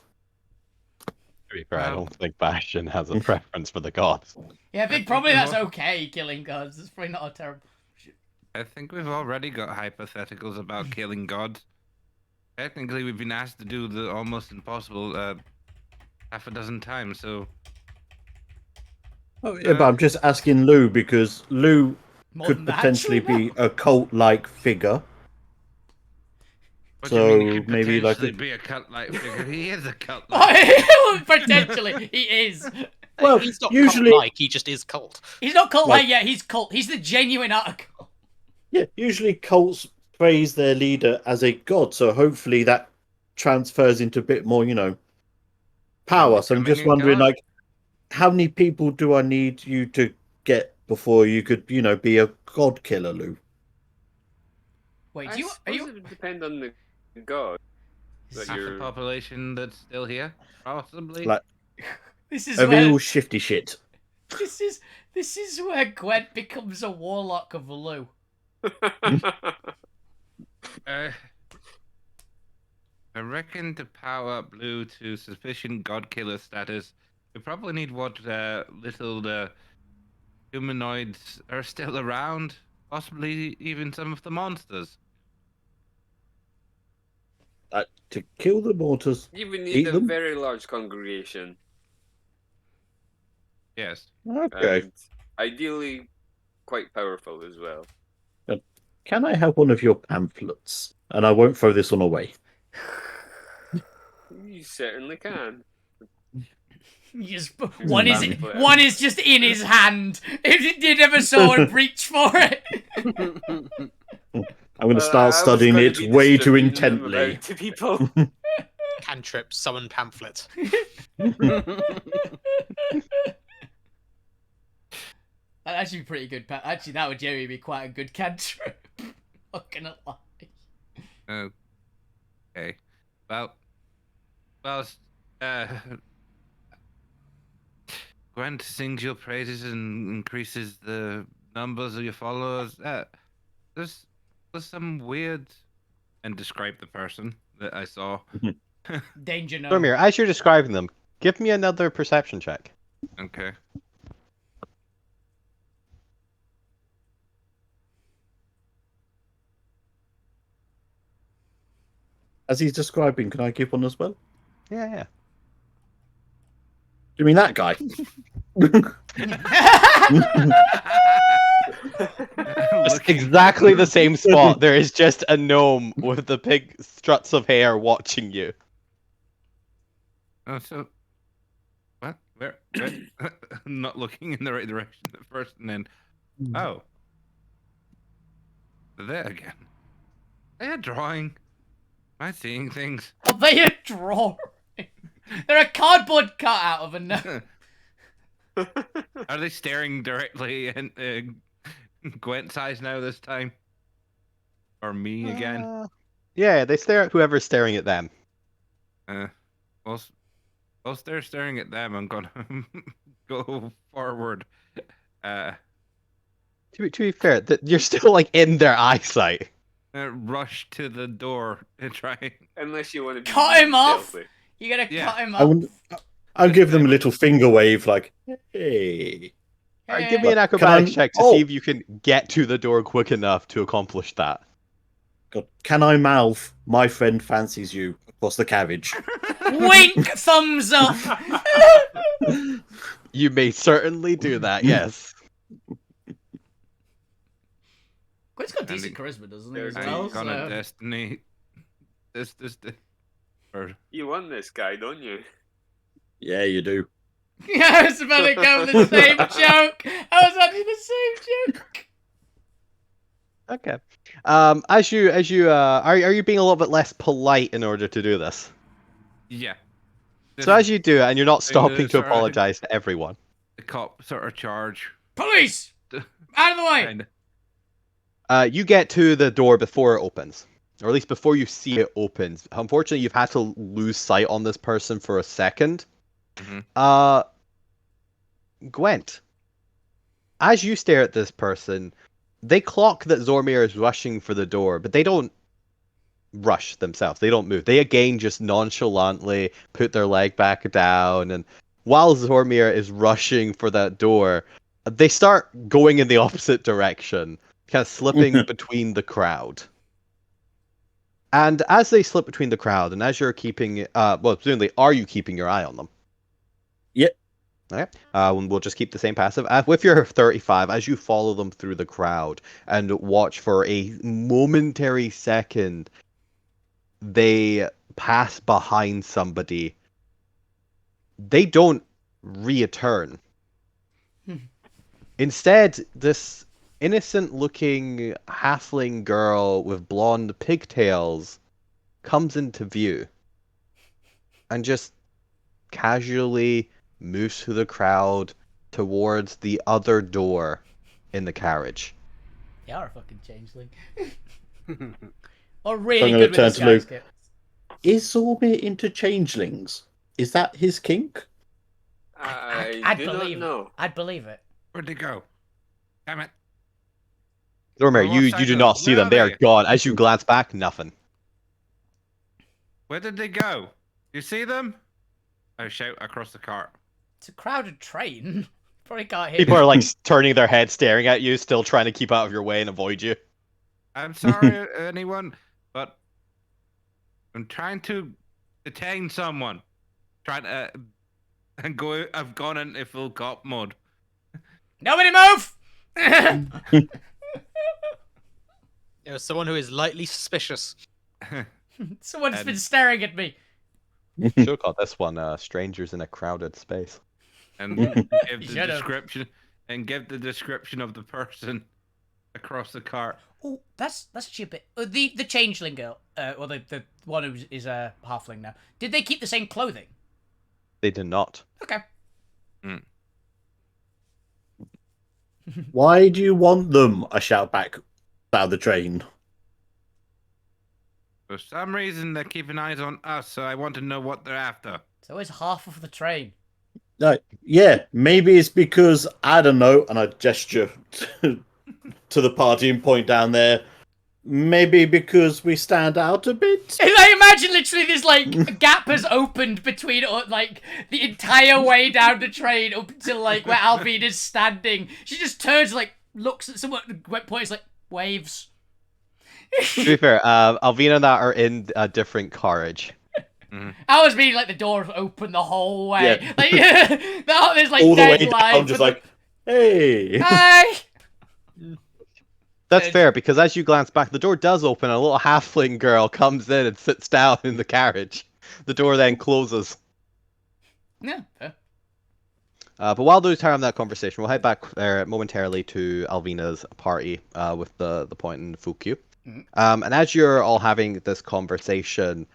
To be fair, I don't think Bastion has a preference for the gods. Yeah, I think probably that's okay, killing gods. It's probably not a terrible... I think we've already got hypotheticals about killing gods. Technically, we've been asked to do the almost impossible half a dozen times, so... Oh, yeah, but I'm just asking Lou because Lou More could than that, potentially actually, be a cult-like figure. What do you mean he So, could maybe like potentially be a cult-like figure? He is a cult-like no. Potentially, he is. Well, He's not usually- cult-like, he just is cult. He's not cult Like- like yet. He's cult. He's the genuine article. Yeah, usually cults praise their leader as a god, so hopefully that transfers into a bit more, power. So I'm Becoming just a wondering, god? like, how many people do I need you to get before you could, be a god killer, Lou? Wait, I do you? Are suppose you? it would depend on the god. That half the you're... population that's still here, possibly. Like- This is A where. real shifty shit. This is where Gwent becomes a warlock of Lou. I reckon to power up Blue to sufficient god killer status, we probably need what little the humanoids are still around, possibly even some of the monsters. To kill the mortars. You would Eat need a them? very large congregation. Yes. Okay. And ideally, quite powerful as well. Can I have one of your pamphlets? And I won't throw this one away. You certainly can. Just Here's one a is pamphlet. one is just in his hand. If you never saw him reach for it. I'm going to I start was studying gonna it be way too distributing them intently. about to people. Cantrip, summon pamphlet. That'd actually be pretty good. Actually, that would generally be quite a good cantrip. Not gonna lie. Okay. Well, Gwent sings your praises and increases the numbers of your followers. There's some weird, and describe the person that I saw. Danger no. Zormir, as you're describing them, give me another perception check. Okay. As he's describing, can I give one as well? Yeah. Do you mean that guy? It's exactly the same spot. There is just a gnome with the big struts of hair watching you. Oh, so what? Where? Not looking in the right direction at first, and then oh, there again. They're drawing. Am I seeing things? Are they a drawing? They're a cardboard cutout of a gnome. Are they staring directly at Gwent's eyes now this time? Or me again? Yeah, they stare at whoever's staring at them. Well, Whilst they're staring at them, I'm gonna go forward. To be fair, you're still like in their eyesight. Rush to the door to try. Unless you want to be Cut him off! stealthy. You're gonna Yeah. cut him off. I'll give them a little finger wave, like, hey. Alright, give me an But can acrobatics I- check to see if you can get to the door quick enough to accomplish that. God, can I mouth, my friend fancies you across the carriage? Wink! Thumbs up! You may certainly do that, yes. Quinn's got And decent it- charisma, doesn't he, there's as I'm well? gonna So... destiny. This. Or You want this guy, don't you? Yeah, you do. Yeah, I was about to go with the same joke! I was actually the same joke! Okay. Are you being a little bit less polite in order to do this? yeah. So as you do it, and you're not Thing that stopping is to alright. apologize to everyone. The cop sort of charge. Police! Out of the way! Kinda. You get to the door before it opens, or at least before you see it opens. Unfortunately, you've had to lose sight on this person for a second. Mhm. Gwent, as you stare at this person, they clock that Zormir is rushing for the door, but they don't rush themselves. They don't move. They again just nonchalantly put their leg back down, and while Zormir is rushing for that door, they start going in the opposite direction, kind of slipping between the crowd. And as they slip between the crowd, and as you're keeping, presumably, are you keeping your eye on them? Yep. Okay. We'll just keep the same passive. With your 35, as you follow them through the crowd and watch for a momentary second, they pass behind somebody. They don't return. Instead, this innocent-looking halfling girl with blonde pigtails comes into view and just casually moves through the crowd towards the other door in the carriage. You are a fucking changeling. Or really I'm good gonna with turn to disguise Luke. kit. Is Zormir into changelings? Is that his kink? I'd do not believe know. it. I'd believe it. Where'd they go? Damn it. Zormir, What you side do of not them? see Where them. are They are they? gone. As you glance back, nothing. Where did they go? You see them? I shout across the cart. It's a crowded train. Probably can't hear People me. are like turning their heads, staring at you, still trying to keep out of your way and avoid you. I'm sorry, anyone, but I'm trying to detain someone. Trying to and go. I've gone into full cop mode. Nobody move! There was someone who is lightly suspicious. Someone's And- been staring at me. Should have called this one "Strangers in a Crowded Space." And give You the should've. description of the person across the cart. Oh, that's actually a bit. The changeling girl, or the one who is a halfling now. Did they keep the same clothing? They did not. Okay. Why do you want them? I shout back out of the train. For some reason, they're keeping eyes on us, so I want to know what they're after. It's always half of the train. No, yeah, maybe it's because I don't know, and I gesture to the party and point down there. Maybe because we stand out a bit. And I imagine literally this like a gap has opened between like the entire way down the train up until like where Alvine is standing. She just turns like looks at someone at the point is like waves. To be fair, Alvina and that are in a different carriage. I was meaning like the door open the whole way. Yeah. Like there's like All the way dead down, line. just but like, hey. hi. That's fair, because as you glance back, the door does open and a little halfling girl comes in and sits down in the carriage. The door then closes. Yeah. Fair. But while those having that conversation, we'll head back there momentarily to Alvina's party with the point in Fukyu. Mhm. And as you're all having this conversation,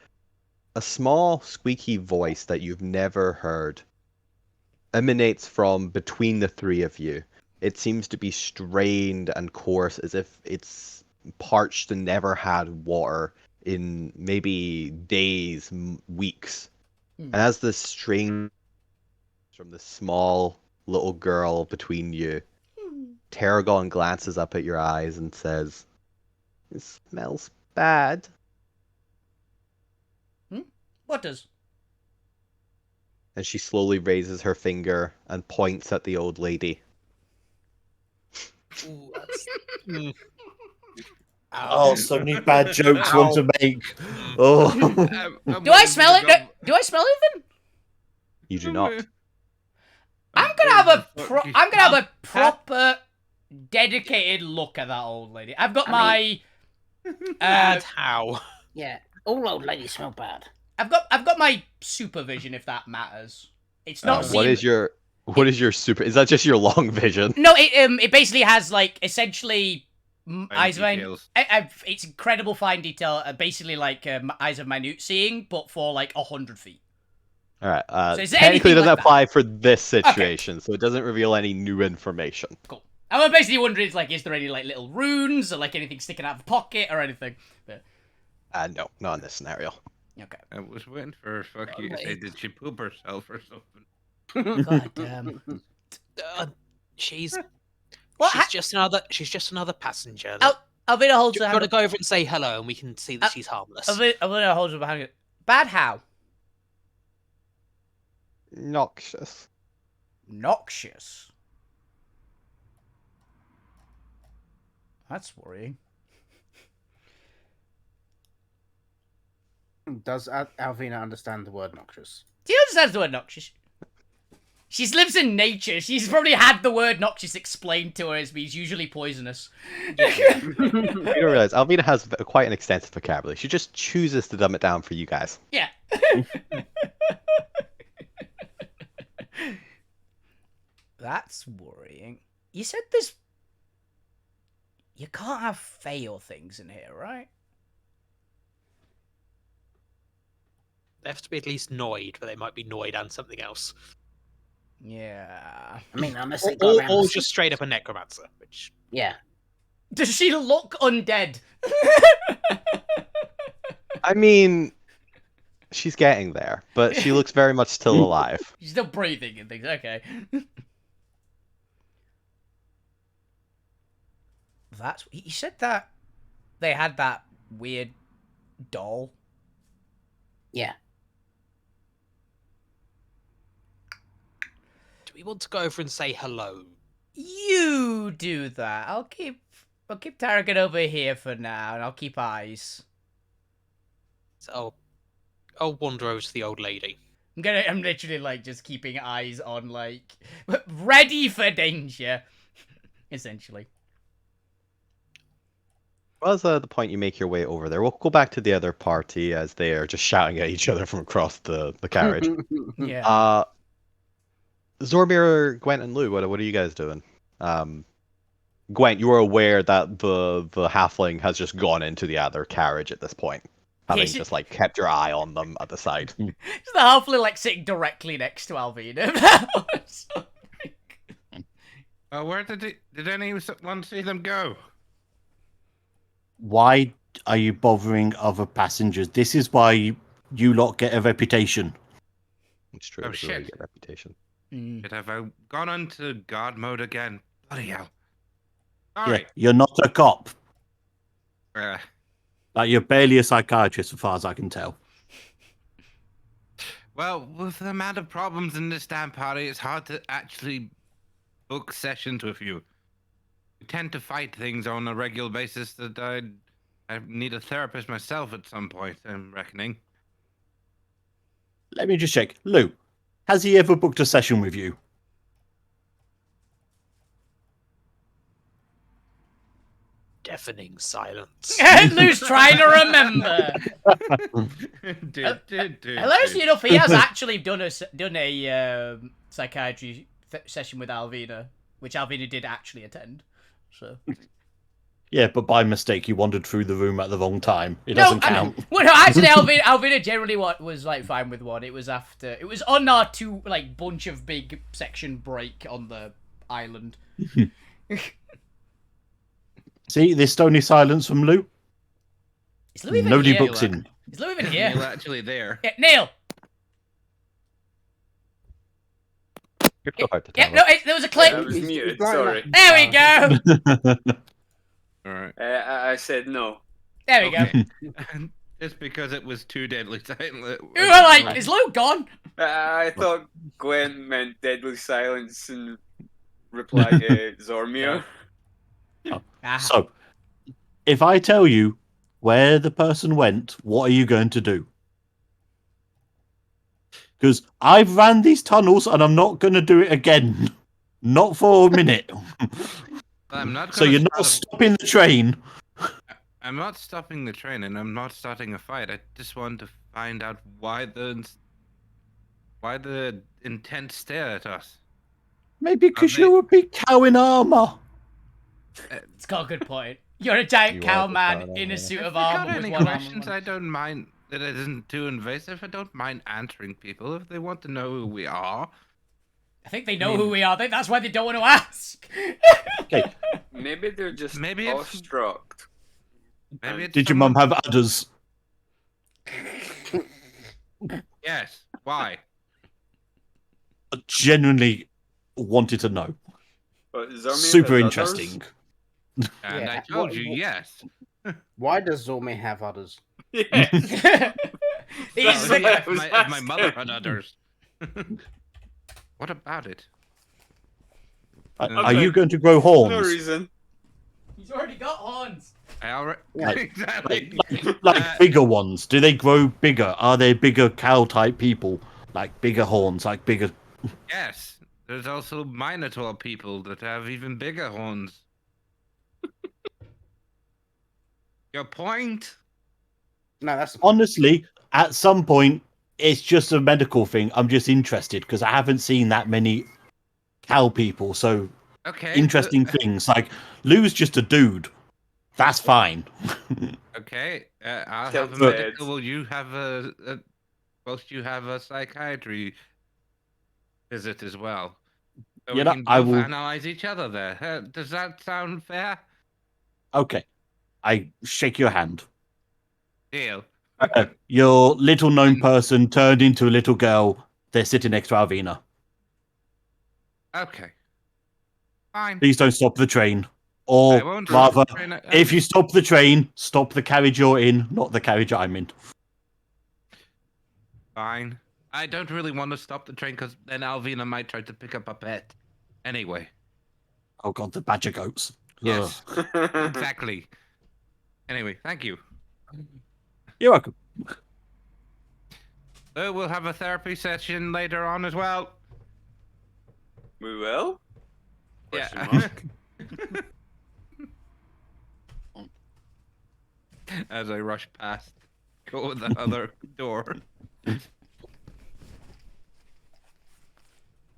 a small squeaky voice that you've never heard emanates from between the three of you. It seems to be strained and coarse, as if it's parched and never had water in maybe days, weeks. And as this string from the small little girl between you, Tarragon glances up at your eyes and says, "It smells bad." What does? And she slowly raises her finger and points at the old lady. Ooh, that's... Oh, so many bad jokes want to make. Oh, Do I smell it? Do I smell anything? You do not. I'm gonna have a proper, dedicated look at that old lady. I've got I Bad how? Yeah, all old ladies smell bad. I've got my supervision, if that matters. It's not. What is your super? Is that just your long vision? No, it basically has like essentially eyes of details. it's incredible fine detail. Basically like eyes of minute seeing, but for like 100 feet. All right. So is there Technically, anything it doesn't like that? apply for this situation, so it doesn't reveal any new information. Cool. I'm basically wondering, like, is there any like little runes or like anything sticking out of the pocket or anything? But... No, not in this scenario. Okay. I was waiting for you to say, did she poop herself or something? God damn. She's What? just another passenger. Alvina holds her You've hand. got to go over and say hello, and we can see that she's harmless. Alvina holds her behind. Bad how? Noxious. Noxious. That's worrying. Does Alvina understand the word noxious? Do you understand the word noxious? She lives in nature. She's probably had the word noxious explained to her as being usually poisonous. You don't realize Alvina has quite an extensive vocabulary. She just chooses to dumb it down for you guys. Yeah. That's worrying. You said there's... You can't have fail things in here, right? They have to be at least Noid, but they might be Noid and something else. Yeah. I mean, unless they got around Or the- just straight up a necromancer, which... Yeah. Does she look undead? I mean, she's getting there, but she looks very much still alive. She's still breathing and things. Okay. That's... You said that they had that weird doll. Yeah. Do we want to go over and say hello? You do that. I'll keep Tarragon over here for now, and I'll keep eyes. So I'll wander over to the old lady. I'm literally like just keeping eyes on, like, ready for danger, essentially. Well, that's the point you make your way over there. We'll go back to the other party as they are just shouting at each other from across the carriage. Yeah. Zormir, Gwent, and Lou, what are you guys doing? Gwent, you are aware that the halfling has just gone into the other carriage at this point, having just like kept your eye on them at the side. It's the halfling like sitting directly next to Alvina. Where did anyone see them go? why are you bothering other passengers? This is why you lot get a reputation. It's true. Oh, it's really shit. good reputation. Should have I gone on to God mode again? Bloody hell. Yeah, Alright. you're not a cop. Uh, Like, you're barely a psychiatrist, as far as I can tell. well, with the amount of problems in this damn party, it's hard to actually book sessions with you. We tend to fight things on a regular basis that I need a therapist myself at some point, I'm reckoning. Let me just check. Lou, has he ever booked a session with you? Deafening silence. Lou's trying to remember. Hilariously enough, he has actually done a psychiatry session with Alvina, which Alvina did actually attend. So. Yeah, but by mistake, you wandered through the room at the wrong time. It doesn't count. Well, no, actually, Alvina generally was like fine with one. It was on our bunch of big section break on the island. See, this stony silence from Lou? Is Lou even Nobody here? books in. Is Lou even You're here? actually there. Yeah, Neil! Go hard to Yep, tell. no, there was a click. I was He's- muted, he's like sorry. There we go. All right. I said no. There we go. Okay. Just because it was too deadly silent. We were like, is Luke gone? I thought Gwen meant deadly silence and replied Zormir. Ah. So, if I tell you where the person went, what are you going to do? Because I've ran these tunnels and I'm not going to do it again. Not for a minute. I'm not. So gonna you're not stop- stopping the train. I'm not stopping the train, and I'm not starting a fight. I just want to find out why the intense stare at us. Maybe because they- you're a big cow in armor. It's got a good point. You're a giant You cow are the man cow, in a yeah. suit If of you got armor with any one arm. questions, I don't mind. That it isn't too invasive. I don't mind answering people if they want to know who we are. I think they know who we are. I think that's why they don't want to ask. Okay. Maybe they're just Maybe it's- awestruck. Maybe it's Did your mum someone- have udders? Yes. Why? I genuinely wanted to know. But Zormir Super has interesting. And Yeah, I told you what- yes. Why does Zormir have udders? others. Yeah. He's Sorry. like, I was If my mother asking. had udders. What about it? Are you going to grow horns? No reason. he's already got horns. I already Like- exactly. Like bigger ones? Do they grow bigger? Are they bigger cow type people? Like bigger horns, like bigger. Yes. There's also Minotaur people that have even bigger horns. Your point? No, that's Honestly, at some point, it's just a medical thing. I'm just interested because I haven't seen that many cow people. So Okay. interesting things. Like Lou's just a dude. That's fine. Okay. I'll Tell have a the medical. meds. Will you have a both you have a psychiatry visit as well? So You we know, can I both will- analyze each other there. Does that sound fair? Okay. I shake your hand. Deal. Your little known person turned into a little girl. They're sitting next to Alvina. Okay. Fine. Please don't stop the train. I Or won't rather, train it- if you stop the train, stop the carriage you're in, not the carriage I'm in. Fine. I don't really want to stop the train because then Alvina might try to pick up a pet. Anyway. Oh god, the badger goats. Yes. Ugh. Exactly. Anyway, thank you. You're welcome. So we'll have a therapy session later on as well. We will? Yeah. Question mark. As I rush past, go the other door.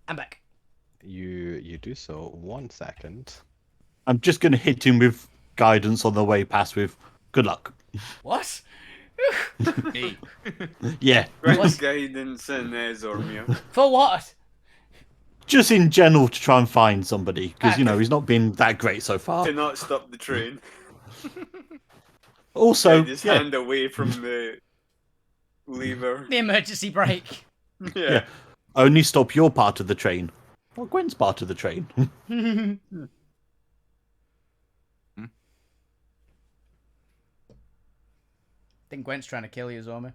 I'm back. You do so. 1 second. I'm just going to hit him with guidance on the way past with good luck. What? Hey. Yeah, Gwen's guidance and Zormir. For what? just in general to try and find somebody because, you know, he's not been that great so far. To not stop the train. Also, Take his yeah, hand away from the lever. The emergency brake. Yeah. only stop your part of the train. Or Gwen's part of the train. I think Gwen's trying to kill you, Zorma.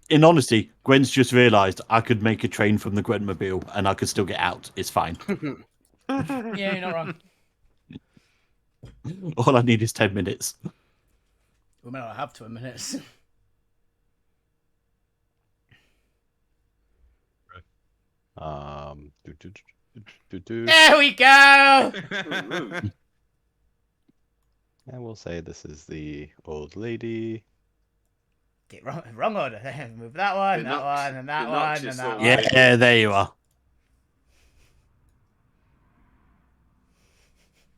In honesty, Gwen's just realised I could make a train from the Gwenmobile and I could still get out. It's fine. Yeah, you're not wrong. All I need is 10 minutes. We may not have 2 minutes. Do. There we go! Ooh. And we'll say this is the old lady. Get wrong order. Move that one, The that one, and that the one, noxious and that old one. lady. Yeah, there you are.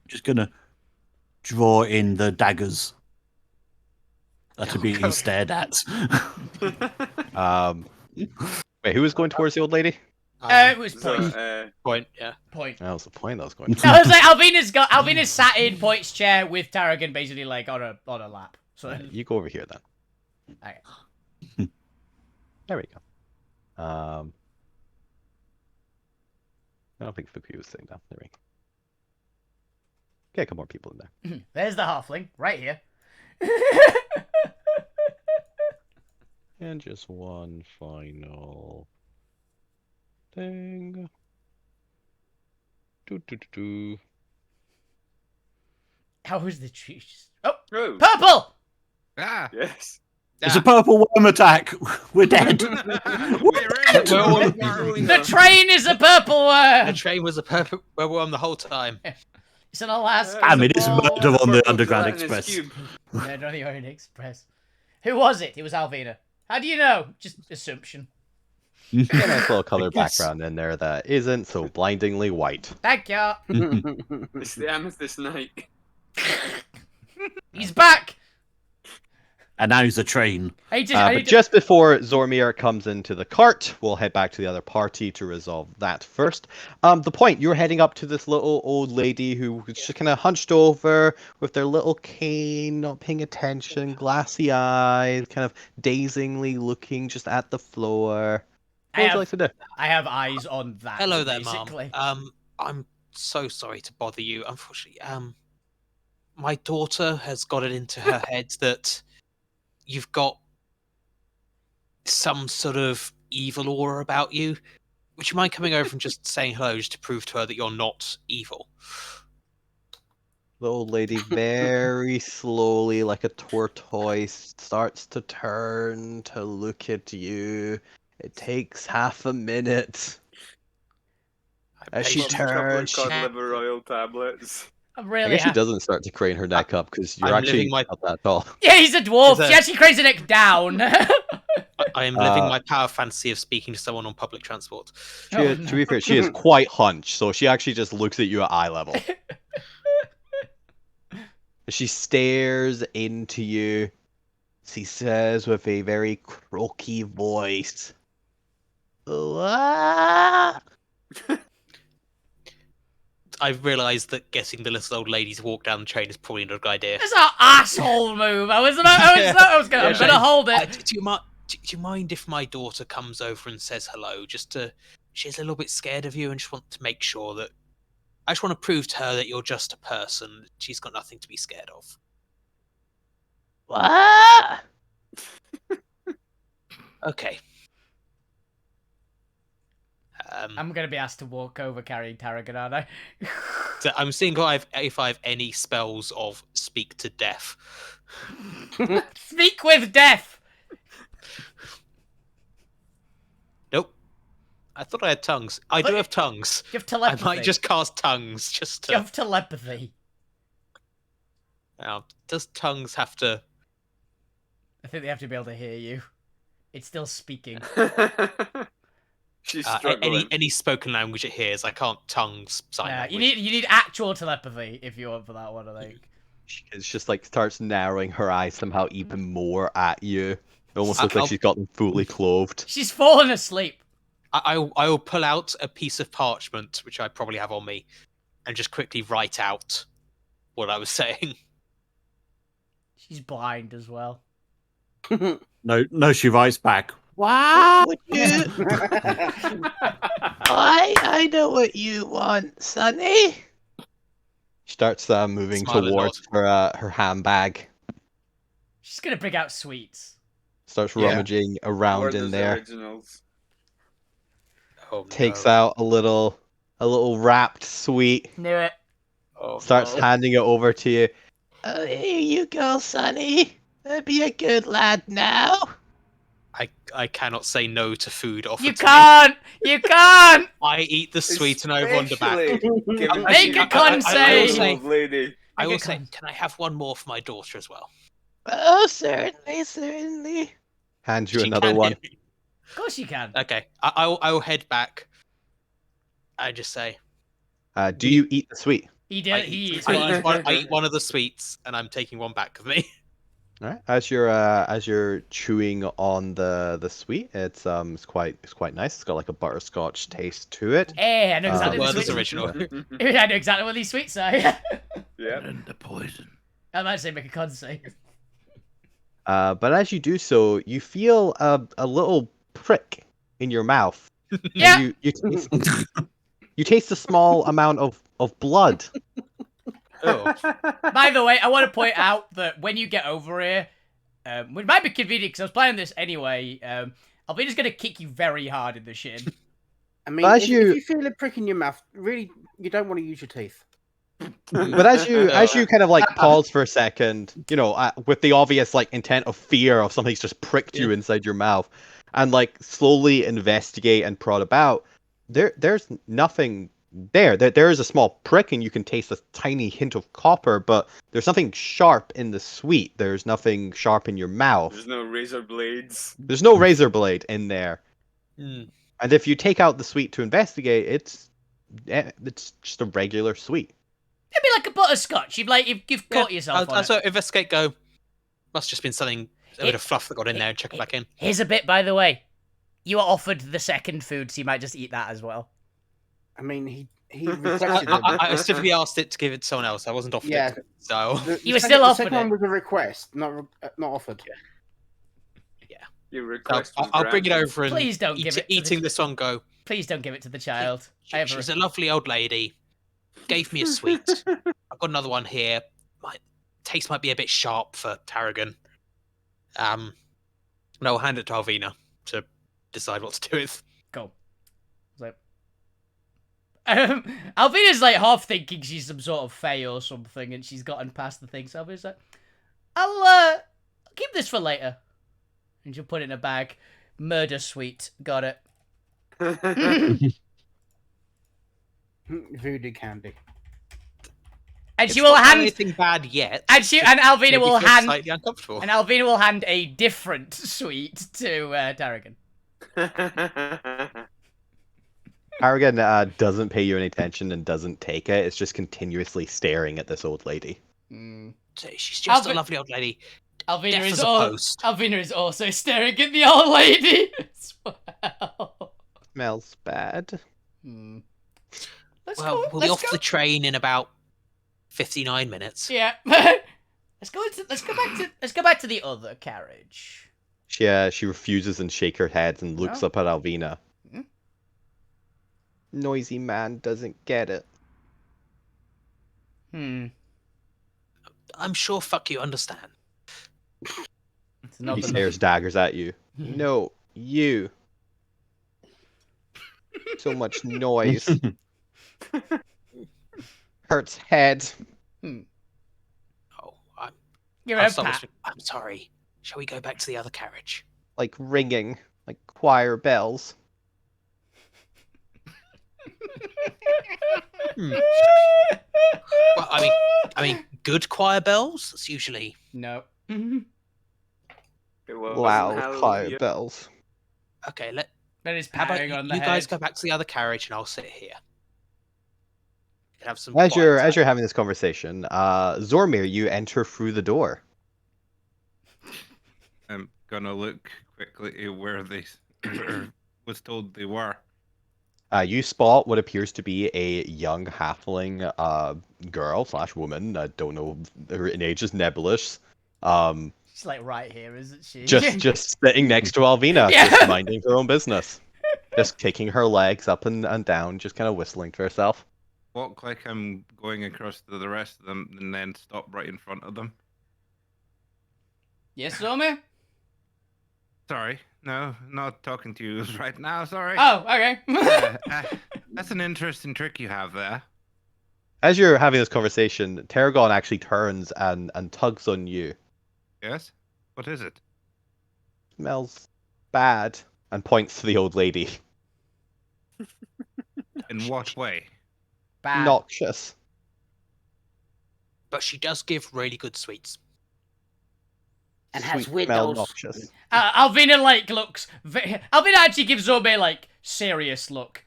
Just gonna draw in the daggers that are being stared at. Wait, who was going towards the old lady? It was So, point. Point, yeah. Point. That was the point I was going. I was like, Alvina's sat in Point's chair with Tarragon basically like on a lap. So You go over here then. Okay. There we go. I don't think Fuku was saying that. There we go. Get a couple more people in there. There's the halfling, right here. And just one final thing. Do. How was the tree? Oh, Oh, purple! Ah, yes. It's a purple worm attack. We're dead. we're in We're all- The train is a purple The worm! train was a perfect worm the whole time. It's an Alaska. I mean, it's ball murder worm. on the Purple Underground gelatinous Express. cube. Murder on the Orient Express. Who was it? It was Alvina. How do you know? Just assumption. Get a nice little color guess- background in there that isn't so blindingly white. Thank you. It's the Amethyst Knight. He's back! And now he's a train. I But just before Zormir comes into the cart, we'll head back to the other party to resolve that first. The point, you're heading up to this little old lady who was just kind of hunched over with their little cane, not paying attention, glassy eyes, kind of dazingly looking just at the floor. What would you like to do? I have eyes on that. Hello there, basically. Mom. I'm so sorry to bother you. Unfortunately, my daughter has got it into her head that you've got some sort of evil aura about you. Would you mind coming over and just saying hello just to prove to her that you're not evil? The old lady very slowly, like a tortoise, starts to turn to look at you. It takes half a minute. As she Patience. turns, Cod liver royal tablets. I'm I really guess she happy. doesn't start to crane her neck up because you're I'm actually living my- not that tall. Yeah, he's a dwarf. He's a- She actually cranes the neck down. I am living my power fantasy of speaking to someone on public transport. Oh, To be fair, she is quite hunched, so she actually just looks at you at eye level. She stares into you. She says with a very croaky voice, "What?" I've realised that getting the little old lady to walk down the train is probably not a good idea. That's an asshole move. I was gonna hold it. Do you mind if my daughter comes over and says hello? She's a little bit scared of you and just want to make sure that. I just want to prove to her that you're just a person. She's got nothing to be scared of. What? Okay. I'm gonna be asked to walk over carrying Tarragon, aren't I? So I'm seeing if I have any spells of speak to death. Speak with death. Nope. I thought I had tongues. I do have tongues. You have I telepathy. might just cast tongues just You to. have telepathy. Now, does tongues have to? I think they have to be able to hear you. It's still speaking. She's struggling. Any spoken language it hears, I can't tongues sign Yeah, language. you need actual telepathy if you want for that one, I think. It's just like starts narrowing her eyes somehow even more at you. It almost looks I'll- like she's gotten fully clothed. She's fallen asleep. I will pull out a piece of parchment, which I probably have on me, and just quickly write out what I was saying. She's blind as well. No, she writes back. Wow! I know what you want, Sonny. She starts moving Smile and towards her handbag. She's gonna bring out sweets. Starts Yeah. rummaging around in Werther's there. Originals. Oh, Takes no. out a little wrapped sweet. Knew it. Oh, Starts no. handing it over to you. Oh, here you go, Sonny. Be a good lad now. I cannot say no to food offered You to can't! You can't! me. I eat the sweet and I wander back. Especially given Make she's a con an save. old lady. I will Make a say, con. can I have one more for my daughter as well? Oh, certainly. Hand you She another can one. hear me. Of course you can. Okay, I will head back. I just say, Do you eat the sweet? He did. I He eat, is I, eat one. one, I eat one of the sweets, and I'm taking one back with me. All right. As you're chewing on the sweet, it's quite nice. It's got like a butterscotch taste to it. Hey, I know exactly Word what is these original. I know exactly what these sweets are. Yeah. And the poison. I might say make a con save. But as you do so, you feel a little prick in your mouth. Yeah. And you taste a small amount of blood. Oh. By the way, I want to point out that when you get over here, which might be convenient because I was planning this anyway, Alvina's going to kick you very hard in the shin. I mean, As if you- you feel a prick in your mouth, really, you don't want to use your teeth. But as you kind of like pause for a second, with the obvious like intent of fear of something's just pricked you inside your mouth, and like slowly investigate and prod about, there's nothing there. There is a small prick, and you can taste a tiny hint of copper, but there's nothing sharp in the sweet. There's nothing sharp in your mouth. There's no razor blades. There's no razor blade in there. Hmm. And if you take out the sweet to investigate, it's just a regular sweet. It'd be like a butterscotch. You've caught yourself on it. So investigate. Go. Must just been something. A bit of fluff that got in there and check it back in. Here's a bit, by the way. You were offered the second food, so you might just eat that as well. I mean, he requested it. I specifically asked it to give it to someone else. I wasn't offered Yeah. it. So You were still the offered second one it. was a request, not offered. Your request was I'll bring it granted. over and Please don't give it to eating the- this one. Go. Please don't give it to the child. She's a lovely old lady. Gave me a sweet. I've got another one here. My taste might be a bit sharp for Tarragon. And I'll hand it to Alvina to decide what to do with. Go. So, Alvina's like half thinking she's some sort of fae or something, and she's gotten past the thing. So Alvina's like, I'll keep this for later, and she'll put it in a bag. Murder sweet. Got it. Voodoo candy. And It's she will not done hand. anything bad yet. And Alvina Maybe will feel hand. slightly uncomfortable. And Alvina will hand a different sweet to Tarragon. Harrigan doesn't pay you any attention and doesn't take it. It's just continuously staring at this old lady. So she's just Alvi- a lovely old lady. Alvina Deaf is, as a al- post. Alvina is also staring at the old lady as well. Smells bad. Let's Well, go. we'll be Let's off go. the train in about 59 minutes. Yeah. Let's go back to the other carriage. She refuses and shakes her head and looks No. up at Alvina. Hmm? Noisy man doesn't get it. I'm sure fuck you understand. It's not He the- stares daggers at you. No, you. So much noise. Hurts head. Oh, You're I'm a pat. sorry. Shall we go back to the other carriage? Like ringing. Like choir bells. Well, I mean, good choir bells. That's usually No. It wasn't Loud choir hallelujah. bells. okay. That is How about patting on the you head. guys go back to the other carriage and I'll sit here. You can have some. As quiet you're time. having this conversation, Zormir, you enter through the door. I'm gonna look quickly where they was told they were. You spot what appears to be a young halfling girl / woman. I don't know, her age is nebulous. She's like right here, isn't she? Just sitting next to Alvina, Yeah. just minding her own business. Just kicking her legs up and down, just kind of whistling to herself. Walk like I'm going across to the rest of them, and then stop right in front of them. Yes, Zomi? Sorry, no, not talking to you right now. Sorry. Oh, okay. That's an interesting trick you have there. As you're having this conversation, Tarragon actually turns and tugs on you. Yes. What is it? Smells bad, and points to the old lady. In what way? Bad. Noxious. But she does give really good sweets. And has Sweet smell windows. noxious. Alvina like looks. Alvina actually gives Zomi like serious look,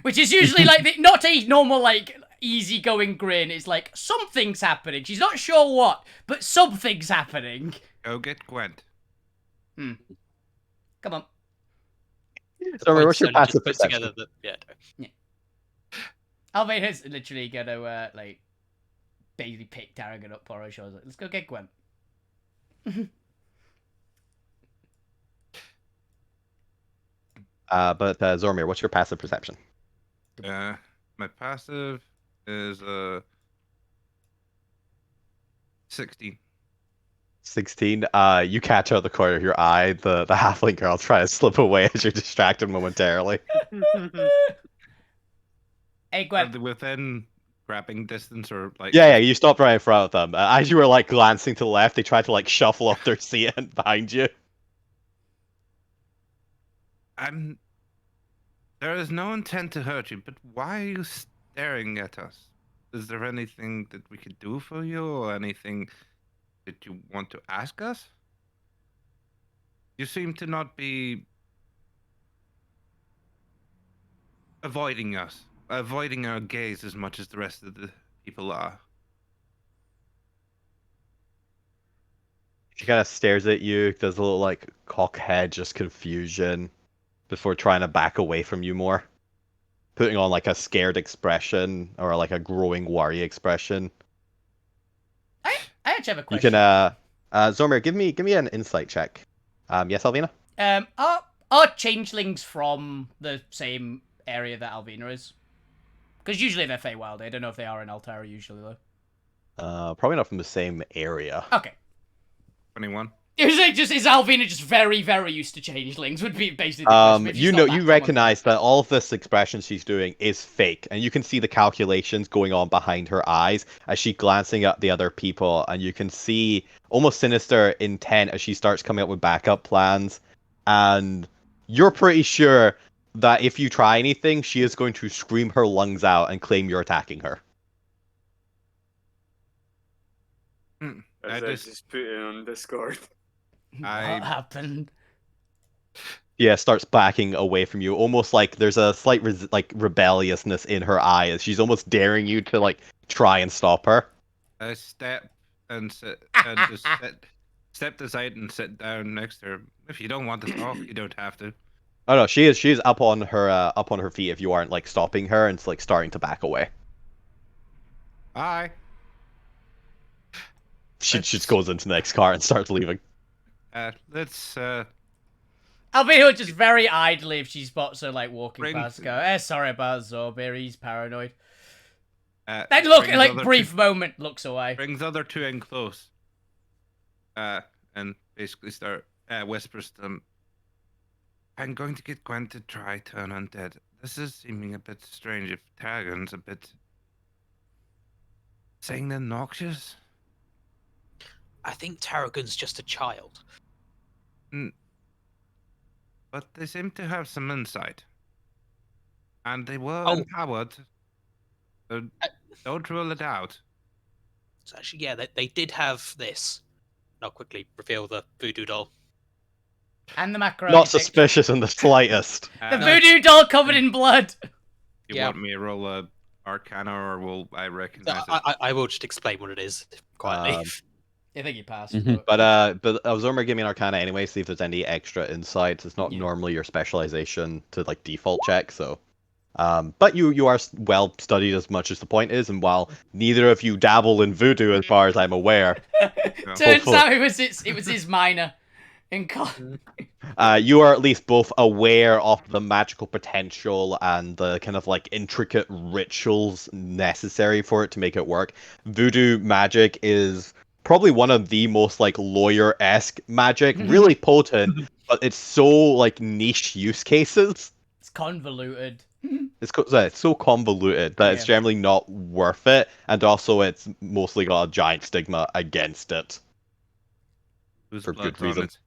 which is usually like not a normal like easygoing grin. It's like something's happening. She's not sure what, but something's happening. Go get Gwent. Come on. Sorry, what's your Slowly passive just puts perception? together the Alvina's literally gonna like basically pick Tarragon up for her shoulders. Like, let's go get Gwen. But Zormir, what's your passive perception? My passive is 16. 16. You catch out of the corner of your eye the halfling girl trying to slip away as you're distracted momentarily. Hey, Are Gwen. they within grabbing distance or like? Yeah, you stopped right in front of them. As you were like glancing to the left, they tried to like shuffle off their seat and behind you. There is no intent to hurt you, but why are you staring at us? Is there anything that we could do for you, or anything that you want to ask us? You seem to not be avoiding us, avoiding our gaze as much as the rest of the people are. She kind of stares at you, does a little like cock head, just confusion, before trying to back away from you more. Putting on like a scared expression or like a growing worry expression. I actually have a You question. can Zormir, give me an insight check. Yes, Alvina? Are changelings from the same area that Alvina is? Because usually they're Feywild. I don't know if they are in Alterra usually though. Probably not from the same area. Okay. 21. It was like is Alvina just very, very used to changelings? Would be basically the question. If she's You not know, that you common. recognize that all of this expression she's doing is fake, and you can see the calculations going on behind her eyes as she's glancing at the other people, and you can see almost sinister intent as she starts coming up with backup plans, and you're pretty sure that if you try anything, she is going to scream her lungs out and claim you're attacking her. As I just put it on Discord. What happened? Yeah, starts backing away from you, almost like there's a slight rebelliousness in her eye as she's almost daring you to like try and stop her. I step and sit and just step aside and sit down next to her. If you don't want to talk, you don't have to. Oh no, she is up on her feet if you aren't like stopping her, and it's like starting to back away. Bye. She just goes into the next car and starts leaving. Let's Alvina just very idly, if she spots her like walking Bring- past, go, sorry about Zorbir, he's paranoid. Then look, brings like other brief two- moment, looks away. brings the other two in close. And basically start whispers to them. I'm going to get Gwen to try turn undead. This is seeming a bit strange. If Tarragon's a bit saying they're noxious. I think Tarragon's just a child. But they seem to have some insight. And they were Oh. empowered. So don't rule it out. So actually, yeah, they did have this. I'll quickly reveal the voodoo doll. And the macaroni. Not picture. suspicious in the slightest. The voodoo doll covered in blood. You Yeah. want me to roll a Arcana, or will I recognize it? I will just explain what it is quietly. I think you passed. But Zormir, give me an Arcana anyway, see if there's any extra insights. It's not normally your specialization to like default check, so. But you are well studied as much as the point is, and while neither of you dabble in voodoo, as far as I'm aware, Turns out it was his minor in you are at least both aware of the magical potential and the kind of like intricate rituals necessary for it to make it work. Voodoo magic is probably one of the most like lawyer-esque magic, really potent, but it's so like niche use cases. It's convoluted. It's so convoluted that it's generally not worth it, and also it's mostly got a giant stigma against it. Whose for good blood's on reason. it?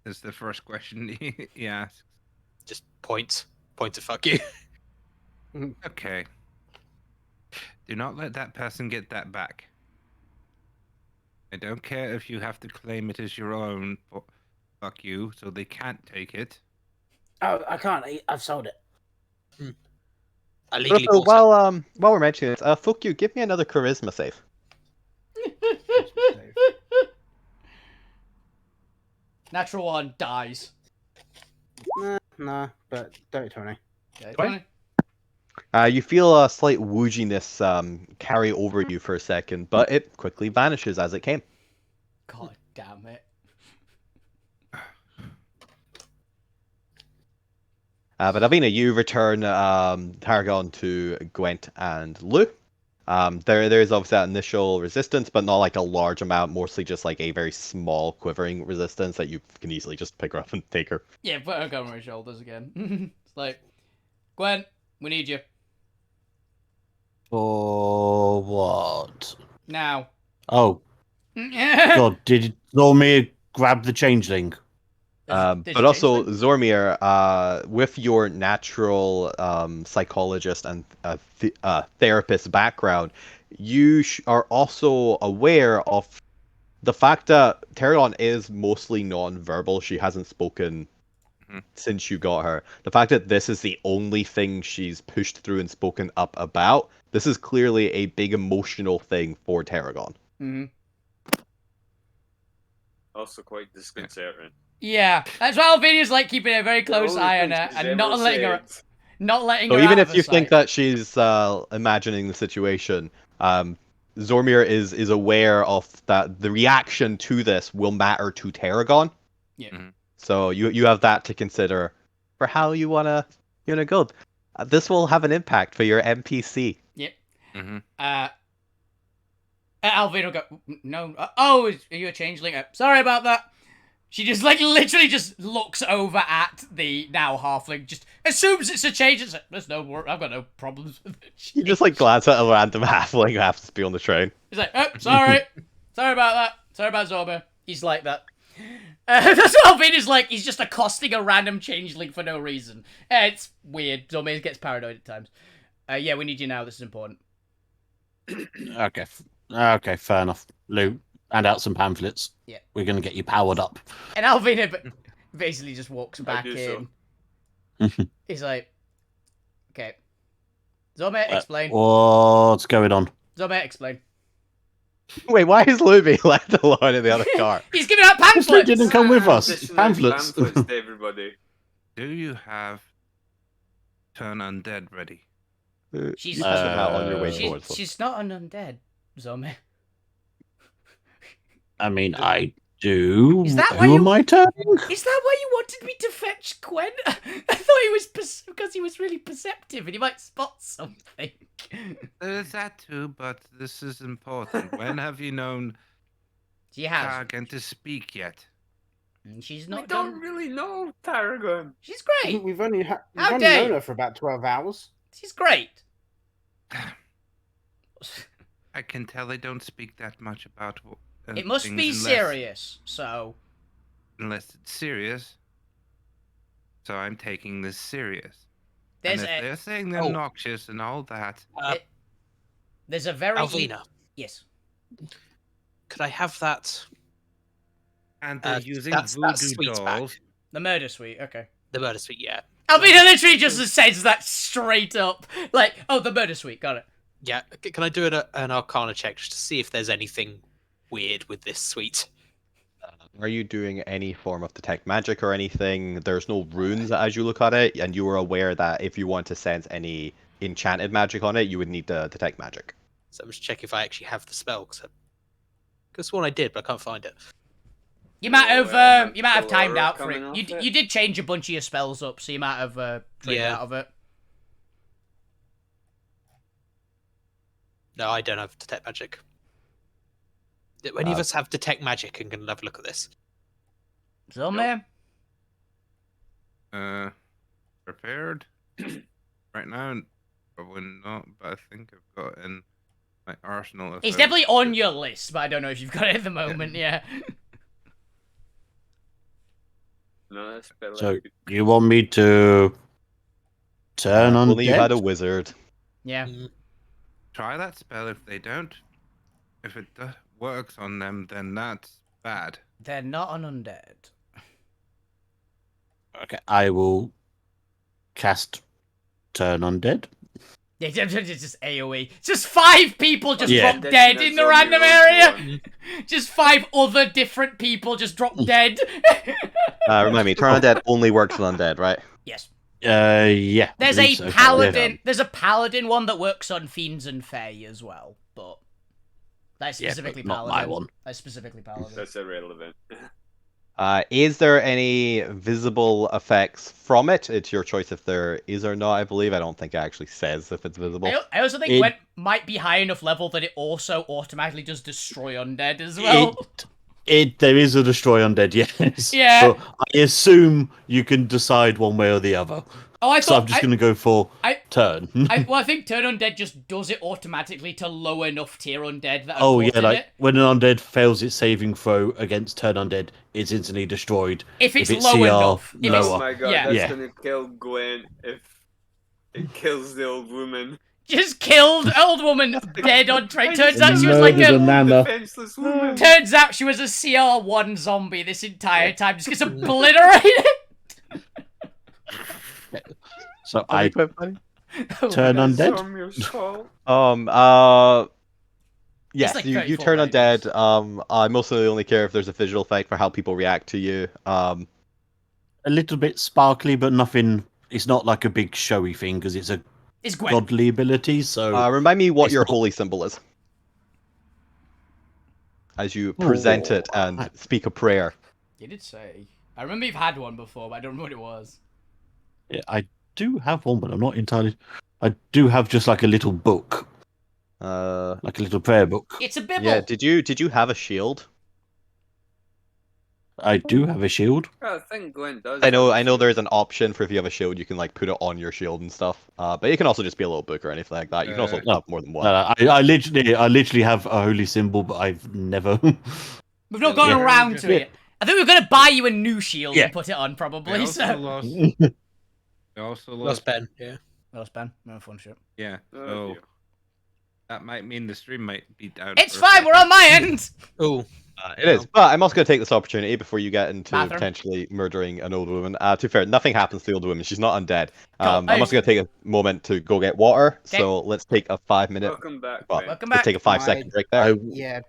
Is the first question he asks. Just point to fuck you. Okay. Do not let that person get that back. I don't care if you have to claim it as your own. Fuck you, so they can't take it. Oh, I can't. I've sold it. I legally Also, bought it. while we're mentioning this, fuck you, give me another charisma save. Natural one dies. Nah, but dirty 20. Okay, 20? You feel a slight wooginess carry over you for a second, but it quickly vanishes as it came. God damn it. But Alvina, you return Targon to Gwent and Lou. There's obviously that initial resistance, but not like a large amount, mostly just like a very small quivering resistance that you can easily just pick her up and take her. Yeah, put her on my shoulders again. It's like, Gwen, we need you. For what? Now. Oh, God, did Zormir grab the changeling? But also, Zormir, with your natural psychologist and therapist background, you are also aware of the fact that Targon is mostly non-verbal. She hasn't spoken since you got her. The fact that this is the only thing she's pushed through and spoken up about, this is clearly a big emotional thing for Targon. Mm-hmm. Also quite disconcerting. Yeah, that's why Alvinia's like keeping a very close eye on her and not letting her So even if you think that she's imagining the situation, Zormir is aware of that the reaction to this will matter to Targon. Yeah. So you have that to consider for how you wanna go. This will have an impact for your NPC. Yep. Alvina will go, no. Oh, are you a changeling? Sorry about that. She just like literally just looks over at the now halfling, just assumes it's a change. It's like, there's no work. I've got no problems with it. You just like glance at a random halfling who happens to be on the train. He's like, oh, sorry. Sorry about that. Sorry about Zorba. He's like that. That's what Alvina's like. He's just accosting a random changeling for no reason. It's weird. Zorba gets paranoid at times. Yeah, we need you now. This is important. Okay, fair enough. Lou, hand out some pamphlets. Yeah. We're going to get you powered up. And Alvina basically just walks back in. He's like, okay. Zorba, explain. What's going on? Zorba, explain. Wait, why is Lou being left alone in the other car? He's giving out pamphlets! Lou didn't come with us. Pamphlets. To everybody. Do you have Turn Undead ready? She's out on your way towards them. She's not an undead, Zorba. I mean, I do. Is that Who am I turning? Is that why you wanted me to fetch Gwen? I thought he was because he was really perceptive and he might spot something. There's that too, but this is important. When have you known She has. Targon to speak yet? And she's We not don't done. really know Tarragon. She's great. We've only How known dare you? her for about 12 hours. She's great. I can tell they don't speak that much about It must things be unless- serious, so... Unless it's serious. So I'm taking this serious. There's and if they're saying they're noxious and all that... There's a very... Alvina. Yes. Could I have that? And they're using that voodoo suite dolls. back. The murder suite, okay. The murder suite, yeah. Alvina literally just says that straight up. Like, oh, the murder suite, got it. Yeah, can I do an Arcana check just to see if there's anything weird with this suite? Are you doing any form of detect magic or anything? There's no runes as you look at it, and you were aware that if you want to sense any enchanted magic on it, you would need to detect magic. So I'm just checking if I actually have the spell, because I could have sworn I did, but I can't find it. You might have timed Aurora out for coming it. off You it. you did change a bunch of your spells up, so you might have traded Yeah. out of it. No, I don't have detect magic. Do any of us have detect magic and can have a look at this? So, man. Prepared? right now, probably not, but I think I've got in my arsenal. It's definitely on your list, but I don't know if you've got it at the moment, yeah. No, that's better. So, you want me to turn on Only you had a wizard. Yeah. Try that spell if they don't. If it works on them, then that's bad. They're not an undead. Okay, I will cast Turn Undead. Yeah, just AoE. Just 5 people just Yeah. drop dead in the That's random only area. Just 5 other different people just drop dead. Remind me, Turn Undead only works on undead, right? Yes. Yeah. There's I a believe so. paladin. Yeah. There's a paladin one that works on fiends and fae as well, but that's Yeah, specifically but not paladin. my one. That's specifically paladin. That's irrelevant. Is there any visible effects from it? It's your choice if there is or not, I believe. I don't think it actually says if it's visible. I also think Gwent might be high enough level that it also automatically does destroy undead as well. There is a destroy undead, yes. Yeah. But I assume you can decide one way or the other. Oh, I So thought I'm just going to go for turn. I think turn undead just does it automatically to low enough tier undead that. Oh yeah, like it. when an undead fails its saving throw against turn undead, it's instantly destroyed. If it's low enough. Lower. Oh my god, Yeah. that's gonna kill Gwen if it kills the old woman. Just killed old woman dead on train. Turns out she was Murdered like a nana. defenseless woman. Turns out she was a CR1 zombie this entire time. Just gets obliterated. So That'd I be quite funny. turn undead. Zormir's fault. Yes, like you 34 turn ranges. undead. I mostly only care if there's a visual effect for how people react to you. A little bit sparkly, but nothing. It's not like a big showy thing because it's a It's Gwen. godly ability. So Remind me what It's your not- holy symbol is. As you present it and speak a prayer. You did say. I remember you've had one before, but I don't remember what it was. yeah, I do have one, but I'm not entirely. I do have just like a little book, like a little prayer book. It's a bibble. Yeah, did you have a shield? I do have a shield. I think Gwen does. I know have a shield. there's an option for if you have a shield, you can like put it on your shield and stuff. But it can also just be a little book or anything like that. You can also No. have more than one. I literally have a holy symbol, but I've never. We've not gone Yeah. around to it. I think we're gonna buy you a new shield Yeah. and put it on, We probably. also So. lost. We also Lost lost. Ben. Yeah. Well, Ben, no fun shit. Yeah. Oh, So dear. that might mean the stream might be down. It's for a fine. We're second. on my end. Oh, It is, but I'm also going to take this opportunity before you get into Bathroom. potentially murdering an old woman. To be fair, nothing happens to the old woman. She's not undead. Cool. I'm also going to take a moment to go get water. Okay. So let's take a 5-minute. Welcome back, Well, Ben. Welcome let's back. take a 5-second break there. Yeah,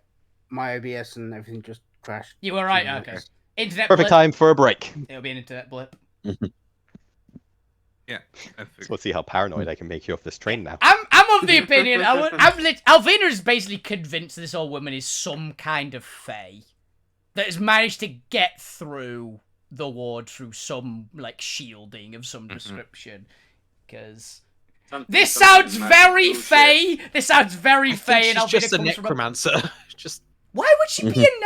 my OBS and everything just crashed. You were right. Yeah. Okay. Internet Perfect blip. time for a break. It'll be an internet blip. Yeah. I So figured. let's see how paranoid I can make you off this train now. I'm of the opinion. Alvina is basically convinced this old woman is some kind of fae that has managed to get through the ward through some like shielding of some description. Because this sounds very fae. This sounds very I fae, think and she's Alvina just a comes from. necromancer. Just Why would she be a I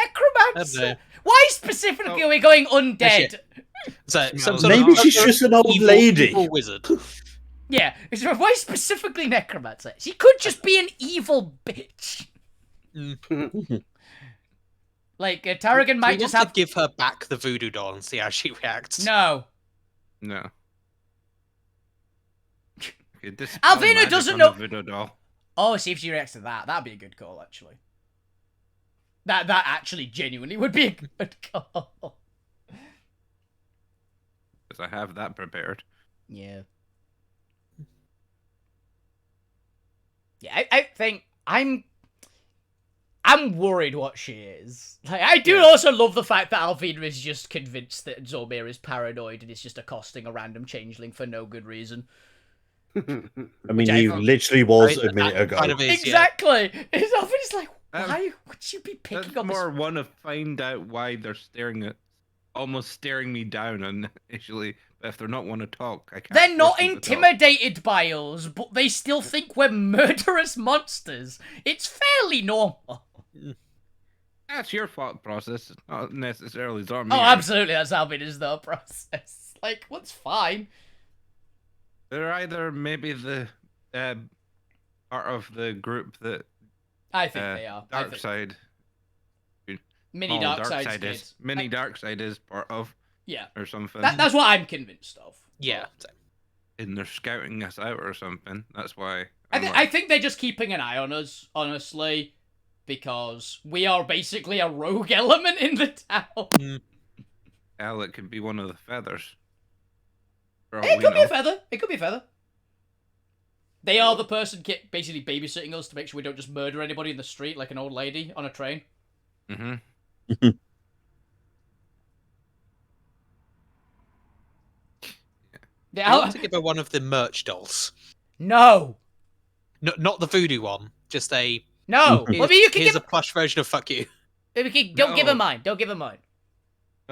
necromancer? don't know. Why specifically are we going undead? so, some Maybe sort of she's just an old evil, lady. evil wizard. Yeah, why specifically necromancer? She could just be an evil bitch. Like, Tarragon might Do you just want have. to give her back the voodoo doll and see how she reacts. No. No. Okay, this Alvina magic doesn't on know- the voodoo doll. Oh, see if she reacts to that. That'd be a good call, actually. That actually genuinely would be a good call. Because I have that prepared. Yeah. Yeah, I think I'm worried what she is. Like, I do also love the fact that Alvina is just convinced that Zormir is paranoid and is just accosting a random changeling for no good reason. I mean, I he thought- literally was Right, a minute that ago. kind of is, yeah. Exactly. It's Alvina's like, Um, why would you be picking That's up more want to find out why they're almost staring me down initially. But if they're not want to talk, I can't. They're not force them to talk. intimidated by us, but they still think we're murderous monsters. It's fairly normal. That's your thought process. It's not necessarily Zormir. Oh, absolutely, that's Alvina's thought process. Like, what's fine? They're either maybe the part of the group that I think they are. I Dark think Side. mini small dark side's Side good. is mini Dark Side is part of Yeah, or something. that's what I'm convinced of. Yeah. And they're scouting us out or something. That's why. I think they're just keeping an eye on us, honestly, because we are basically a rogue element in the town. Hell, it could be one of the feathers. For all It we could be a know. feather. It could be a feather. They are the person basically babysitting us to make sure we don't just murder anybody in the street like an old lady on a train. Mm-hmm. Yeah, I want to give her one of the merch dolls. No, Not the voodoo one. Just a. no. Here's, Well, I mean, you can here's give. a plush version of fuck you. Don't give her No. mine. Don't give her mine.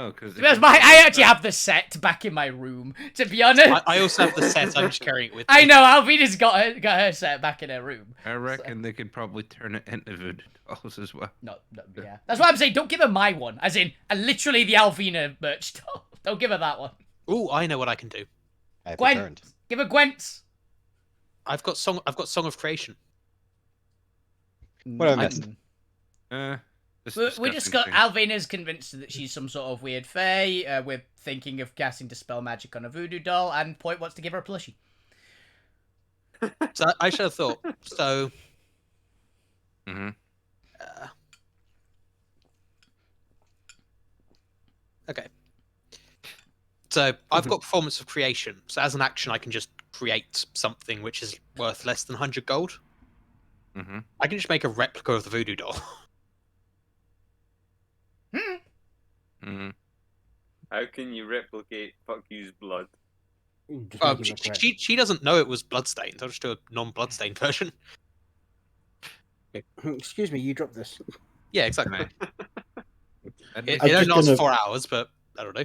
Oh, because I actually have the set back in my room, to be honest. I also have the set. I'm just carrying it with me. I know, Alvina's got her set back in her room. I reckon they could probably turn it into voodoo dolls as well. No, yeah. That's why I'm saying don't give her my one. As in, literally the Alvina merch doll. Don't give her that one. Ooh, I know what I can do. I've Gwent. returned. Give her Gwent's. I've got Song of Creation. What have I missed? We just got Alvina's convinced that she's some sort of weird fae. We're thinking of casting Dispel Magic on a voodoo doll, and Point wants to give her a plushie. So I should have thought. So. Okay. So I've got Performance of Creation. So as an action, I can just create something which is worth less than 100 gold. I can just make a replica of the voodoo doll. How can you replicate fuck you's blood? She doesn't know it was bloodstained. I'll just do a non-bloodstained version. Excuse me, you dropped this. Yeah, exactly. It I'm only just lasts gonna- 4 hours, but I don't know.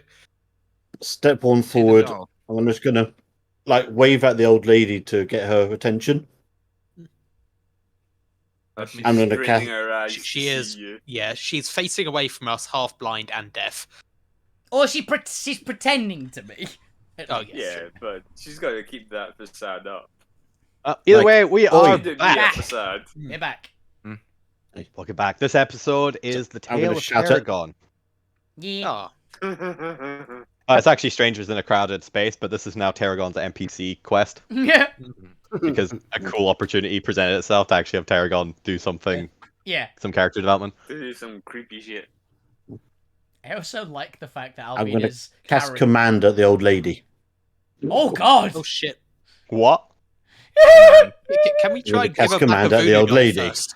Step one forward. I'm just gonna wave at the old lady to get her attention. I'm gonna cast. Her eyes She to is. see you. Yeah, she's facing away from us, half blind and deaf. Or she's pretending to be. Oh yes. Yeah, but she's got to keep that facade up. Either way, we are Didn't back. get facade. They're back. Welcome back. This episode is the I'm Tale gonna of shout it. Tarragon. Yeah. Oh, It's actually Strangers in a Crowded Space, but this is now Tarragon's NPC quest Yeah. because a cool opportunity presented itself to actually have Tarragon do something, Yeah. some character development. Do some creepy shit. I also like the fact that I'm gonna Alvina's cast carrying... command at the old lady. Oh god! oh shit! What? Can we try With and the give cast her back a command at the voodoo old doll lady. first?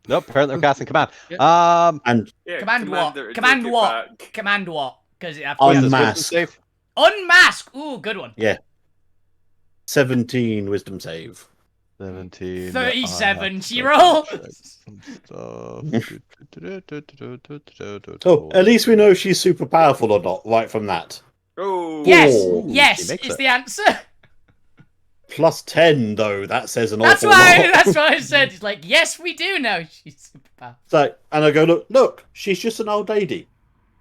Nope, apparently we're casting command. And Yeah, Command what? her to Command take it what? back. Command what? Because it Oh, is this Unmask. wisdom save? Unmask! Ooh, good one. 17 wisdom save. 17. 37 she rolled. So at least we know if she's super powerful or not, right from that. Oh, Yes, Ooh, yes, she makes is it. the answer. Plus 10, though, that says an That's awful why. lot. That's why I said. It's like, yes, we do know she's super powerful. So, and I go, look, she's just an old lady.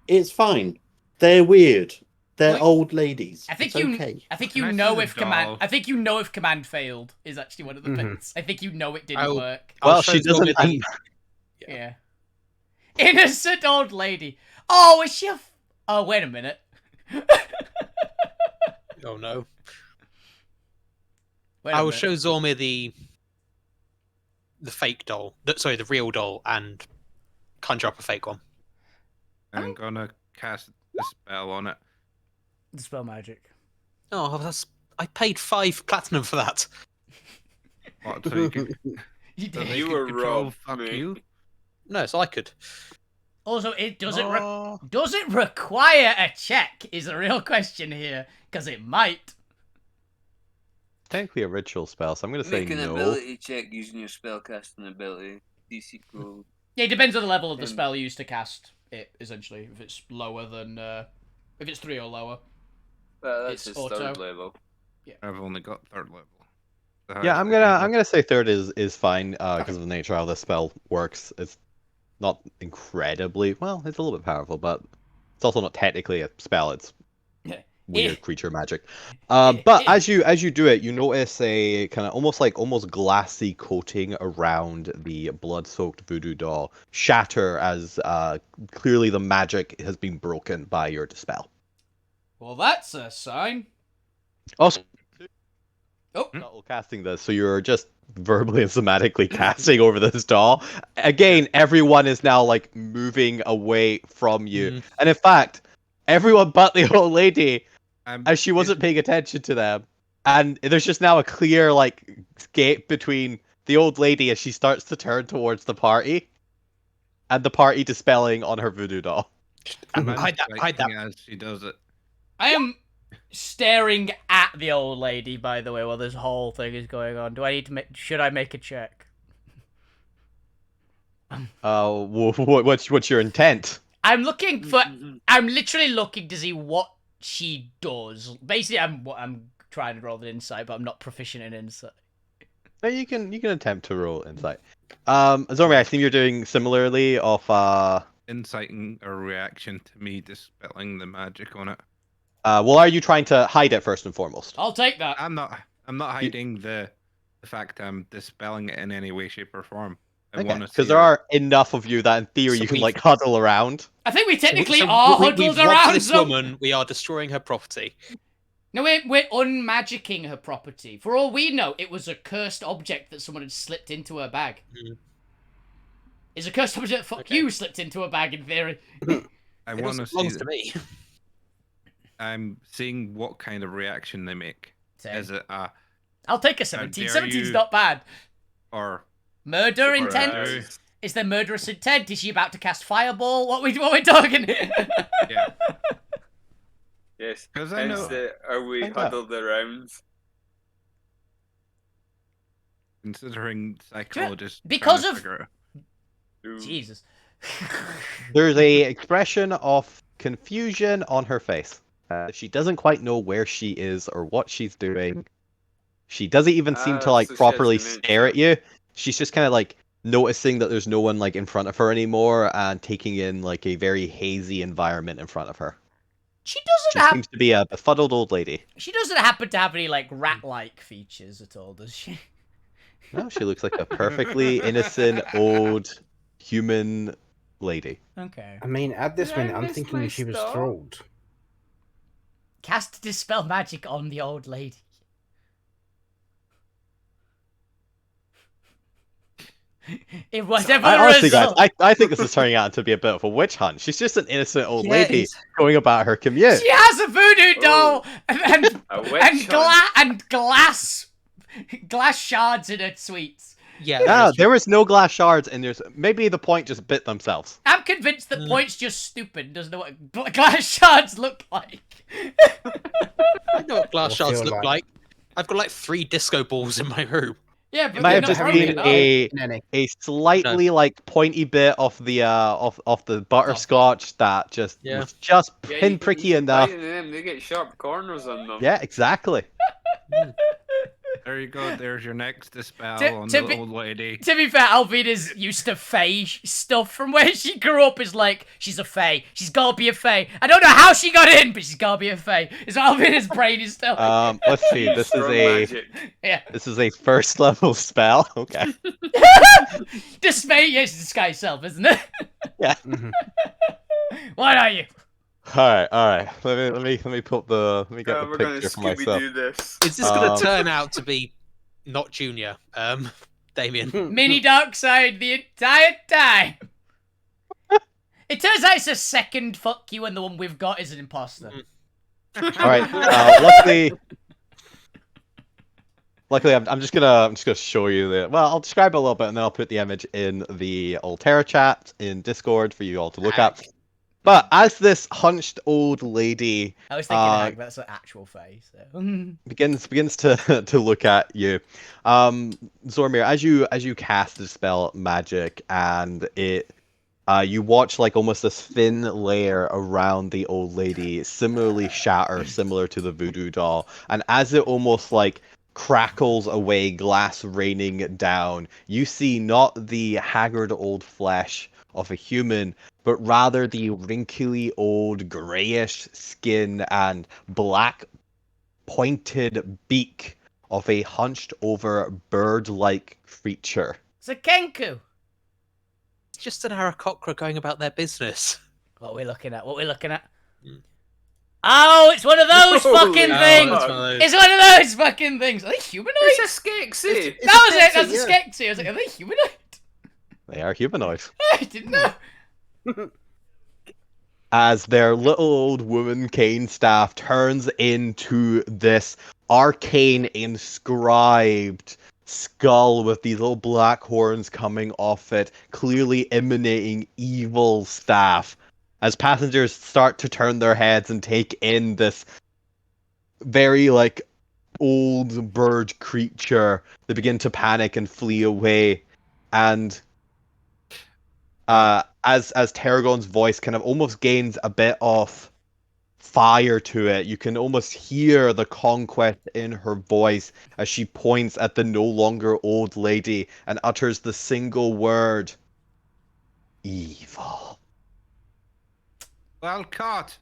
It's fine. They're weird. They're Wait, old ladies. I think it's you. okay. I think Can you I see know the if command. doll? I think you know if command failed is actually one of the bits. I think you know it didn't Oh. work. I'll Well, show she Zoma doesn't. the- Yeah. Innocent old lady. Oh, is she a? Oh, wait a minute. Oh no! Wait a I will minute. show Zormir the fake doll. Sorry, the real doll, and conjure up a fake one. I'm gonna cast a spell on it. Dispel magic. Oh, I paid 5 platinum for that. What, so you can, You so did. they You can were control robbed, fuck mate. you? No, so I could. Also, it does it require a check? Is a real question here because it might. Technically a ritual spell, so I'm going to say Make an no. ability check using your spellcasting ability. DC code. Yeah, it depends on the level of the Um, spell used to cast it. Essentially, if it's lower than if it's 3 or lower. Well, that's It's his auto. third level. I've only got 3rd level. The Yeah, highest I'm I can gonna go. say third is fine because of the nature of how this spell works. It's not incredibly well. It's a little bit powerful, but it's also not technically a spell. It's weird creature magic. But as you do it, you notice a kind of almost glassy coating around the blood-soaked voodoo doll shatter as clearly the magic has been broken by your dispel. Well, that's a sign. Also, Oh, not casting this, so you're just verbally and somatically casting over this doll. Again, everyone is now like moving away from you, and in fact, everyone but the old lady, as she wasn't paying attention to them, and there's just now a clear like gap between the old lady as she starts to turn towards the party, and the party dispelling on her voodoo doll. Hide that. As she does it. I am staring at the old lady. By the way, while this whole thing is going on, do I need to make? Should I make a check? What's your intent? I'm looking for. I'm literally looking to see what she does. Basically, I'm trying to roll an insight, but I'm not proficient in insight. No, you can attempt to roll insight. Zormi, I assume you're doing similarly of Inciting a reaction to me dispelling the magic on it. well, are you trying to hide it first and foremost? I'll take that. I'm not hiding the fact I'm dispelling it in any way, shape, or form. I Okay, want to because there are enough of you that in theory So you can we've- like huddle around. I think we technically So are we've huddled robbed around this some. woman. We are destroying her property. No, we're unmagicking her property. For all we know, it was a cursed object that someone had slipped into her bag. Mm. Is a cursed object that Okay. you slipped into her bag in theory? I It want to belongs see. to me. I'm seeing what kind of reaction they make. Same. Is it a I'll take a 17. dare 17's you- not bad. or Murder intent? Surprise. Is there murderous intent? Is she about to cast fireball? What we talking? yeah? Yes. 'Cause I know- Are we Find out. huddled around? Considering psychologists because trying to of- figure it Ooh. Jesus. There's a expression of confusion on her face. She doesn't quite know where she is or what she's doing. She doesn't even seem to like So she has properly dementia. stare at you. She's just kind of like noticing that there's no one like in front of her anymore and taking in like a very hazy environment in front of her. She She doesn't seems to be a befuddled old lady. She doesn't happen to have any like rat-like features at all, does she? No, she looks like a perfectly innocent old human lady. Okay. I mean, at this Did I minute, I'm miss thinking my she was star? thralled. Cast dispel magic on the old lady. In whatever I, the honestly, guys, result, I think this is turning out to be a bit of a witch hunt. She's just an innocent old Yeah, lady it's- going about her commute. she has a voodoo doll and A witch hunt. glass shards in her sweets. Yeah. No, that's- there was no glass shards, and there's maybe the point just bit themselves. I'm convinced that Mm. Point's just stupid and doesn't know what glass shards look like. I know what glass I shards feel look like. I've got like 3 disco balls in my room. Yeah, It but might they're have not just broken been up. a slightly like pointy bit of the of the butterscotch that just Yeah. was just Yeah, you pinpricky can enough. bite into them, they get sharp corners on them. Yeah, exactly. There you go. There's your next dispel To- on to the be- old lady. To be fair, Alvina's used to fae stuff from where she grew up. Is like, she's a fae. She's gotta be a fae. I don't know how she got in, but she's gotta be a fae. Is what Alvina's brain is still. Let's see. This is Strong a magic. Yeah. this is a first level spell. Okay. Dismay, yes, disguise self, isn't it? Yeah. Mhm. What are you? All right. Let me put the let me get We're the gonna picture for Scooby myself. Doo this. Is this going Um, to turn out to be not Junior, Damien? Mini dark side the entire time. It turns out it's a second fuck you, and the one we've got is an imposter. All right. Luckily, I'm just gonna show you the. Well, I'll describe it a little bit, and then I'll put the image in the Alterra chat in Discord for you all to look at. But as this hunched old lady I was thinking, hag, that's an actual face. So. begins to to look at you, Zormir, as you cast the spell magic, and it you watch like almost this thin layer around the old lady similarly shatter, similar to the voodoo doll, and as it almost like crackles away, glass raining down, you see not the haggard old flesh of a human, but rather the wrinkly old grayish skin and black pointed beak of a hunched over bird-like creature. It's a Kenku. It's just an Aarakocra going about their business. What are we looking at? What are we looking at? Mm. Oh, it's one of those fucking Oh, things! that's one of those. It's one of those fucking things! Are they humanoid? It's a Skeksis! It's That was it! Skeksis, That's a yeah. Skeksis! I was like, are they humanoid? They are humanoid. I didn't know. As their little old woman cane staff turns into this arcane inscribed skull with these little black horns coming off it, clearly emanating evil staff. As passengers start to turn their heads and take in this very like old bird creature, they begin to panic and flee away. And As Tarragon's voice kind of almost gains a bit of fire to it, you can almost hear the conquest in her voice as she points at the no longer old lady and utters the single word, evil. Well caught.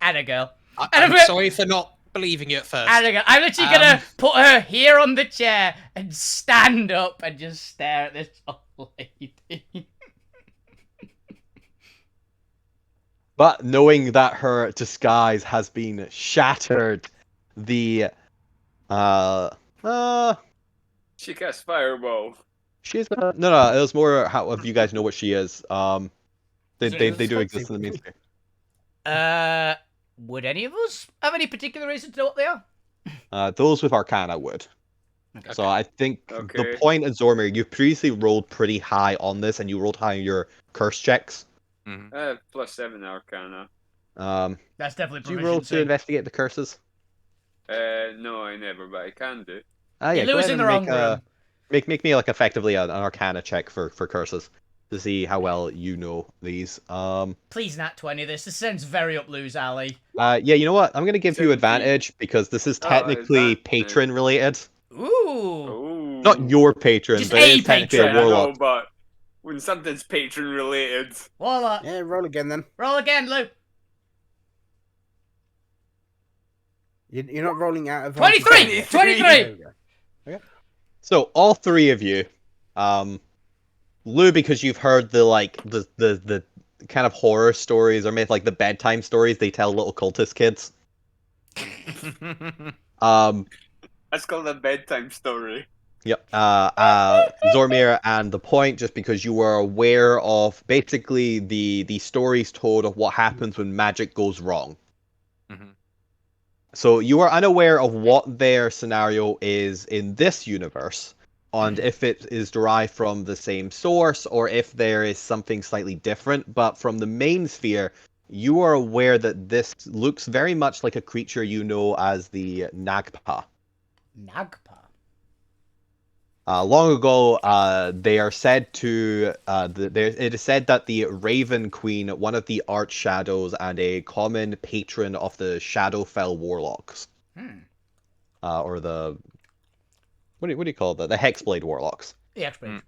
Anna girl. I'm sorry for not believing you at first. Anna girl. I'm literally gonna put her here on the chair and stand up and just stare at this old lady. But knowing that her disguise has been shattered, the She casts fireball. she's no, it was more how if you guys know what she is. They do exist in the main sphere. Would any of us have any particular reason to know what they are? Those with Arcana would. Okay. So I think the Okay. point in Zormir, you previously rolled pretty high on this, and you rolled high on your curse checks. +7 Arcana. That's definitely Do you roll to proficiency. investigate the curses? No, I never, but I can do. Yeah, You're go ahead losing and the wrong room. make me like effectively an Arcana check for curses to see how well you know these. Please, nat 20. This sounds very up Lou's alley. Yeah, you know what? I'm gonna give you 17. advantage because this is Oh, technically advantage. patron related. Ooh. Ooh. Not your patron, Just but a it is technically patron. a I know, warlock. but when something's patron related. Warlock. Yeah, roll again then. Roll again, Lou. You're not rolling out of 23! 23! There we go. So all three of you, Lou, because you've heard the kind of horror stories or maybe like the bedtime stories they tell little cultist kids. That's called a bedtime story. Yep. Zormir and the point, just because you were aware of basically the stories told of what happens when magic goes wrong. Mhm. So you are unaware of what their scenario is in this universe, and if it is derived from the same source or if there is something slightly different. But from the main sphere, you are aware that this looks very much like a creature you know as the Nagpa. Nagpa. Long ago, they are said to. It is said that the Raven Queen, one of the Arch Shadows, and a common patron of the Shadowfell Warlocks, or the what do you call that? The Hexblade Warlocks. The expert.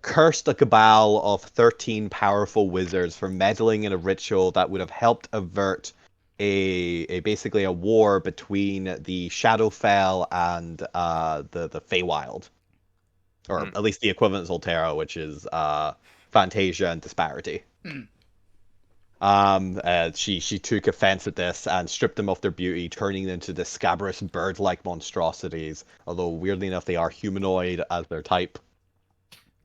Cursed a cabal of 13 powerful wizards for meddling in a ritual that would have helped avert a basically a war between the Shadowfell and the Feywild, or at least the equivalent is Alterra, which is Fantasia and Disparity. She took offense at this and stripped them of their beauty, turning them into the scabrous bird-like monstrosities. Although weirdly enough, they are humanoid as their type.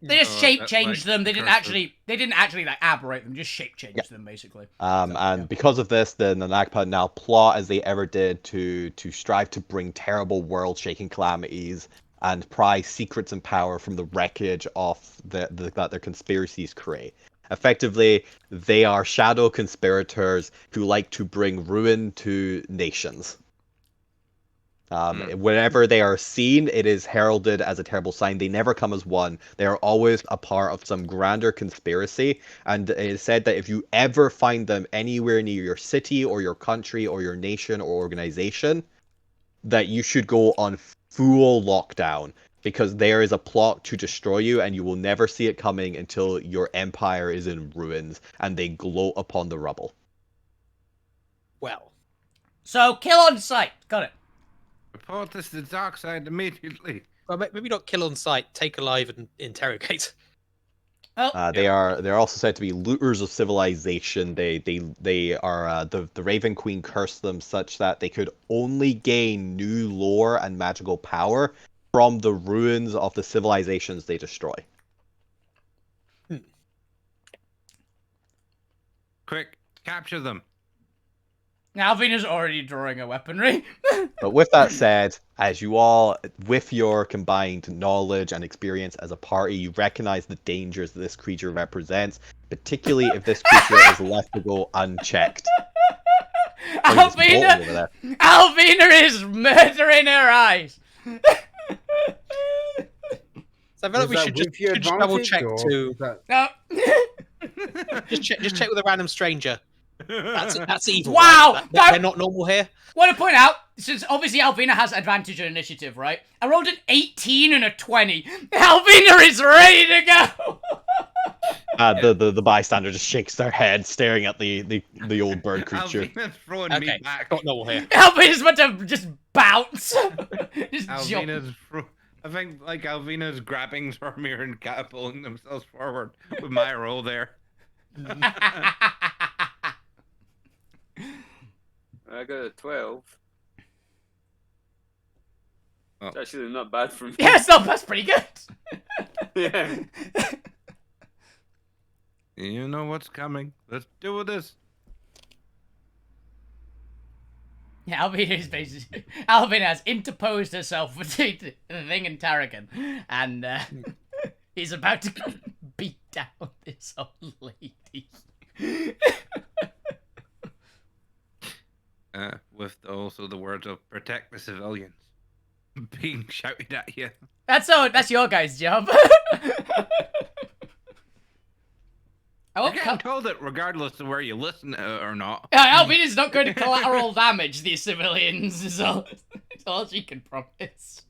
They just shape changed them. They didn't cursive. actually like aberrate them. Just shape changed them basically. And because of this, the Nagpa now plot as they ever did to strive to bring terrible world-shaking calamities and pry secrets and power from the wreckage of that their conspiracies create. Effectively, they are shadow conspirators who like to bring ruin to nations. Whenever they are seen, it is heralded as a terrible sign. They never come as one. They are always a part of some grander conspiracy. And it is said that if you ever find them anywhere near your city or your country or your nation or organization, that you should go on full lockdown, because there is a plot to destroy you and you will never see it coming until your empire is in ruins and they gloat upon the rubble. Well, So kill on sight. Got it. Report this to the dark side immediately. well, maybe not kill on sight. Take alive and interrogate. Well, They're also said to be looters of civilization. They are the Raven Queen cursed them such that they could only gain new lore and magical power from the ruins of the civilizations they destroy. Quick, capture them. Alvina's already drawing a weaponry. But with that said, as you all, with your combined knowledge and experience as a party, you recognize the dangers that this creature represents, particularly if this creature is left to go unchecked. Alvina is murdering her eyes. So I feel like we Was should that with your just double advantage, check or to was that- No. just check with a random stranger. That's evil. Wow, Right? that- They're not normal here. Want to point out, since obviously Alvina has advantage on initiative, right? I rolled an 18 and a 20. Alvina is ready to go. The bystander just shakes their head, staring at the old bird creature. Alvina's throwing Okay, me back. not normal here. Alvina's about to just bounce. Just jump. I think like Alvina's grabbing Zormir and catapulting themselves forward with my roll there. I got a 12. Oh. It's actually not bad for me. Yeah, that's pretty good. Yeah. You know what's coming. Let's deal with this. Yeah, Alvina has interposed herself between the thing and Tarragon, and he's about to beat down this old lady. With also the words of "protect the civilians" being shouted at you. That's your guys' job. You're getting told it regardless of where you listen or not. Alvina's not going to collateral damage these civilians. Is all she can promise.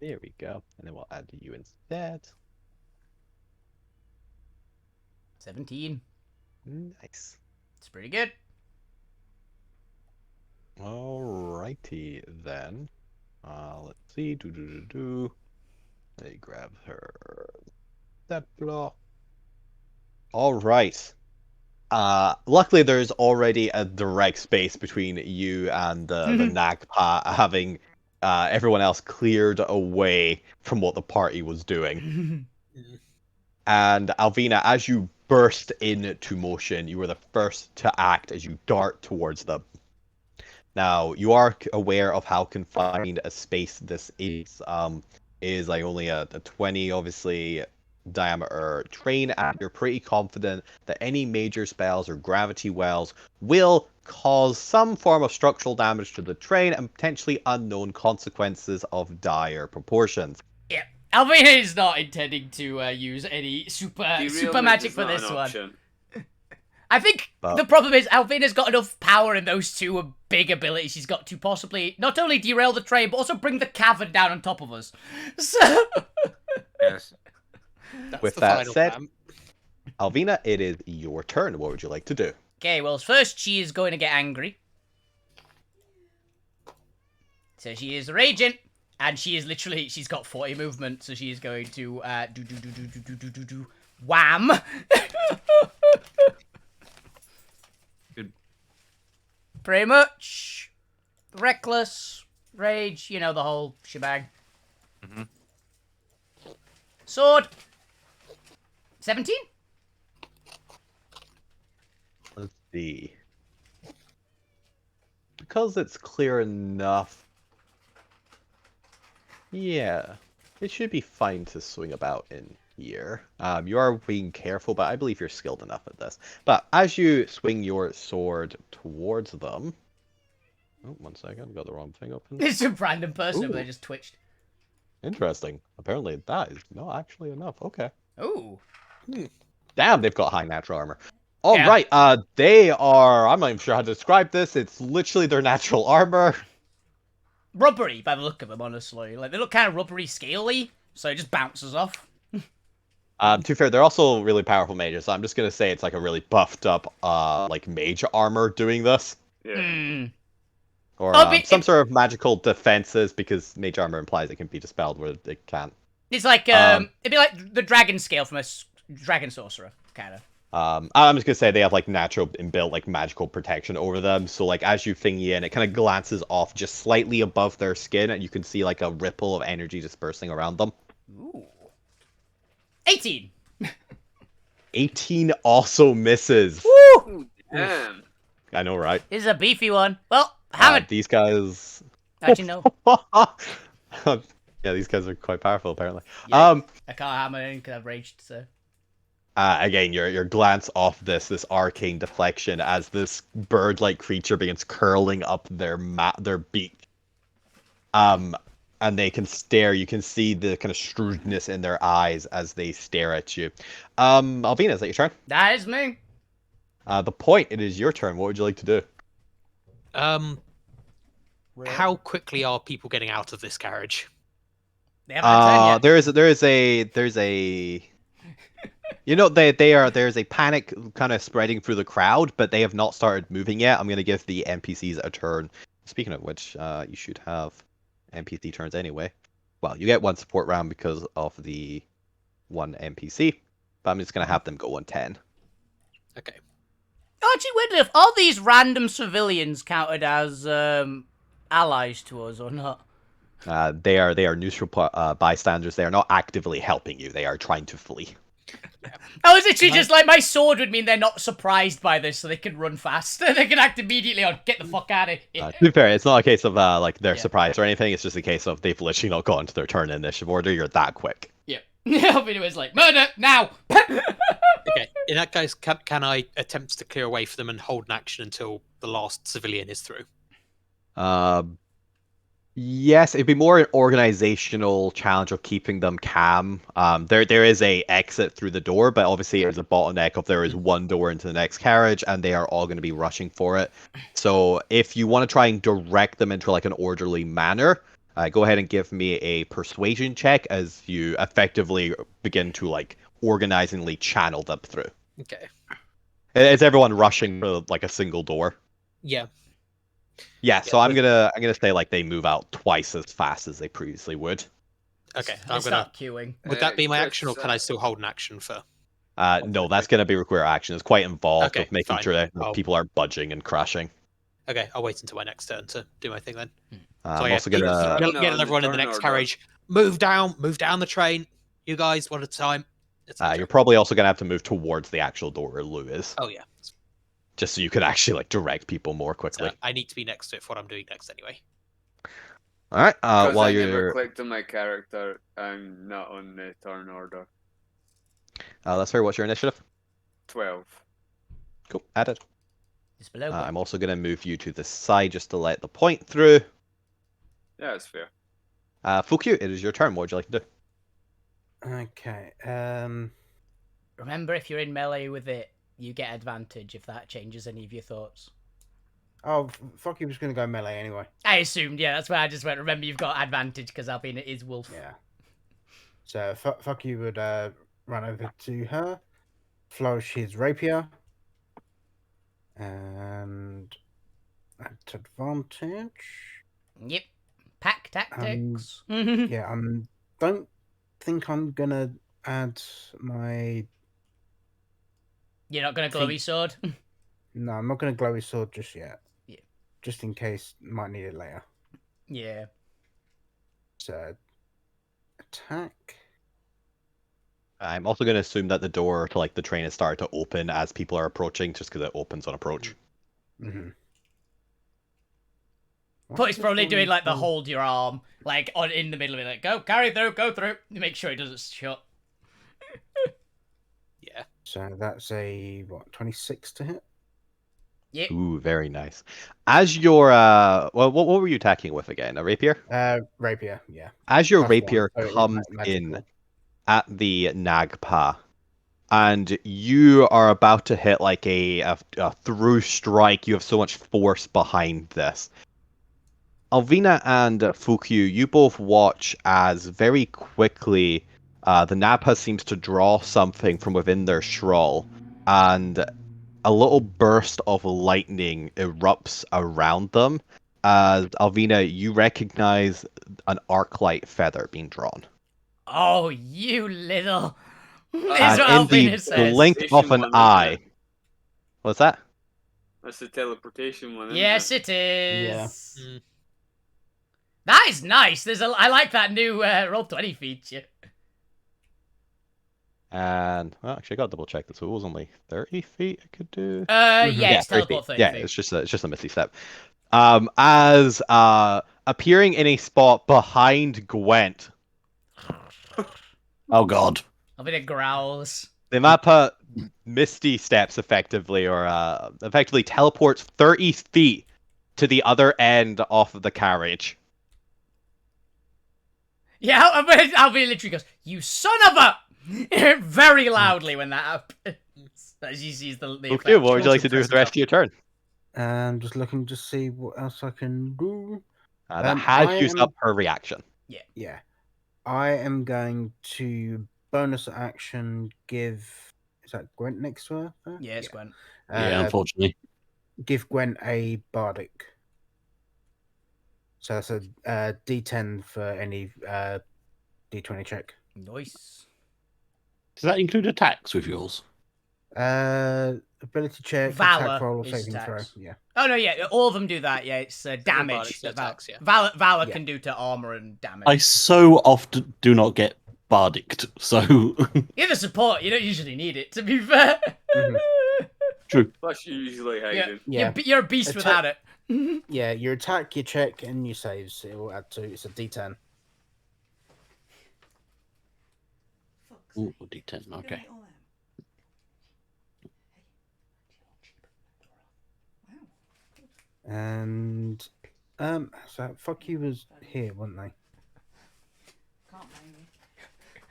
There we go. And then we'll add you instead. 17. Nice. It's pretty good. Alrighty then. Let's see. Let me grab her. That block. Alright. Luckily there's already a direct space between you and the Nagpa, having everyone else cleared away from what the party was doing. And Alvina, as you burst into motion, you were the first to act as you dart towards them. Now, you are aware of how confined a space this is. Is like only a 20, obviously, diameter train, and you're pretty confident that any major spells or gravity wells will cause some form of structural damage to the train and potentially unknown consequences of dire proportions. Yeah, Alvina is not intending to use any super magic for this one. I think the problem is Alvina's got enough power in those two big abilities she's got to possibly not only derail the train, but also bring the cavern down on top of us. So... Yes. With that said, Alvina, it is your turn. What would you like to do? Okay, well, first she is going to get angry. So she is raging, and she is literally, she's got 40 movement, so she is going to wham. Good. Pretty much. Reckless, rage, you know, the whole shebang. Mm-hmm. Sword. 17? Let's see. Because it's clear enough. Yeah, it should be fine to swing about in here. You are being careful, but I believe you're skilled enough at this. But as you swing your sword towards them... Oh, 1 second, I've got the wrong thing open. It's a random person, but they Ooh. just twitched. Interesting. Apparently that is not actually enough. Okay. Ooh. Damn, they've got high natural armor. All Yeah. right, they are... I'm not even sure how to describe this. It's literally their natural armor. Rubbery, by the look of them, honestly. Like, they look kind of rubbery, scaly, so it just bounces off. To be fair, they're also really powerful mages, so I'm just going to say it's like a really buffed up, like, mage armor doing this. Yeah. Hmm. Or Oh, but some sort of magical defenses, because mage armor implies it can be dispelled where it can't. It's like, it'd be like the dragon scale from a dragon sorcerer, kind of. I'm just gonna say they have like natural inbuilt like magical protection over them. So like as you thingy in, it kind of glances off just slightly above their skin, and you can see like a ripple of energy dispersing around them. Ooh. 18. 18 also misses. Woo! Damn. I know, right? This is a beefy one. Well, hammered. These guys. Actually, no. Yeah, these guys are quite powerful apparently. Yeah, I can't hammer anything because I've raged, so. Again, your glance off this arcane deflection as this bird-like creature begins curling up their beak. And they can stare. You can see the kind of shrewdness in their eyes as they stare at you. Alvina, is that your turn? That is me. The point, it is your turn. What would you like to do? How quickly are people getting out of this carriage? They haven't had turn yet. There's a you know, there's a panic kind of spreading through the crowd, but they have not started moving yet. I'm gonna give the NPCs a turn. Speaking of which, you should have NPC turns anyway. Well, you get one support round because of the one NPC, but I'm just gonna have them go on 10. Okay. I actually wonder if all these random civilians counted as allies to us or not. They are neutral bystanders. They are not actively helping you. They are trying to flee. I was literally just like, my sword would mean they're not surprised by this, so they can run faster. They can act immediately on, get the fuck out of here. To be fair, it's not a case of like they're Yeah. surprised or anything. It's just a case of they've literally not gone to their turn in initiative order. You're that quick. Yeah. It was like, murder, now! Okay. In that case, can I attempt to clear away for them and hold an action until the last civilian is through? Yes, it'd be more an organizational challenge of keeping them calm. There is a exit through the door, but obviously there's a bottleneck of there is one door into the next carriage, and they are all going to be rushing for it. So if you want to try and direct them into like an orderly manner, go ahead and give me a persuasion check as you effectively begin to like organizingly channel them through. Okay. It's everyone rushing for like a single door. Yeah. Yeah, so I'm gonna say like they move out twice as fast as they previously would. Okay. They I'm gonna. start queuing. Would that be my Chris, action, or can I still hold an action for? No, that's gonna be require action. It's quite involved Okay, of making fine. sure that I'll- people are budging and crashing. Okay, I'll wait until my next turn to do my thing then. I'm yeah, also gonna. No, get everyone in the turn next order. carriage. Move down the train. You guys, one at a time. It's my You're turn. probably also gonna have to move towards the actual door where Lou is, Oh yeah. just so you can actually like direct people more quickly. So I need to be next to it for what I'm doing next anyway. All right. Because While I never you're, clicked on my character, I'm not on the turn order. let's hear what's your initiative. 12. Cool. Added. It's below. I'm also gonna move you to the side just to let the point through. Yeah, that's fair. Fukyu, it is your turn. What would you like to do? Okay. Remember, if you're in melee with it, you get advantage if that changes any of your thoughts. Oh, fuck, he was going to go melee anyway. I assumed, yeah, that's why I just went, remember you've got advantage because Albina is wolf. Yeah. So fuck you would run over to her, flourish his rapier, and at advantage. Yep. Pack tactics. Yeah, don't think I'm gonna add my. You're not going to glowy sword? No, I'm not gonna glowy sword just yet. Yeah. Just in case, might need it later. Yeah. So attack. I'm also going to assume that the door to like the train has started to open as people are approaching, just because it opens on approach. Mm-hmm. But it's probably doing like the hold your arm, like on in the middle of it, like go carry through, go through. Make sure it doesn't shut. Yeah. So that's a 26 to hit. Yep. Ooh, very nice. As your well, what were you attacking with again? A rapier? Rapier, yeah. As your +1, rapier so it's comes magical. in at the Nagpa, and you are about to hit like a through strike. You have so much force behind this. Alvina and Fukyu, you both watch as very quickly the Nagpa seems to draw something from within their shawl, and a little burst of lightning erupts around them. Alvina, you recognize an arc light feather being drawn. Oh, you little. Is And what in the Albina says. blink of Teleportation an one, isn't eye. it? What's that? That's the teleportation one, isn't Yes, it? it is. Mm. That is nice. I like that new Roll20 feature. And well, actually, I got to double check this. So it was only 30 feet I could do. Yeah, it's 30 teleport feet. 30 Yeah, feet. it's just a misty step. As appearing in a spot behind Gwent, Oh God. Albina growls. the Mappa misty steps effectively, or effectively teleports 30 feet to the other end of the carriage. Yeah, Alvina literally goes, "You son of a!" very loudly when that happens. As she sees the Okay, effect. what would you like to do with the rest of your turn? I'm just looking to see what else I can do. That has used up her reaction. Yeah. I am going to bonus action give. Is that Gwent next to her? Yeah, it's Gwen. Yeah, unfortunately. Give Gwen a bardic. So that's a D10 for any D20 check. Nice. Does that include attacks with yours? Ability check, Valor attack roll, or is saving throw. attacks. Yeah. Oh no, yeah, all of them do that. Yeah, it's damage that attacks, yeah. Valor Yeah. can do to armor and damage. I so often do not get bardicked, so You're the support. You don't usually need it, to be fair. true. Plus, you usually hide Yeah. it. Yeah. You're a beast without it. Yeah, your attack, your check, and your saves. It will add to. It's a D10. Ooh, D10. Okay. And so fuck you was here, wasn't they?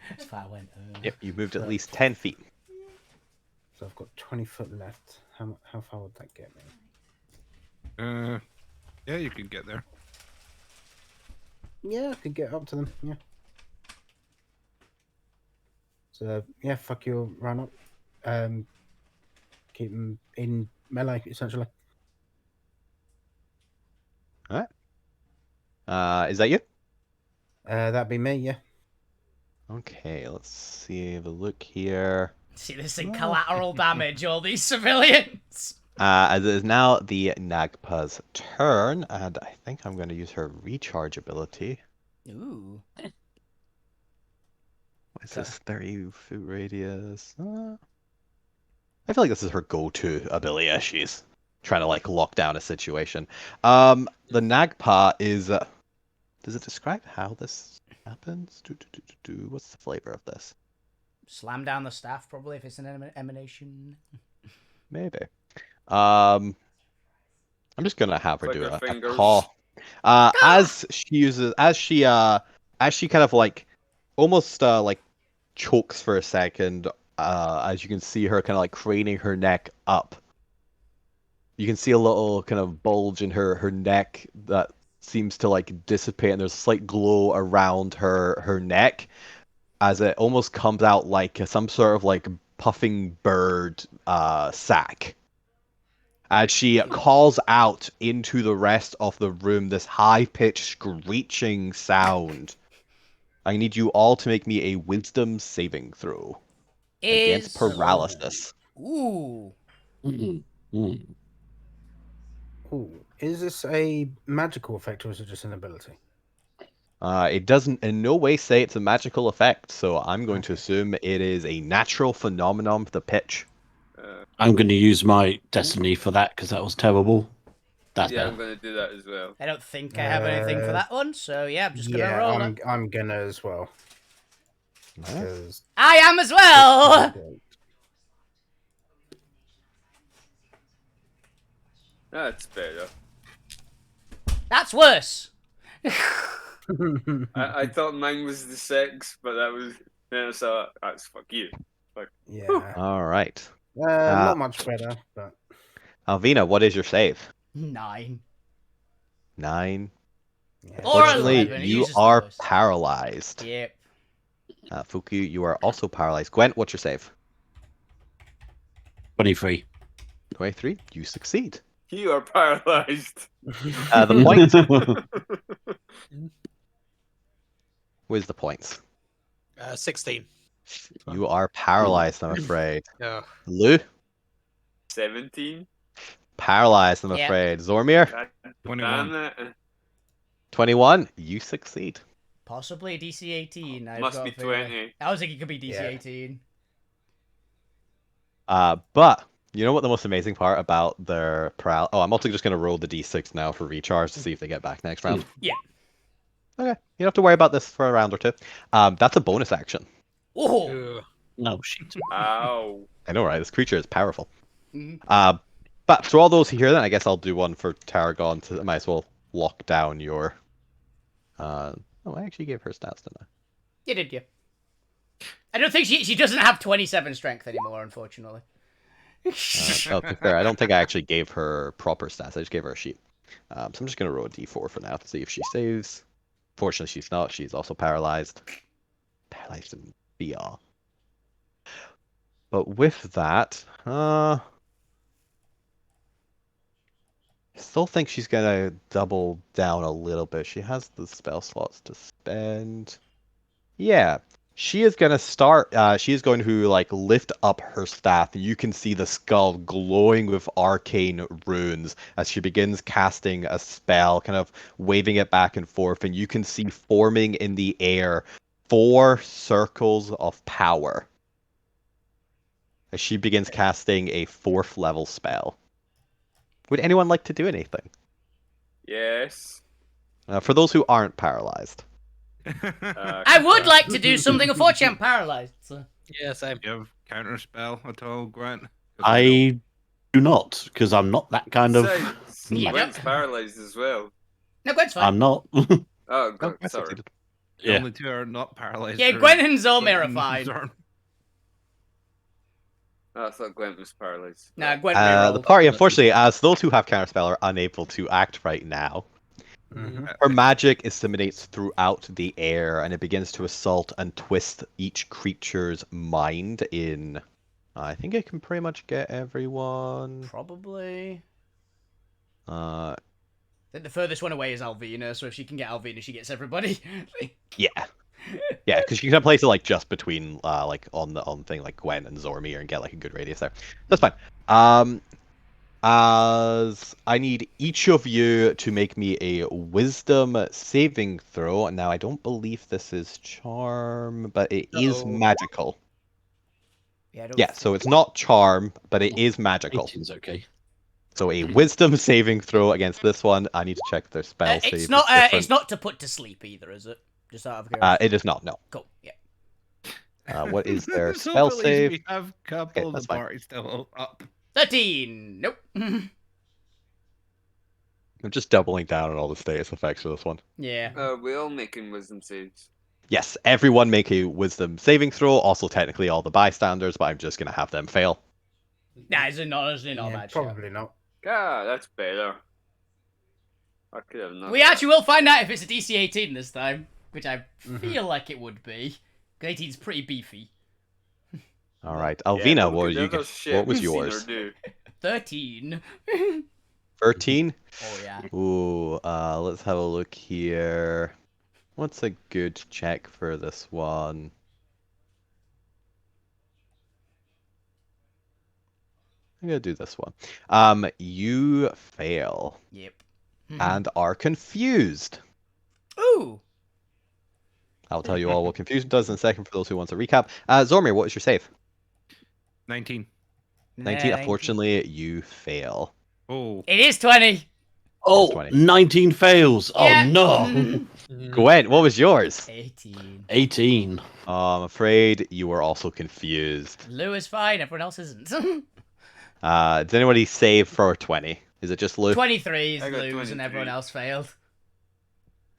That's far I went. Yep, you moved at least 10 feet. So I've got 20 foot left. How far would that get me? Yeah, you can get there. Yeah, I could get up to them. Yeah. So yeah, fuck you, run up. Keep them in melee essentially. Alright. Is that you? That'd be me. Yeah. Okay, let's see the look here. See this in collateral damage, all these civilians. As it is now the Nagpa's turn, and I think I'm going to use her recharge ability. Ooh. What is this? 30-foot radius. I feel like this is her go-to ability as she's trying to like lock down a situation. The Nagpa is. Does it describe how this happens? What's the flavor of this? Slam down the staff, probably, if it's an emanation. Maybe. I'm just gonna have her Click do her a fingers. call. As she kind of like almost like chokes for a second. As you can see her kind of like craning her neck up. You can see a little kind of bulge in her neck that seems to like dissipate, and there's a slight glow around her neck as it almost comes out like some sort of like puffing bird sack. As she calls out into the rest of the room this high-pitched screeching sound. I need you all to make me a wisdom saving throw against paralysis. Ooh. Ooh. Is this a magical effect or is it just an ability? It doesn't in no way say it's a magical effect, so I'm going to assume it is a natural phenomenon for the pitch. I'm going to use my destiny for that because that was terrible. That's Yeah, better. I'm going to do that as well. I don't think I have anything for that one, so yeah, I'm just gonna roll it. I'm gonna as well. Because I am as well! That's better. That's worse! I thought mine was the 6, but that was... Then I saw that's fuck you. Yeah. All right. Not much better, but... Alvina, what is your save? 9. 9. Yeah. Or Fortunately, 11, it you uses the are most. paralyzed. Yep. Fuku, you are also paralyzed. Gwent, what's your save? 23. 23. You succeed. You are paralyzed. The points. Where's the points? 16. You are paralyzed, I'm afraid. Yeah. Lou? 17. Paralyzed, I'm Yeah. afraid. Zormir? God 21. damn it. 21. You succeed. Possibly a DC 18. I've Must got be a feeling. 20. I was thinking it could be DC Yeah. 18. But you know what the most amazing part about their I'm also just going to roll the d6 now for recharge to see if they get back next round. Yeah. Okay. You don't have to worry about this for a round or two. That's a bonus action. Oh! Ugh. No, shit. Ow. I know, right? This creature is powerful. Mhm. But for all those here, then I guess I'll do one for Tarragon to might as well lock down your Oh, I actually gave her stats, didn't I? You did, yeah. I don't think she doesn't have 27 strength anymore, unfortunately. To be fair, I don't think I actually gave her proper stats. I just gave her a sheet. So I'm just going to roll a d4 for now to see if she saves. Fortunately, she's not. She's also paralyzed. Paralyzed in VR. But with that, I still think she's going to double down a little bit. She has the spell slots to spend. Yeah. She is going to start, she is going to like lift up her staff. You can see the skull glowing with arcane runes as she begins casting a spell, kind of waving it back and forth. And you can see forming in the air 4 circles of power as she begins casting a 4th level spell. Would anyone like to do anything? Yes. For those who aren't paralyzed. I would like to do something. Unfortunately, I'm paralyzed. So. Yeah, same. Do you have counter spell at all, Grant? 'Cause I do not, because I'm not that kind of. Yeah, Gwen's paralyzed as well. No, Gwen's fine. I'm not. Oh, God, I sorry. succeeded. the Yeah. only two are not paralyzed. Yeah, are Gwen and Zolmir Gwen are and fine. Zorn. Oh, I thought Gwen was paralyzed. Nah, Gwen The rerolled. party, unfortunately, as those who have counterspell are unable to act right now. Her magic disseminates throughout the air, and it begins to assault and twist each creature's mind in... I think it can pretty much get everyone. Probably. Uh, I think the furthest one away is Alvina, so if she can get Alvina, she gets everybody. yeah. Yeah, because you can place it like just between like on the thing like Gwen and Zormir and get like a good radius there. That's fine. As I need each of you to make me a wisdom saving throw. Now I don't believe this is charm, but it is magical. Yeah, so it's not charm, but it is magical. 18's okay. So a wisdom saving throw against this one. I need to check their spell save. It's not. It's not to put to sleep either, is it? Just out of curiosity. It is not. No. Cool. Yeah. What is their So spell at least save? We have a couple of that's the fine. party still up. 13. Nope. I'm just doubling down on all the status effects for this one. Yeah. We're all making wisdom saves. Yes, everyone make a wisdom saving throw. Also, technically, all the bystanders, but I'm just gonna have them fail. Nah, it's not a bad shout. Probably not. Ah, that's better. I could have not. We actually will find out if it's a DC 18 this time, which I feel like it would be. 18's pretty beefy. All right, Alvina, what was we've yours? seen her do. 13. 13. Oh yeah. Ooh, let's have a look here. What's a good check for this one? I'm gonna do this one. You fail Yep. and are confused. Ooh. I'll tell you all what confusion does in a second for those who want to recap. Zormir, what is your save? 19. 19. Unfortunately, you fail. Oh. It is 20. Oh, 20. 19 fails. Yeah. Oh, no. Gwen, what was yours? 18. 18. I'm afraid you were also confused. Lou is fine, everyone else isn't. Did anybody save for 20? Is it just Lou? 23 is I got Lou's 23. and everyone else failed.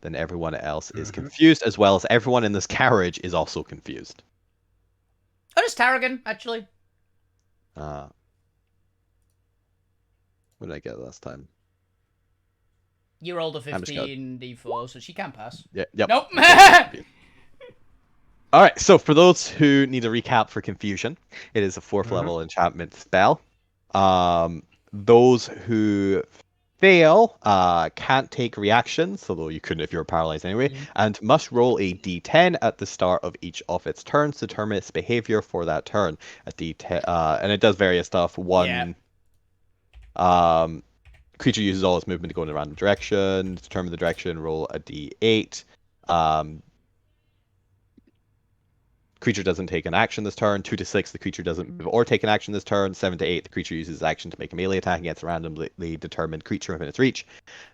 Then everyone else is confused, as well as everyone in this carriage is also confused. Oh, just Tarragon, actually. What did I get last time? You rolled a I'm just gonna- 15 d4, so she can pass. Yeah, yep. Nope. All right, so for those who need a recap for confusion, it is a 4th level enchantment spell. Those who fail can't take reactions, although you couldn't if you were paralyzed anyway, and must roll a d10 at the start of each of its turns to determine its behavior for that turn. A d10, and it does various stuff. Creature uses all its movement to go in a random direction. To determine the direction, roll a d8. Creature doesn't take an action this turn. 2 to 6, the creature doesn't move or take an action this turn. 7 to 8, the creature uses action to make a melee attack against a randomly determined creature within its reach.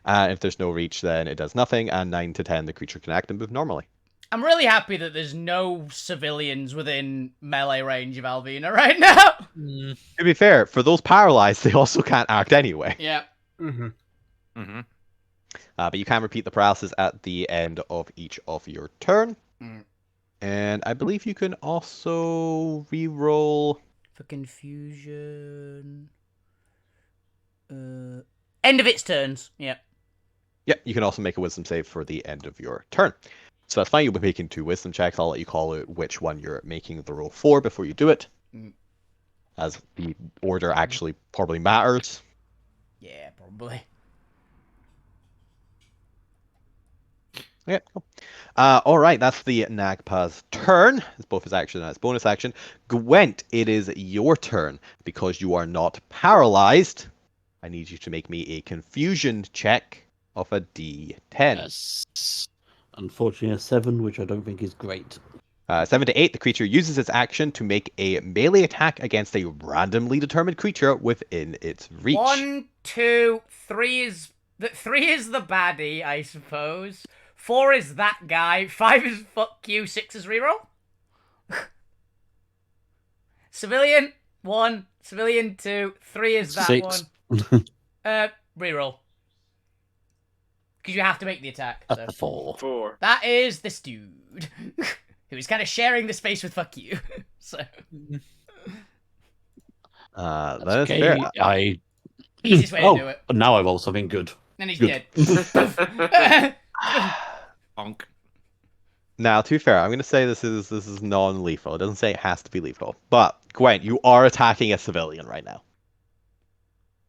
If there's no reach, then it does nothing. And 9 to 10, the creature can act and move normally. I'm really happy that there's no civilians within melee range of Alvina right now. To be fair, for those paralyzed, they also can't act anyway. Yeah. But you can repeat the paralysis at the end of each of your turn. Mm. And I believe you can also re-roll... For confusion... end of its turns, yeah. Yeah, you can also make a wisdom save for the end of your turn. So that's fine, you'll be making 2 wisdom checks. I'll let you call out which one you're making the roll for before you do it. Mm. As the order actually probably matters. Yeah, probably. Yeah, cool. Alright, that's the Nagpa's turn. It's both his action and his bonus action. Gwent, it is your turn. Because you are not paralyzed, I need you to make me a confusion check of a D10. Yes. Unfortunately, a 7, which I don't think is great. 7 to 8, the creature uses its action to make a melee attack against a randomly determined creature within its reach. 1, 2, 3 is... 3 is the baddie, I suppose. 4 is that guy. 5 is fuck you. 6 is reroll. Civilian 1. Civilian 2. 3 is that 6. one. Reroll. Because you have to make the attack. So. A 4. 4. That is this dude. Who's kind of sharing the space with fuck you. So. That is Okay, fair. Easiest way to do it. Now I roll something good. And he's Good. dead. Bonk. Now, to be fair, I'm going to say this is non-lethal. It doesn't say it has to be lethal. But, Gwent, you are attacking a civilian right now.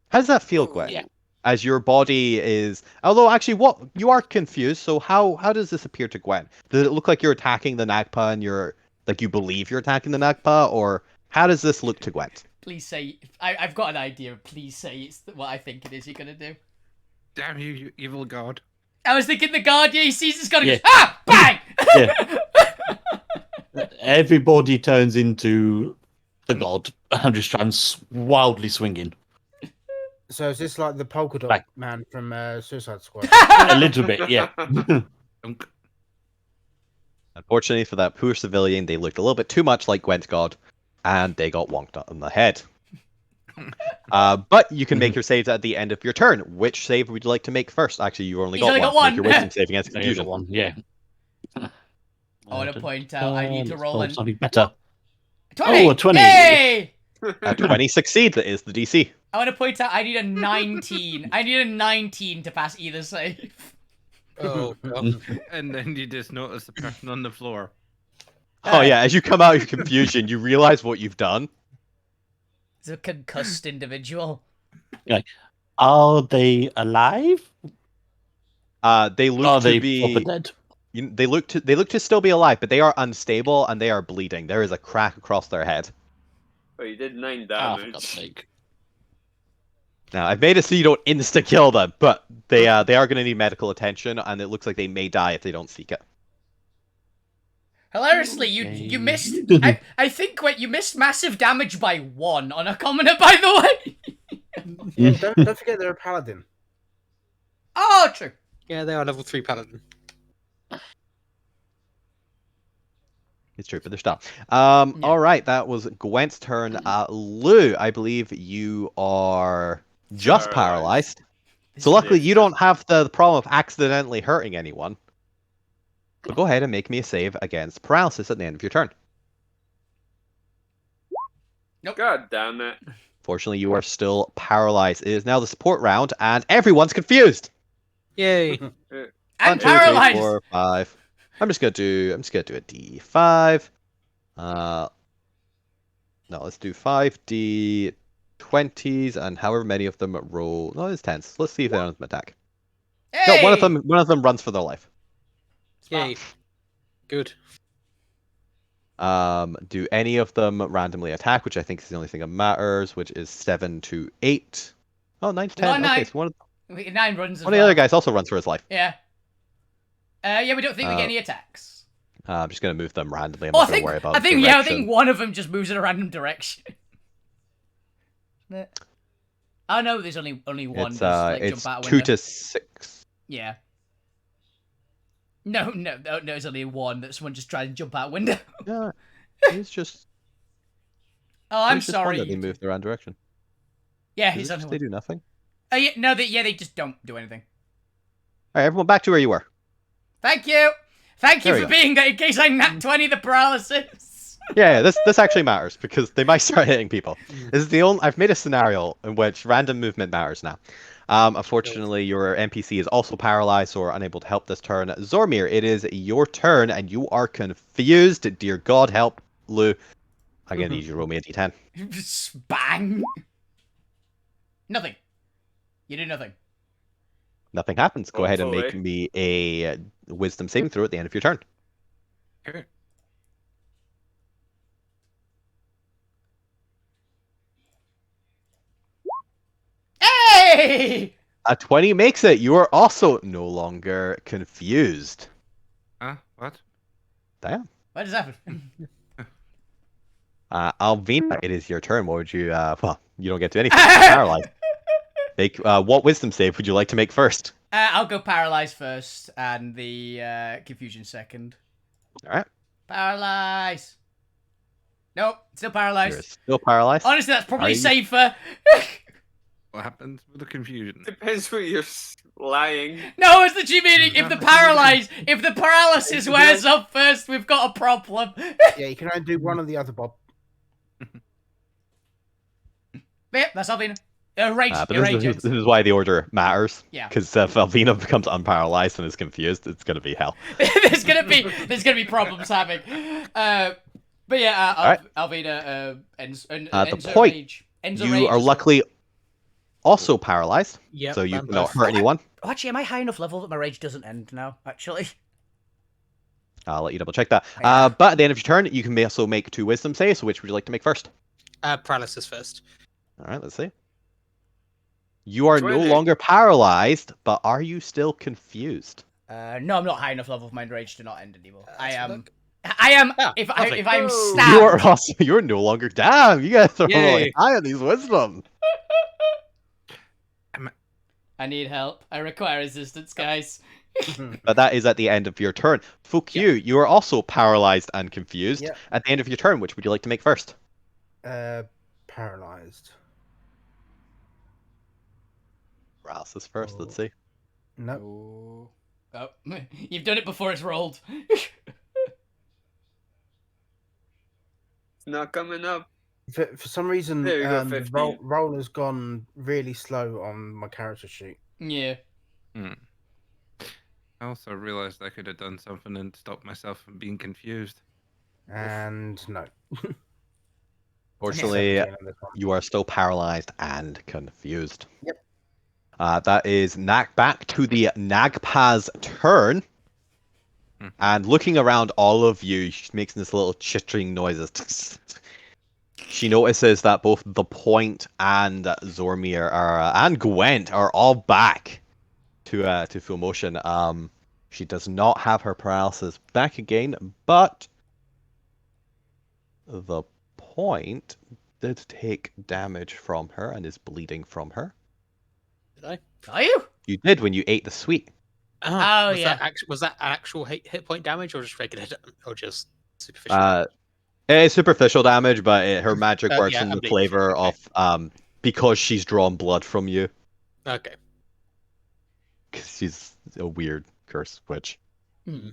How does that feel, Gwent? Yeah. As your body is... Although, actually, what you are confused, so how does this appear to Gwent? Does it look like you're attacking the Nagpa and you're... Like, you believe you're attacking the Nagpa? Or how does this look to Gwent? Please say... I've got an idea. Please say it's what I think it is you're going to do. Damn you, you evil god. I was thinking the guard, yeah, he sees his gun and Yeah. goes, ah! Bang! Yeah. Everybody turns into the god. I'm just trying wildly swinging. So is this like the polka dot Like- man from Suicide Squad? A little bit, yeah. Dunk. Unfortunately for that poor civilian, they looked a little bit too much like Gwent's god, and they got wonked on the head. But you can make your saves at the end of your turn. Which save would you like to make first? Actually, you only He's got only one. got one. Make your wisdom save against There you go, confusion. one, yeah. I want to point out, I need to Let's roll roll an... something better. 20! Oh, a 20. Yay! A 20 succeeds. That is the DC. I want to point out, I need a 19. I need a 19 to pass either save. Oh, God. And then you just notice the person on the floor. Oh yeah, as you come out of your confusion, you realize what you've done. It's a concussed individual. Are they alive? They look Are to they be. proper dead? They look to still be alive, but they are unstable and they are bleeding. There is a crack across their head. Oh, you did 9 Ah, for damage. God's sake. Now I've made it so you don't insta kill them, but they are going to need medical attention, and it looks like they may die if they don't seek it. Hilariously, you missed... I think, wait, you missed massive damage by 1 on a commoner, by the way! Yeah, don't forget they're a paladin. Oh, true. Yeah, they are level 3 paladin. It's true, but they're still. All right, that was Gwent's turn. Lou, I believe you are just paralyzed. So luckily, you don't have the problem of accidentally hurting anyone. So go ahead and make me a save against paralysis at the end of your turn. God damn it. Fortunately, you are still paralyzed. It is now the support round, and everyone's confused. Yay. I'm 1, 2, 3, paralyzed! 4, 5. I'm just gonna do a D5. No, let's do 5D20s, and however many of them roll. No, it's 10s. Let's see if any of them attack. Hey! No, one of them runs for their life. Yay. Good. Do any of them randomly attack, which I think is the only thing that matters, which is 7 to 8. Oh, 9 to 10. Oh, Okay, 9. so one of 9 runs as the other guys also runs for his life. Yeah. Yeah, we don't think we get any attacks. I'm just gonna move them randomly. I'm Oh, not gonna worry about I think direction. one of them just moves in a random direction. Oh no, there's only one. It's just, like, it's jump out a 2 window. to 6. Yeah. No, there's only one that someone just tried to jump out a window. Yeah, it's just. Oh, I'm it's just fun sorry. that they move the wrong direction. Yeah, Is he's it only just one. they do nothing. Oh yeah, no, they just don't do anything. right, everyone, back to where you were. Thank you. Thank you There we for go. being there in case I nat 20 the paralysis. Yeah, this actually matters because they might start hitting people. This is the only I've made a scenario in which random movement matters now. Unfortunately, your NPC is also paralyzed or unable to help this turn. Zormir, it is your turn, and you are confused. Dear God, help Lou. I'm gonna need you to roll me a d10. Bang. Nothing. You do nothing. Nothing happens. Go ahead and make Hopefully. me a wisdom saving throw at the end of your turn. Okay. Hey! A 20 makes it. You are also no longer confused. Huh? What? What just happened? Alvina, it is your turn. What would you? Well, you don't get to anything. You're paralyzed. Make what wisdom save would you like to make first? I'll go paralyzed first, and the confusion second. All right. Paralyze. Nope, still You're paralyzed. still paralyzed. Honestly, that's probably Are you- safer. What happens with the confusion? Depends what you're lying. No, it's literally meaning if the paralysis wears off first, we've got a problem. Yeah, you can only do one or the other, Bob. Yep, that's Alvina. Rage. But Rage. this is why the order matters. Yeah. Because if Alvina becomes unparalyzed and is confused, it's gonna be hell. there's gonna be problems having. But yeah, Alright. Alvina ends the ends her point, rage. Ends her You rage. are luckily also paralyzed, Yep, so you I'm cannot both. hurt anyone. Oh, actually, am I high enough level that my rage doesn't end now? Actually. I'll let you double check that. Yeah. But at the end of your turn, you can also make 2 wisdom saves. So which would you like to make first? Paralysis first. All right, let's see. You are no 20. longer paralyzed, but are you still confused? No, I'm not high enough level for my rage to not end anymore. I let's have a am. look. I am. Ah, if lovely. I'm Oh. stabbed. You are also. You're no longer. Damn, you guys are Yay. really high on these wisdom. I need help. I require assistance, guys. But that is at the end of your turn. Fuck you. You are also paralyzed and confused. Yep. At the end of your turn, which would you like to make first? Paralyzed. Paralysis first. Let's see. Nope. Oh, you've done it before it's rolled. It's not coming up. For some reason, There you go, the 15. roll has gone really slow on my character sheet. Yeah. I also realized I could have done something and stopped myself from being confused. And no. Fortunately, 17 on this one. you are still paralyzed and confused. Yep. That is back to the Nagpa's turn. And looking around all of you, she makes this little chittering noises. She notices that both the Point and Zormir are, and Gwent are all back to full motion. She does not have her paralysis back again, but the Point did take damage from her and is bleeding from her. Did I? Are you? You did when you ate the sweet. Oh, was yeah. was that actual hit point damage or just regular, or just superficial? Damage? It's superficial damage, but her magic works yeah, in the I'm bleeding flavor from it, of because she's drawn blood from you. Okay. Because she's a weird curse witch. Hmm.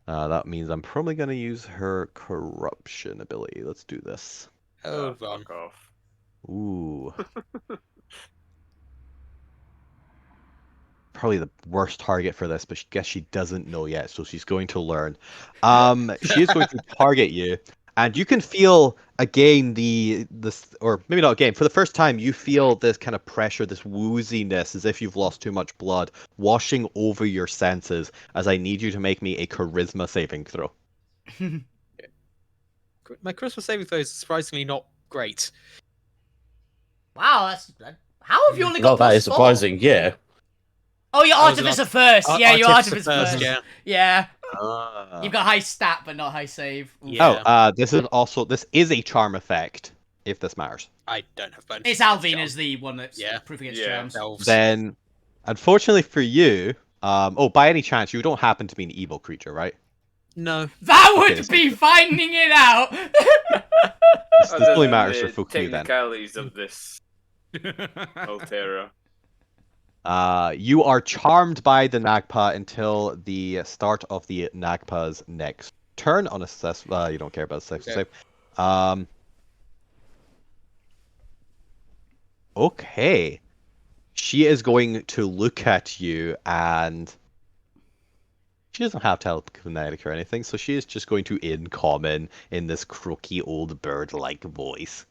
That means I'm probably going to use her corruption ability. Let's do this. Hold on. Fuck off. Ooh. Probably the worst target for this, but I guess she doesn't know yet, so she's going to learn. She is going to target you, and you can feel again or maybe not again, for the first time, you feel this kind of pressure, this wooziness, as if you've lost too much blood, washing over your senses. As I need you to make me a charisma saving throw. My Christmas saving throw is surprisingly not great. Wow, how have you only got Oh, that is +4? surprising. Yeah. Oh, your I was an artificer first. Yeah, your artificer first. Yeah. Yeah. Ah. You've got high stat, but not high save. Ooh. Yeah. Oh, this is a charm effect, if this matters. I don't have bonus. It's Alvina's the one that's Yeah. proof against Yeah. charms. Elves. Then, unfortunately for you, by any chance, you don't happen to be an evil creature, right? No. That would Okay, be finding it out. This Other only than matters the for Fuku then. technicalities of this Alterra. You are charmed by the Nagpa until the start of the Nagpa's next turn on a success. You don't care about a success save. Okay. She is going to look at you and she doesn't have telekinetic or anything, so she is just going to in common in this croaky old bird-like voice.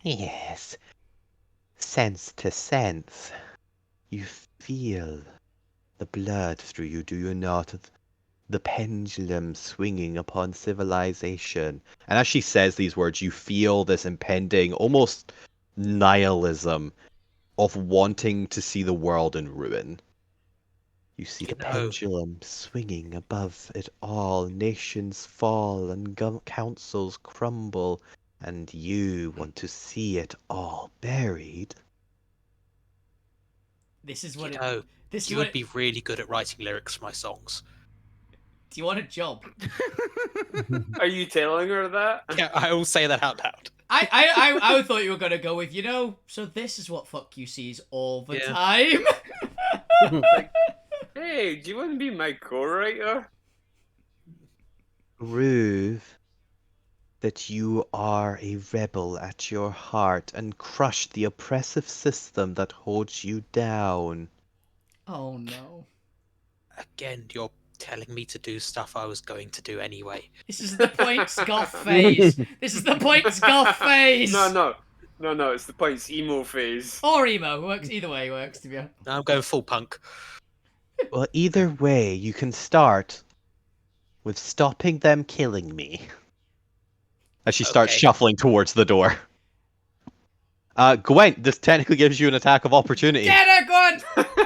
Yes. Sense to sense. You feel the blood through you, do you not? The pendulum swinging upon civilization. And as she says these words, you feel this impending, almost nihilism of wanting to see the world in ruin. You see the pendulum swinging above it all. Nations fall and councils crumble, and you want to see it all buried. This is what you would be really good at writing lyrics for my songs. Do you want a job? Are you telling her that? Yeah, I will say that out loud. I thought you were gonna go with, so this is what fuck you sees all the time. Like, hey, do you want to be my co-writer? Prove that you are a rebel at your heart and crush the oppressive system that holds you down. Oh no. Again, you're telling me to do stuff I was going to do anyway. This is the points goth phase. This is the points goth phase. No, it's the points emo phase. Or emo. Works either way works, to be honest. I'm going full punk. Well, either way, you can start with stopping them killing me. As she starts shuffling towards the door. Gwent, this technically gives you an attack of opportunity. Get her, Gwent!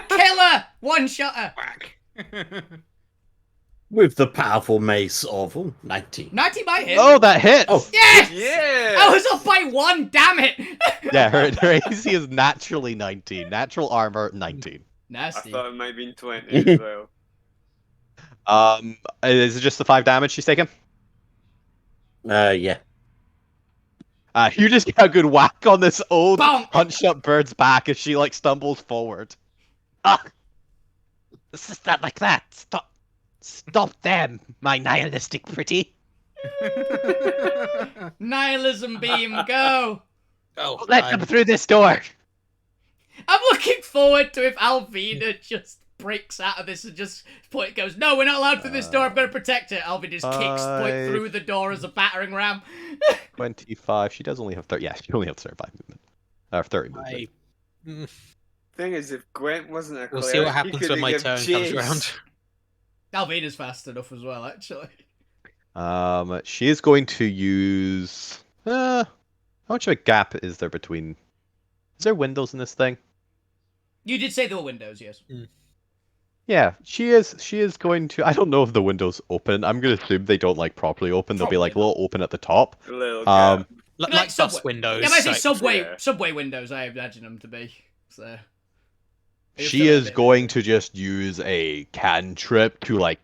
Kill her! One shot her! With the powerful mace of 19. 90 might hit. Oh, that hits! Oh, yes! Yeah! I was off by 1, damn it! Yeah, her AC is naturally 19. Natural armor, 19. Nasty. I thought it might have been 20 as well. Is it just the 5 damage she's taken? Yeah. You just get a good whack on this old Bonk! hunched up bird's back as she stumbles forward. Ah! This is not like that. Stop them, my nihilistic pretty. Nihilism beam, go! Oh, Let them through this door. I'm looking forward to if Alvina just breaks out of this and just goes, no, we're not allowed through this door, I'm going to protect it. Alvina just kicks point through the door as a battering ram. 25. She does only have 30. Yeah, she only has 35 movement. Or 30 movement. Thing is, if Gwent wasn't a We'll cleric, see what happens when my turn comes around. Alvina's fast enough as well, actually. She is going to use... how much of a gap is there between... Is there windows in this thing? You did say there were windows, yes. Yeah, she is going to... I don't know if the windows open. I'm going to assume they don't, properly open. They'll be, a little open at the top. A little gap. Like bus windows. Yeah, but I say yeah. subway windows, I imagine them to be. So... She is going to just use a cantrip to,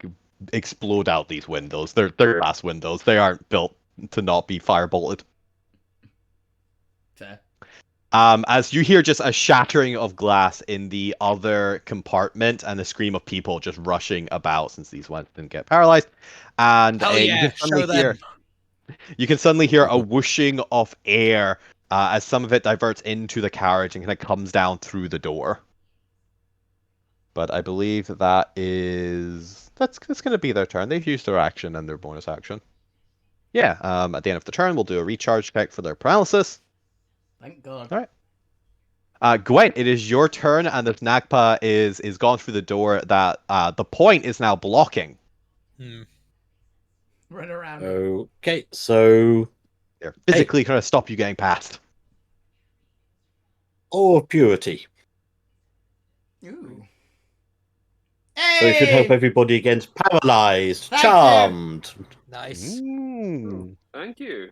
explode out these windows. They're glass windows. They aren't built to not be firebolted. Fair. As you hear just a shattering of glass in the other compartment and a scream of people just rushing about since these ones didn't get paralyzed. And you can suddenly hear a whooshing of air as some of it diverts into the carriage and kind of comes down through the door. But I believe that's going to be their turn. They've used their action and their bonus action. Yeah, at the end of the turn, we'll do a recharge check for their paralysis. Thank God. All right. Gwent, it is your turn, and this Nagpa is gone through the door that the point is now blocking. Run around. Okay, so... They're physically trying to stop you getting past. Or purity. Ooh. So it should help everybody against paralyzed, Thank charmed. Nice. Thank you.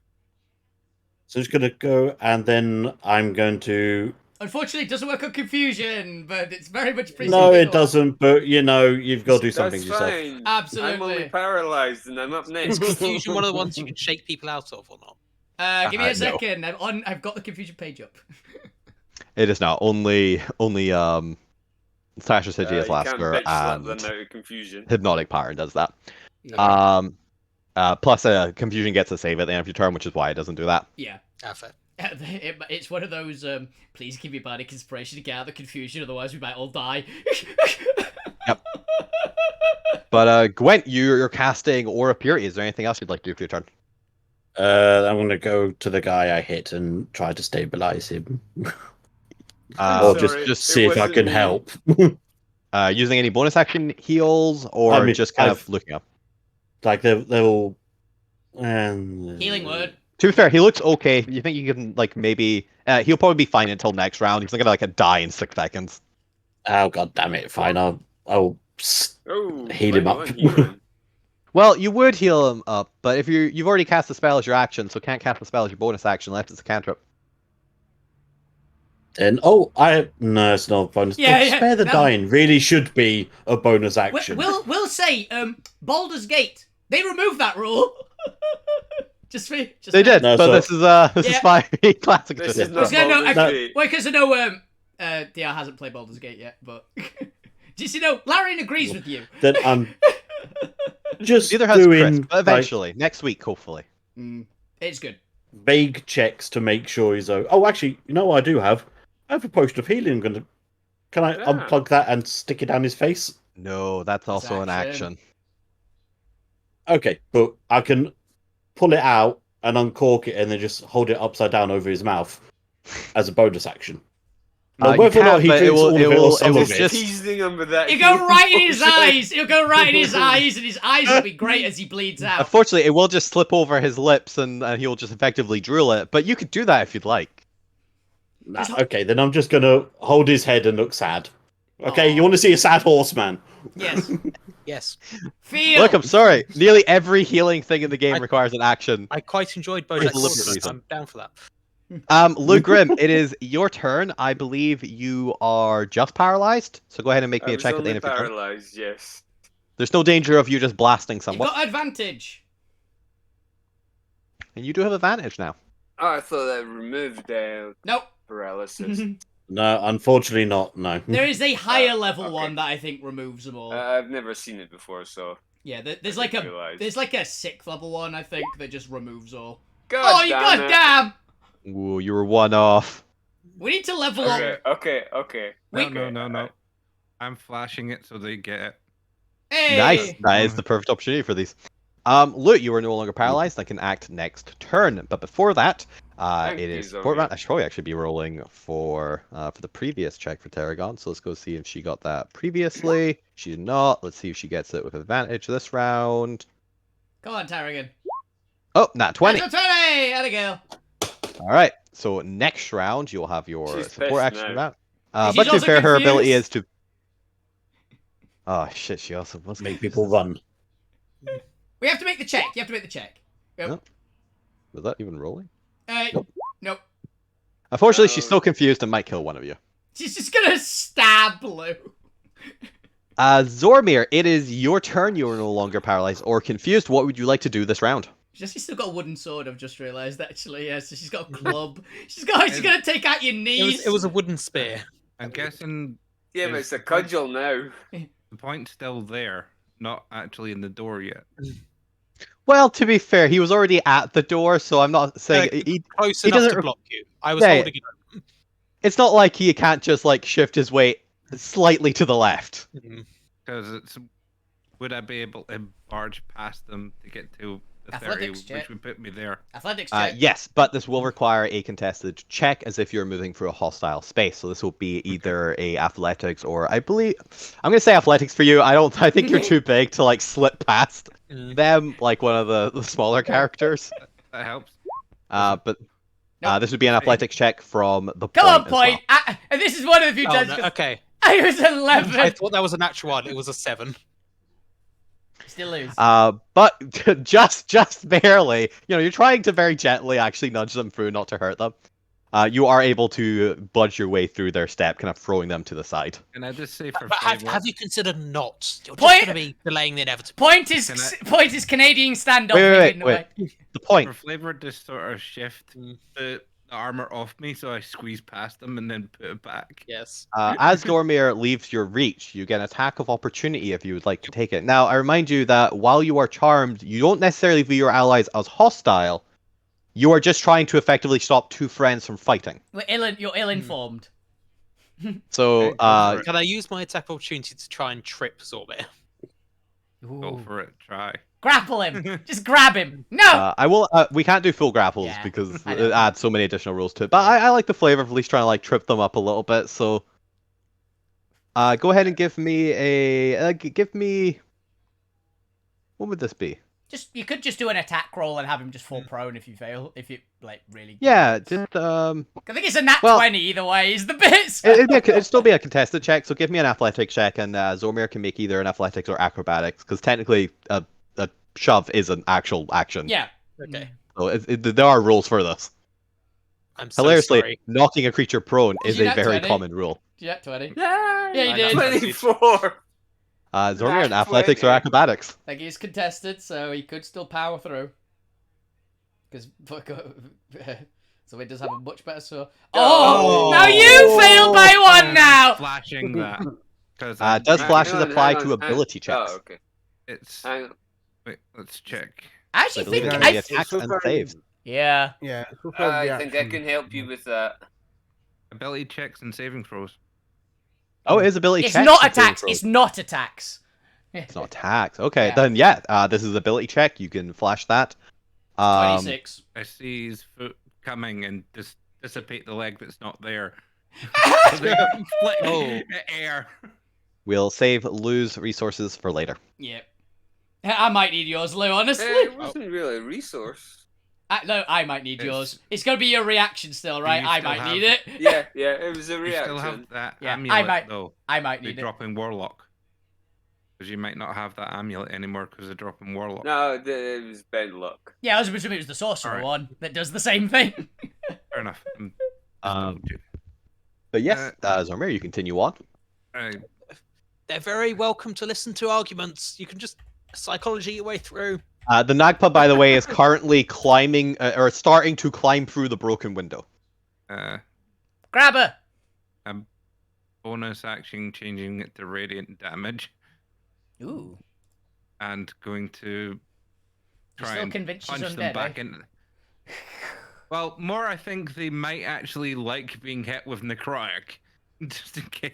So it's going to go, and then I'm going to... Unfortunately, it doesn't work on confusion, but it's very much appreciated. No, it doesn't, but, you've got to do something That's yourself. fine. Absolutely. I'm only paralyzed, and I'm up Is next. confusion one of the ones you can shake people out of or not? Give me a No. second. I've got the confusion page up. It is not. Only Slash Hideous You can't Laughter bitch slap and them out of confusion. Hypnotic Pattern does that. Yeah. Plus, Confusion gets a save at the end of your turn, which is why it doesn't do that. Yeah. Fair. It's one of those, please give me bardic inspiration to get out of the confusion, otherwise we might all die. Yep. But, Gwent, you're casting Aura Purity. Is there anything else you'd like to do for your turn? I'm going to go to the guy I hit and try to stabilize him. Or Sorry, just it see if I wasn't can me. help. Using any bonus action heals, or I mean, just kind of looking up? Like, they're all... Healing word. To be fair, he looks okay. You think you can, like, maybe... he'll probably be fine until next round. He's not gonna, like, die in 6 seconds. Oh, god damn it. Fine, I'll Oh, heal him up. 21 healing. Well, you would heal him up, but if you've already cast the spell as your action, so can't cast the spell as your bonus action left as a cantrip. And no, it's not a bonus. Yeah, But yeah, Spare the no. Dying really should be a bonus action. We'll say, Baldur's Gate, they removed that rule. They did, No, but so- this is my classic. This edition. is not Baldur's no. Gate. Wait, because I know, DR hasn't played Baldur's Gate yet, but... Do you know, Larian agrees with you. Then I'm just Neither has doing Chris, but eventually, next week, hopefully. It's good. vague checks to make sure he's okay. Oh, actually, you know what I do have? I have a potion of healing. Can I Yeah. unplug that and stick it down his face? No, that's also an action. Okay, but I can pull it out and uncork it and then just hold it upside down over his mouth as a bonus action. Now, You whether or not can, he but drinks all of it or some of it's it. just- Teasing him with that. It'll go right in his bullshit. eyes. It'll go right in his eyes, and his eyes will be great as he bleeds out. Unfortunately, it will just slip over his lips and he'll just effectively drool it. But you could do that if you'd like. Nah, okay, then I'm just gonna hold his head and look sad. Okay, Aw. you want to see a sad horseman? Yes. Yes. Feel. Look, I'm sorry. Nearly every healing thing in the game requires an action. I quite enjoyed For Bojack deliberate Horseman. reason. I'm down for that. Luke Grimm, it is your turn. I believe you are just paralyzed, so go ahead and make I me a was check at the only end of your turn. paralyzed, yes. There's no danger of you just blasting You've someone, got advantage. and you do have advantage now. Oh, I thought that removed Nope. paralysis. No, unfortunately not. No. There is a higher level okay. one that I think removes them all. I've never seen it before, so. Yeah, there's I like didn't a realize. there's like a 6th level one I think that just removes all. God Oh, you damn it. goddamn! Ooh, you were one off. We need to level Okay, up. okay. Wait. No. I'm flashing it so they get it. Hey. Nice. That is the perfect opportunity for these. Luke, you are no longer paralyzed and can act next turn. But before that, Thank it you, is Zoe. support round. I should probably actually be rolling for the previous check for Tarragon. So let's go see if she got that previously. She did not. Let's see if she gets it with advantage this round. Come on, Tarragon. Oh, not 20. Natural 20! Atta girl. All right. So next round, you'll have your She's support pissed action now. round. She's But to be also fair, her ability confused. is to. Oh shit! She also was Make people run. We have to make the check. You have to make the check. Yep. No. Was that even rolling? Nope. Unfortunately, she's so confused and might kill one of you. She's just gonna stab Blue. Zormir, it is your turn. You are no longer paralyzed or confused. What would you like to do this round? She's still got a wooden sword, I've just realised, actually. Yeah, so she's got a club. She's gonna take out your knees. It was a wooden spear. I'm guessing Yeah, but it's a cudgel now. the point's still there, not actually in the door yet. Well, to be fair, he was already at the door, so I'm not saying Close he enough doesn't to re- block you. I was Yeah, holding it open. it's not like he can't just like shift his weight slightly to the left. Because would I be able to barge past them to get to the 30, Athletics check. which would put me there? Athletics check. Yes, but this will require a contested check as if you're moving through a hostile space. So this will be either a athletics or I believe I'm gonna say athletics for you. I think you're too big to like slip past them like one of the smaller characters. That helps. But Nope. this would be an athletics check from the Come on, point. as well. point! And this is one of the few Oh, times. no, 'cause okay. I was 11. I thought that was a natural one. It was a 7. Still lose. But just barely. You know, you're trying to very gently actually nudge them through, not to hurt them. You are able to budge your way through their step, kind of throwing them to the side. Can I just say for But flavor? have you considered not? You're Point- just going to be delaying the inevitable. Point is Canadian standoff. Wait. The point. For flavor to sort of shift the the armor off me, so I squeeze past them and then put it back. Yes. As Dormir leaves your reach, you get an attack of opportunity if you would like to take it. Now, I remind you that while you are charmed, you don't necessarily view your allies as hostile. You are just trying to effectively stop two friends from fighting. You're ill-informed. So, Okay, go for it. Can I use my attack opportunity to try and trip Zorbit? Go for it. Try. Grapple him. Just grab him. No. I will. We can't do full grapples Yeah, because I know. it adds so many additional rules to it. But I like the flavor of at least trying to like trip them up a little bit. So, go ahead and give me a. Give me. What would this be? You could just do an attack roll and have him just fall prone if you fail. If you like really. Yeah, just I think it's a nat well- 20 either way. Is the bits. it'd still be a contested check. So give me an athletics check, and Zormir can make either an athletics or acrobatics because technically a shove is an actual action. Yeah. Okay. So there are rules for this. I'm so Hilariously, sorry. knocking a creature prone Did is you a nat very 20? common rule. Yeah, 20. Yeah, Yeah, you did. 24. Zormir, an Nat athletics or 20. acrobatics? Like he's contested, so he could still power through. Because so he does have a much better sword. Oh, Oh. now you failed by one now. Flashing that. Because Does flashes Hang on, apply hang to on, hang- ability checks? Oh, okay. it's. Hang on. Wait, let's check. I actually believe think it I. is. attacks and saves. Yeah. Yeah. I think I can help you with that. Ability checks and saving throws. Oh, it is ability It's checks. not and saving attacks. throws. It's not attacks. It's not attacks. Okay, Yeah. then yeah, this is ability check. You can flash that. 26. I see his foot coming and dissipate the leg that's not there. Flick Oh. air. We'll lose resources for later. Yeah. I might need yours, Lou, honestly. It wasn't really a resource. No, I might need It's- yours. It's gonna be your reaction still, right? you I still might have- need it. Yeah, it was a You still reaction. have that Yeah, I amulet might- though. I might They need it. drop in Warlock. Because you might not have that amulet anymore because they drop in Warlock. No, it was bad luck. Yeah, I was assuming it was the sorcerer Alright. one that does the same thing. Fair enough. But yes, Zormir, you continue on. They're very welcome to listen to arguments. You can just psychology your way through. The Nagpa, by the way, is currently climbing or starting to climb through the broken window. Grab her. Bonus action changing it to radiant damage Ooh. and going to You try still and convinced she's punch them undead, back eh? in. Well, more I think they might actually like being hit with necrotic, just in case.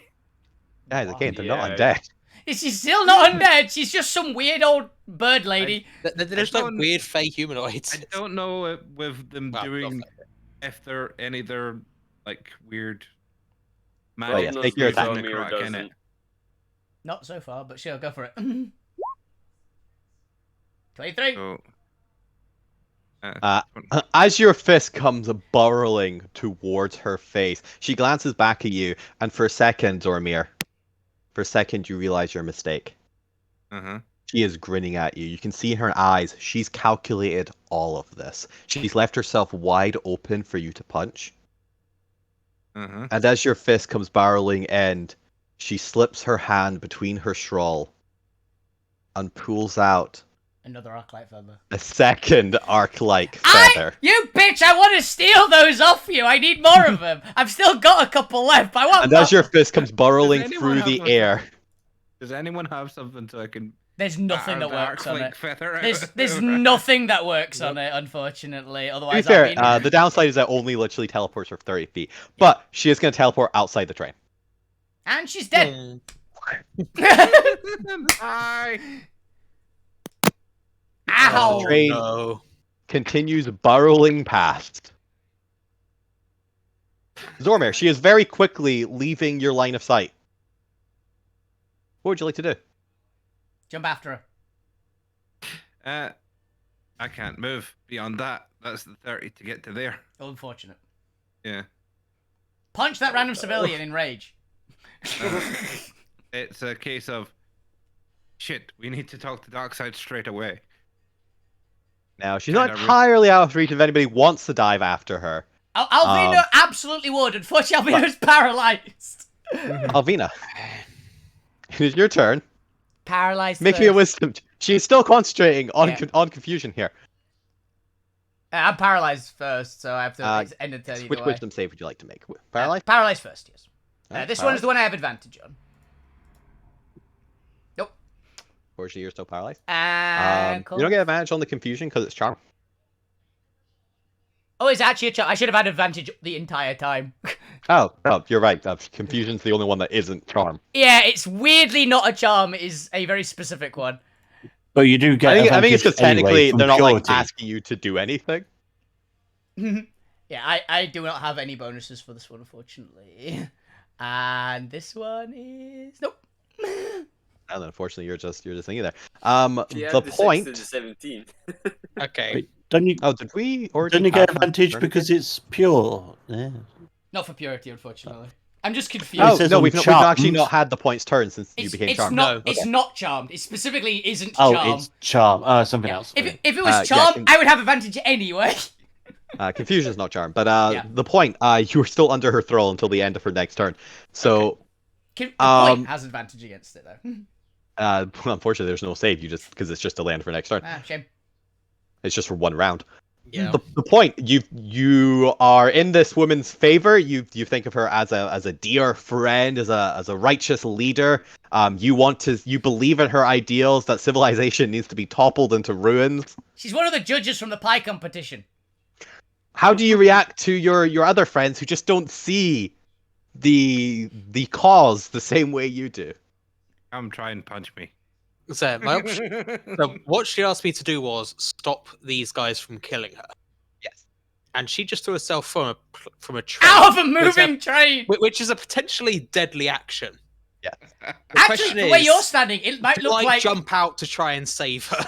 Guys, again, they're not Yeah. undead. She's still not undead. She's just some weird old bird lady. There's like don't- weird fake humanoids. I don't know with them Well, doing if there any other like weird Oh, yeah, magic take your with attack. necrotic in it. Not so far, but sure, go for it. 23. So, As your fist comes burrowing towards her face, she glances back at you, and for a second, Zormir, you realize your mistake. She is grinning at you. You can see in her eyes, she's calculated all of this. She's left herself wide open for you to punch. And as your fist comes barreling in, she slips her hand between her straw and pulls out Another arclight feather. a second arc-like feather. You bitch! I want to steal those off you. I need more of them. I've still got a couple left. But I want And more. as your fist comes burrowing anyone through have the one? air, Does anyone have something so I can? There's nothing that batter works the on it. arc-link feather out There's of- nothing that works on it, unfortunately. to be Otherwise, fair, I'll be... the downside is that only literally teleports for 30 feet. But she is going to teleport outside the train. And she's dead. Hi. Ow! The train No. continues burrowing past. Zormir, she is very quickly leaving your line of sight. What would you like to do? Jump after her. I can't move beyond that. That's the 30 to get to there. Unfortunate. Yeah. Punch that random civilian in rage. It's a case of shit. We need to talk to Darkseid straight away. Now, she's not Kinda entirely out of reach if anybody wants to dive after her. Alvina absolutely would. Unfortunately, Alvina's paralyzed. Alvina, it's your turn. Paralyzed. Make me a wisdom. She's still concentrating on Yeah. on confusion here. I'm paralyzed first, so I have to end a turn either Which way. wisdom save would you like to make? Paralyzed? Paralyzed first, yes. Alright, This one is the one I have advantage on. Nope. Fortunately, you're still paralyzed. And You don't get advantage on the confusion because it's charm. Oh, it's actually a charm. I should have had advantage the entire time. Oh, you're right. Confusion's the only one that isn't charm. Yeah, it's weirdly not a charm. It is a very specific one. But you do get. I think it's because technically from they're not like purity. asking you to do anything. Yeah, I do not have any bonuses for this one, unfortunately. And this one is nope. And unfortunately, you're just thinking there. Yeah, The the 6 point. to the 17. Okay. Wait, don't you? Oh, did we already? Don't you get have advantage turn because again? it's pure? Yeah. Not for purity, unfortunately. I'm just confused. Oh says no, on we've actually charms. not had the points turn since you It's, became it's charmed. not. No, It's okay. not charmed. It specifically isn't Oh, charmed. it's charm. Something Yeah. else. If it was yeah, charmed, I would have advantage anyway. Confusion's not charmed, but Yeah. the point. You were still under her thrall until the end of her next turn. So, The point has advantage against it, though. unfortunately, there's no save. You just because it's just a land for next turn. Shame. It's just for one round. Yeah. The point you are in this woman's favor. You think of her as a dear friend, as a righteous leader. You believe in her ideals that civilization needs to be toppled into ruins. She's one of the judges from the pie competition. How do you react to your other friends who just don't see the cause the same way you do? Come try and punch me. So, so what she asked me to do was stop these guys from killing her. Yes. And she just threw herself from a train. Out of a moving train! Which is a potentially deadly action. Yeah. Actually, the way you're standing, it might do look I like... jump out to try and save her?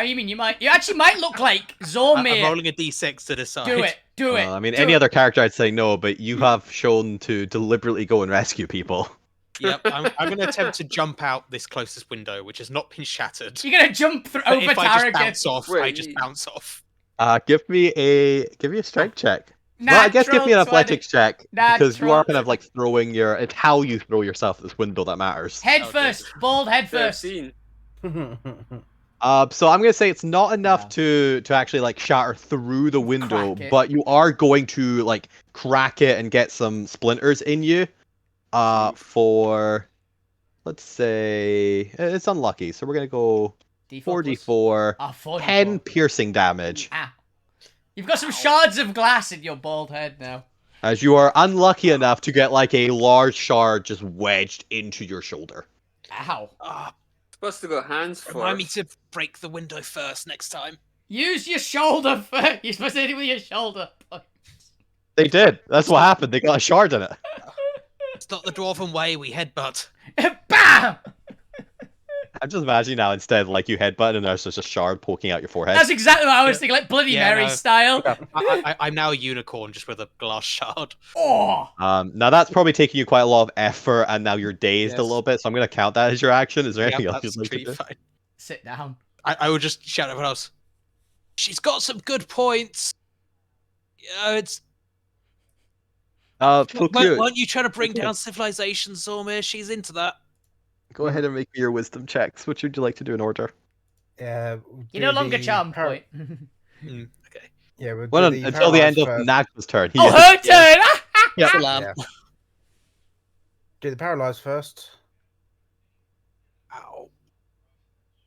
You mean you might... You actually might look like I'm Zormir. rolling a d6 to decide. Do it. I mean, do any it. other character, I'd say no, but you have shown to deliberately go and rescue people. Yep, I'm going to attempt to jump out this closest window, which has not been shattered. You're gonna jump But over if I just Tarragon. bounce off, I Wait, just you- bounce off. Give me a strength check. Well, I guess give me an Natural 20. athletics check because you Natural are kind of like throwing your. It's how you throw yourself at this window that matters. Head Okay. first. Bald head first. 13. So I'm gonna say it's not enough to actually like shatter through the window, Crack it. but you are going to like crack it and get some splinters in you. For let's say it's unlucky, so we're gonna go D4 4d4, Ah, 4d4. 10 piercing damage. Ah. You've got some shards of glass in your bald head now. As you are unlucky enough to get like a large shard just wedged into your shoulder. Ow. Supposed to go hands first. Remind me to break the window first next time. Use your shoulder first. You're supposed to hit it with your shoulder. They did. That's what happened. They got a shard in it. It's not the dwarven way, we headbutt. Bam! I'm just imagining now instead like you headbutt and there's just a shard poking out your forehead. That's exactly what I was thinking, like Bloody Yeah, Mary no. style. I'm now a unicorn just with a glass shard. Oh. Now that's probably taking you quite a lot of effort, and now you're dazed a Yes. little bit. So I'm gonna count that as your action. Is there anything Yep, else that's you'd like to completely do? fine. Sit down. I would just shout at everyone else. She's got some good points. It's weren't you trying to bring down civilization, Zormir? She's into that. Go ahead and make me your wisdom checks. Which would you like to do in order? Yeah. You're no longer charmed, point. Okay. Yeah, we'll Well, do the until the end of paralysed Nagma's turn. Oh, her turn! Yep. Yeah. Do the paralyzed first. Ow.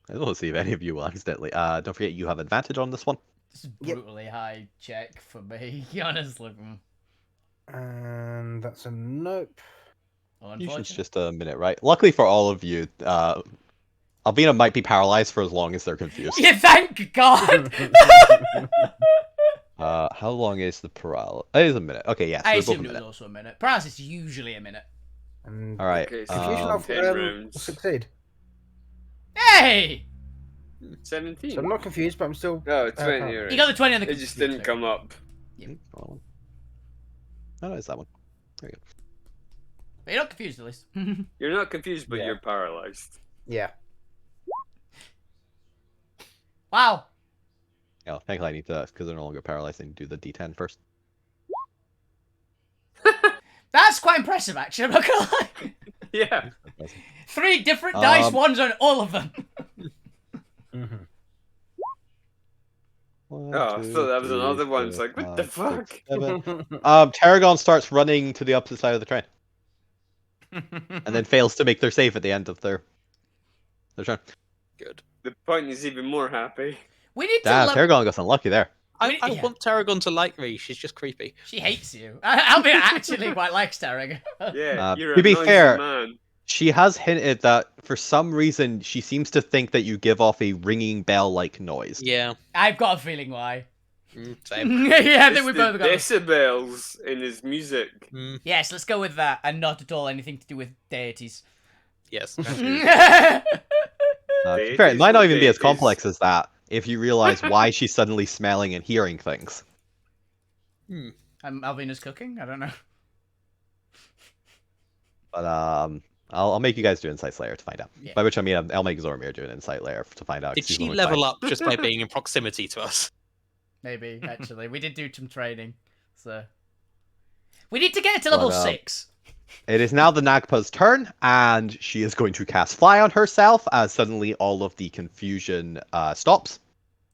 I don't see if any of you will accidentally. Don't forget you have advantage on this one. This is brutally high check for me, honestly. And that's a nope. Usually Unfortunately. it's just a minute, right? Luckily for all of you, Albina might be paralyzed for as long as they're confused. Yeah, thank God! How long is the paralysis? It is a minute. Okay, yeah. So I we're both a assumed it was minute. also a minute. Paralysis is usually a minute. And All right. Okay, so confusion of 10 will rounds. succeed. Hey! 17. So I'm not confused, but I'm still. No, 20. Uh, Right. You got the 20 on the It just didn't come up. Oh, no, it's that one. There you But you're not confused, at least. You're not confused, but Yeah. you're paralyzed. Yeah. Wow. go. Yeah, thankfully I need to, because they're no longer paralyzed, I need to do the D10 first. That's quite impressive, actually. I'm not gonna lie. Yeah. 3 different dice, Um, ones on all of them. Mm-hmm. Oh, I thought that was another one. It's like, what the fuck? Tarragon starts running to the opposite side of the train, and then fails to make their save at the end of their turn. Good. The point is even more happy. We need to. Damn, Tarragon got unlucky there. I Yeah. want Tarragon to like me. She's just creepy. She hates you. Alvin actually quite likes Tarragon. Yeah, you're to a be noisy fair, man. She has hinted that for some reason she seems to think that you give off a ringing bell-like noise. Yeah. I've got a feeling why. Same. Yeah, I think It's we the both got it. decibels in his music. Yes, let's go with that, and not at all anything to do with deities. Yes. To be fair, it might not even be as Deities. complex as that if you realize why she's suddenly smelling and hearing things. Alvina's cooking? I don't know. But I'll make you guys do Insight Slayer to find out. Yeah. By which I mean I'll make Zormir do an Insight Layer to find out. Did 'cause he's she the one level with up just by being in proximity to us? Maybe, actually. We did do some training, so... We need to get it to level 6. It is now the Nagpa's turn, and she is going to cast Fly on herself as suddenly all of the confusion stops.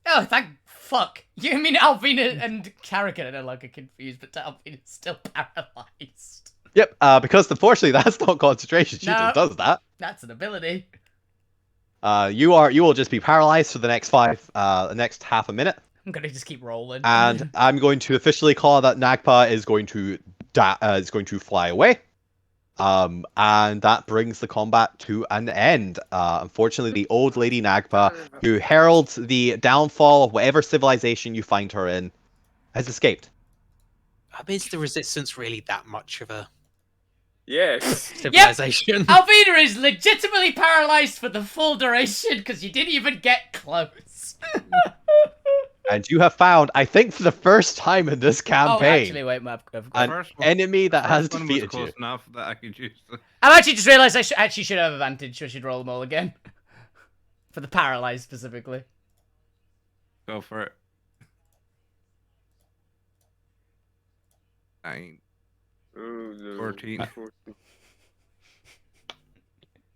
Oh, thank fuck. You mean Alvina and Tarragon are no longer confused, but Alvina's still paralyzed. Yep, because unfortunately that's not concentration. She just does that. That's an ability. You will just be paralyzed for the next next half a minute. I'm gonna just keep rolling. And I'm going to officially call that Nagpa is going to fly away. And that brings the combat to an end. Unfortunately, the old lady Nagpa, who heralds the downfall of whatever civilization you find her in, has escaped. Is the resistance really that much of a Yes. civilization? Alvina is legitimately paralyzed for the full duration because you didn't even get close. And you have found, I think for the first time in this campaign, Oh, actually, wait, I've got... an enemy that has One was defeated close you. enough that I could use. I've actually just realised I actually should have advantage, so I should roll them all again. For the paralyzed, specifically. Go for it. 9, Oh, no. 14.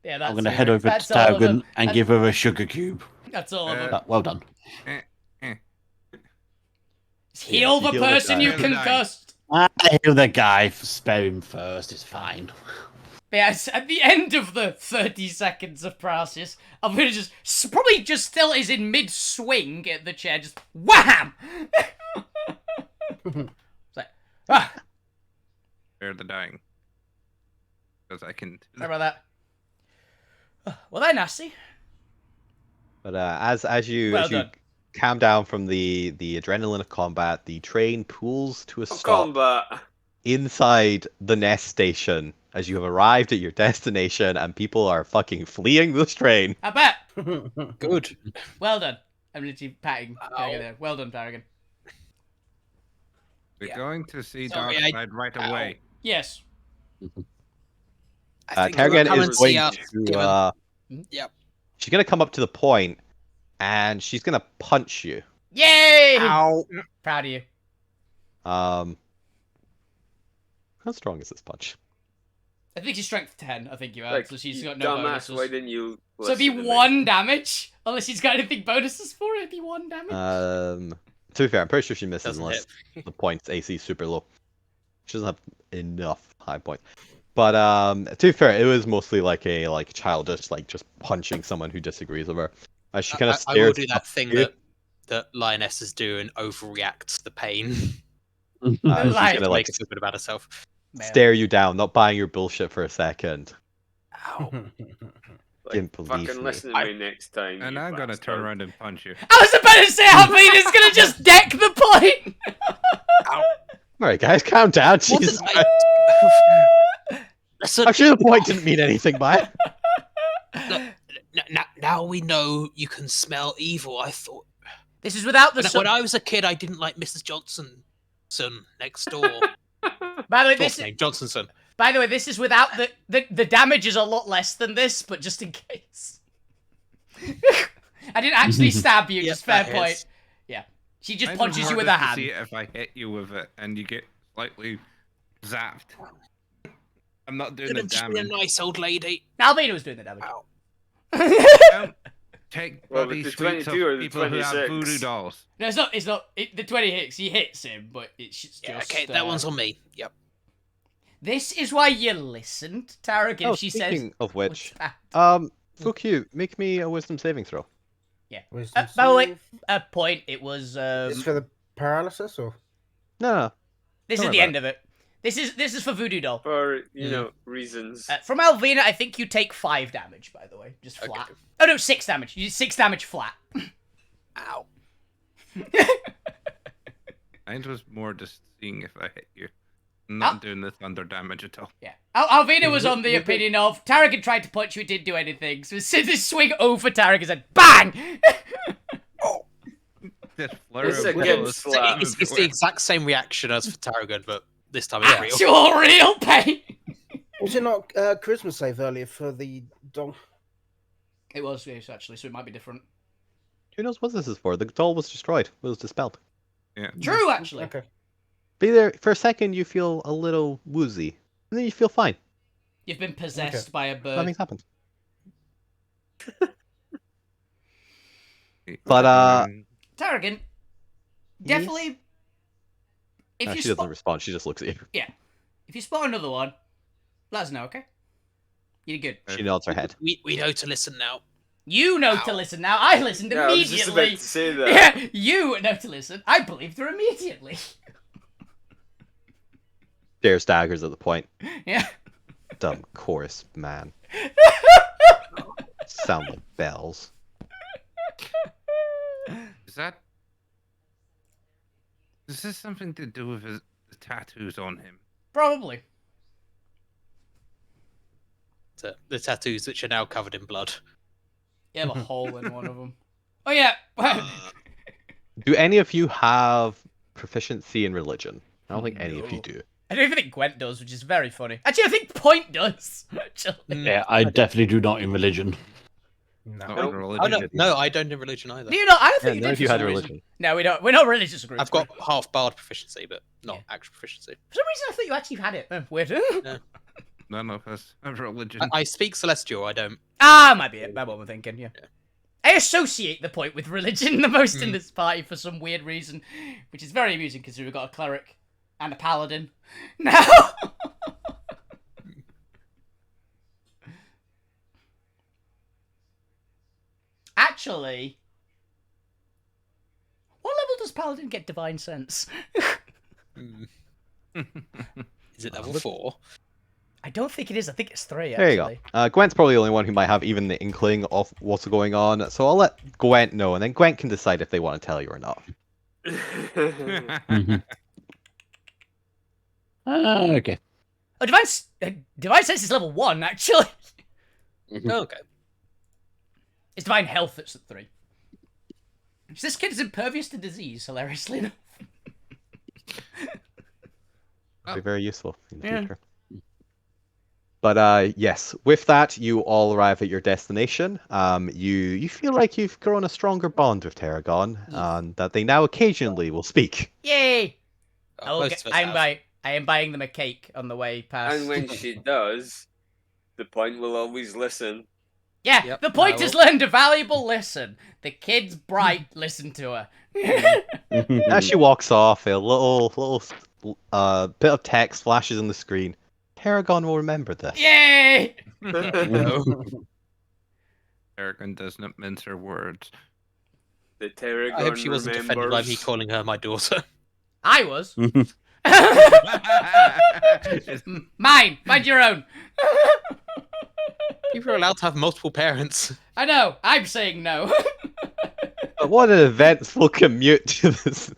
Yeah, that's I'm going to it. head over to That's all of them. Tarragon and give her a sugar cube. That's all of them. Well done. Heal the heal the person guy. you Heal the guy. concussed. I heal the guy. Spare him first. It's fine. Yes, at the end of the 30 seconds of paralysis, I'm gonna just probably just still is in mid swing at the chair, just wham. It's like, ah, Spare the dying. Because I can. sorry about that. Well, they're nasty. But as you Well done. calm down from the adrenaline of combat, the train pulls to a stop Combat. inside the nest station as you have arrived at your destination and people are fucking fleeing this train. I bet. Good. Well done. I'm literally patting Tarragon there. Well done, Tarragon. We're going to see Sorry, Darkside right away. Yes. I think Tarragon we'll come is and see going us, to given- Yep. she's gonna come up to the point and she's gonna punch you. Yay! Ow. Proud of you. How strong is this punch? I think she's strength 10. I think you are. Like, So she's you got no dumbass, bonuses. why didn't you? So it'd be listen to me? 1 damage, unless she's got anything bonuses for it. It'd be 1 damage. To be fair, I'm pretty sure she misses Doesn't unless the points AC is super low. She doesn't have enough high points. But to be fair, it was mostly like a childish, just punching someone who disagrees with her. As she kind of I stares. will do that up thing at you. that lionesses do and overreacts to the pain. She's Like- gonna Makes stupid about herself. Male. stare you down, not buying your bullshit for a second. Ow. Like, Didn't believe fucking me. listen to me next time. And you I'm gonna turn bastard. around and punch you. I was about to say Alvina's gonna just deck the point. Alright, guys, calm down. What Jesus did Christ. Listen, I'm sure the point didn't mean anything by it. now we know you can smell evil. I thought This is without the. when I was a kid, I didn't like Mrs. Johnson next door. By the way, What's this his name? Johnsonson. By the way, this is without the damage is a lot less than this, but just in case. I didn't actually stab you. Yep, Just fair that point. hits. Yeah, she just Kind of punches you with her hardest to hand. See if I hit you with it and you get slightly zapped. I'm not doing the Couldn't just be a damage. nice old lady. Alvina was doing the damage. Ow. Um, Take Well, body the sweets of 22 or the people who have 26? voodoo dolls. No, it's not. It's not. The 20 hits. He hits him, but it's just. Yeah, okay, that one's on me. Yep. This is why you listened, Tarek. If she says. Speaking of which, "What's that?" fuck you. Make me a wisdom saving throw. Yeah. Wisdom By the way, save. a point. It was. It's for the paralysis, or No. This don't is worry the about end of it. This is for Voodoo Doll. For, you know, reasons. From Alvina, I think you take 5 damage. By the way, just flat. Okay. Oh no, 6 damage. You did 6 damage flat. Ow. Mine was more just seeing if I hit you. Not doing the thunder damage at all. Yeah. Alvina was on the opinion of Tarek had tried to punch you, it didn't do anything. So this swing over Tarek and said, BANG! This flurry It's of a blows. good slap. It's the exact same reaction as for Tarragon, but this time it's real. Actual real pain! was it not Christmas save earlier for the doll? It was, yes, actually, so it might be different. Who knows what this is for? The doll was destroyed. It was dispelled. Yeah. True, actually. Okay. Be there for a second. You feel a little woozy, and then you feel fine. You've been possessed by a bird. Nothing's happened. But Tarragon, definitely. If no, you she doesn't spot, respond. She just looks at you. if you spot another one, let us know, okay? You did good. She nods her head. We know to listen now. You know to listen now. I listened Yeah, I was just about immediately. to say that. Yeah, you know to listen. I believed her immediately. Dare staggers at the point. Yeah. Dumb chorus man. Sound like bells. Is this something to do with the tattoos on him? Probably. The tattoos which are now covered in blood. You have a hole in one of them. Oh yeah. Do any of you have proficiency in religion? I don't think any of you do. I don't even think Gwent does, which is very funny. Actually, I think Point does. Actually. Yeah, I definitely do not in religion. Not No. in religion. I don't, no, I don't in religion either. Do you not? I don't Yeah, think you none did of you for had some religion. reason. No, we don't. We're not religious groups. I've got half bard proficiency, but not actual proficiency. For some reason, I thought you actually had it. Weird. None of us have religion. I speak Celestial, I don't. Might be it. That's what I'm thinking. Yeah. I associate the point with religion the most in this party for some weird reason, which is very amusing because we've got a cleric and a paladin now. Actually, what level does paladin get divine sense? Is it level 4? I don't think it is. I think it's 3. There you Actually. go. Gwent's probably the only one who might have even the inkling of what's going on. So I'll let Gwent know, and then Gwent can decide if they want to tell you or not. Okay. Oh, divine sense is level 1 actually. Oh, okay. It's divine health that's at 3. This kid is impervious to disease, hilariously enough. Be very useful in the future. But yes, with that, you all arrive at your destination. You feel like you've grown a stronger bond with Tarragon, and that they now occasionally will speak. Yay! Oh, most of us have. I am buying them a cake on the way past. And when she does, the point will always listen. Yeah, Yep, the point I is will. learned a valuable lesson. The kid's bright. Listen to her. As she walks off, a little bit of text flashes on the screen. Tarragon will remember this. Yay! No. Arrogant does not mince her words. The Tarragon I hope she wasn't offended by me remembers. calling her my daughter. I was. Mine. Find your own. People are allowed to have multiple parents. I know. I'm saying no. But what an eventful commute to this.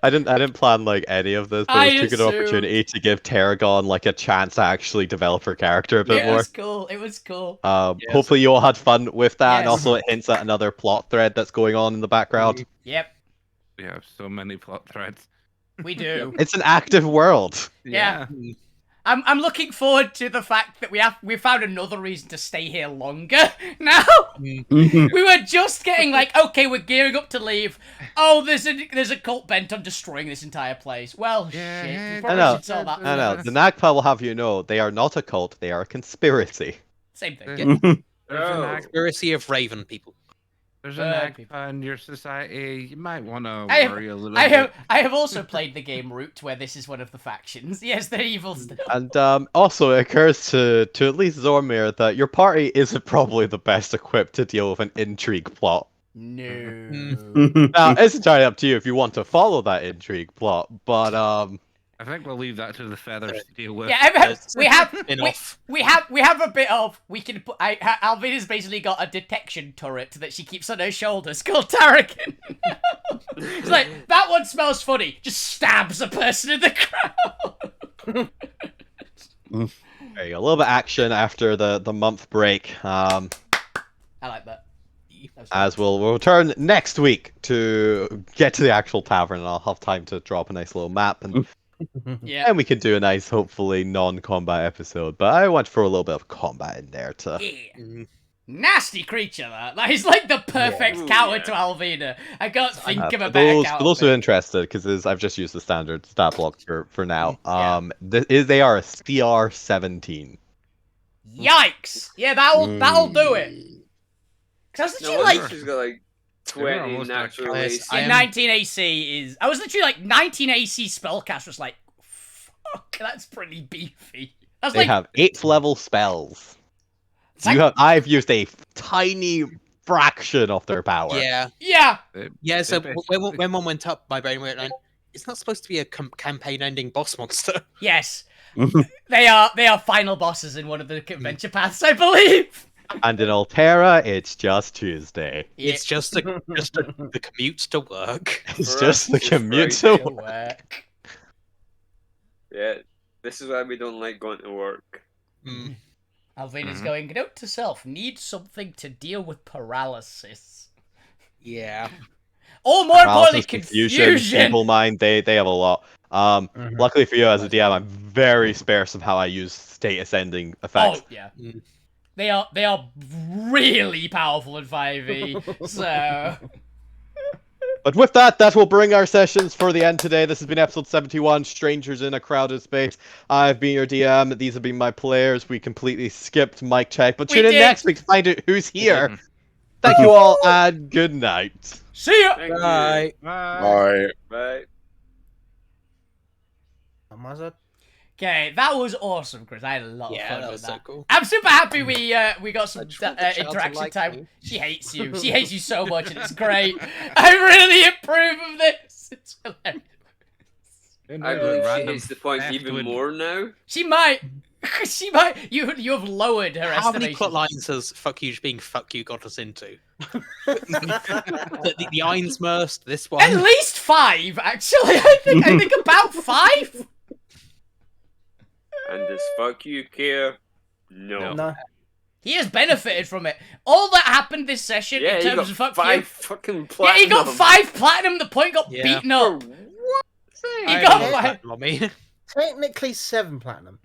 I didn't plan like any of this, but I I took an assumed. opportunity to give Tarragon like a chance to actually develop her character a bit Yeah, it more. was cool. It was cool. Yes. Hopefully you all had fun with that, and Yes. also it hints at another plot thread that's going on in the background. Yep, We have so many plot threads. we do. It's an active world. Yeah. I'm looking forward to the fact that we found another reason to stay here longer now. We were just getting like, okay, we're gearing up to leave. Oh, there's a cult bent on destroying this entire place. Well, Yeah, shit. We I probably know. should sell that. I know. The Nagpa will have you know they are not a cult; they are a conspiracy. Same thing. There's an Oh. act, Conspiracy of Raven people. there's an Bird act people. in your society. You might want to I worry a little I bit. have also played the game Root, where this is one of the factions. Yes, they're evil still. And also, it occurs to at least Zormir that your party isn't probably the best equipped to deal with an intrigue plot. No. Now, it's entirely up to you if you want to follow that intrigue plot, but I think we'll leave that to the feathers to deal with. Yeah, we have Spin-off. we have a bit of we can put. Alvina's basically got a detection turret that she keeps on her shoulders called Tarragon. It's like that one smells funny. Just stabs a person in the crowd. there you go. A little bit of action after the month break. I like that. As we'll return next week to get to the actual tavern, and I'll have time to drop a nice little map, and Yeah. and we can do a nice, hopefully non-combat episode. But I want to throw a little bit of combat in there to. Yeah. Nasty creature that. He's like the perfect Ooh, counter yeah. to Alvina. I can't think of a For better those, counter. for those who are interested, because I've just used the standard stat block for now. Yeah. They are a CR 17. Yikes! Yeah, that'll do it. Cause I was No literally wonder like she's got like 20 almost like natural Yes, AC. I am- 19 AC is. I was literally like 19 AC spellcast was like, fuck, that's pretty beefy. That's They like have 8th level spells. It's I've used a tiny fraction of their power. Yeah. yeah. Yeah, so They when one went up, my brain went like, it's not supposed to be a campaign-ending boss monster. Yes. they are final bosses in one of the adventure paths, I believe. And in Alterra, it's just Tuesday. It's just the commute to work. It's For just us, the it's commute Friday. to To work. work. Yeah, this is why we don't like going to work. Mm. Alvina's Mhm. going, note to self, need something to deal with paralysis. Yeah. Or more importantly, Paralysis, confusion. People mind, they have a lot. Luckily for you as a DM, I'm very sparse of how I use status ending effects. Oh yeah. Mm. They are really powerful in 5e. So But with that, that will bring our sessions for the end today. This has been episode 71, Strangers in a Crowded Space. I've been your DM. These have been my players. We completely skipped mic check, but We tune in did. next week to find out who's here. Thank you all, and good night. see ya. Thank Bye. you. Bye. Okay, that was awesome, Chris. I had a lot of Yeah, fun that with was so that. cool. I'm super happy we got some I just want the child to interaction like time. me. She hates you. She hates you so much, and it's great. I really approve of this. It's hilarious. I believe she hits the point even more now. She might. She might. You have lowered her How many estimation. plot lines has "fuck you" being "fuck you" got us into? the Einsmerst, this one. At least 5, actually. I think about 5. And does fuck you care? No. No. He has benefited from it. All that happened this session Yeah, in he terms got of fuck 5 you. fucking Yeah, platinum. he got 5 platinum. The point got Yeah. beaten For up. what? He I got love 5. that, Mommy. Technically 7 platinum.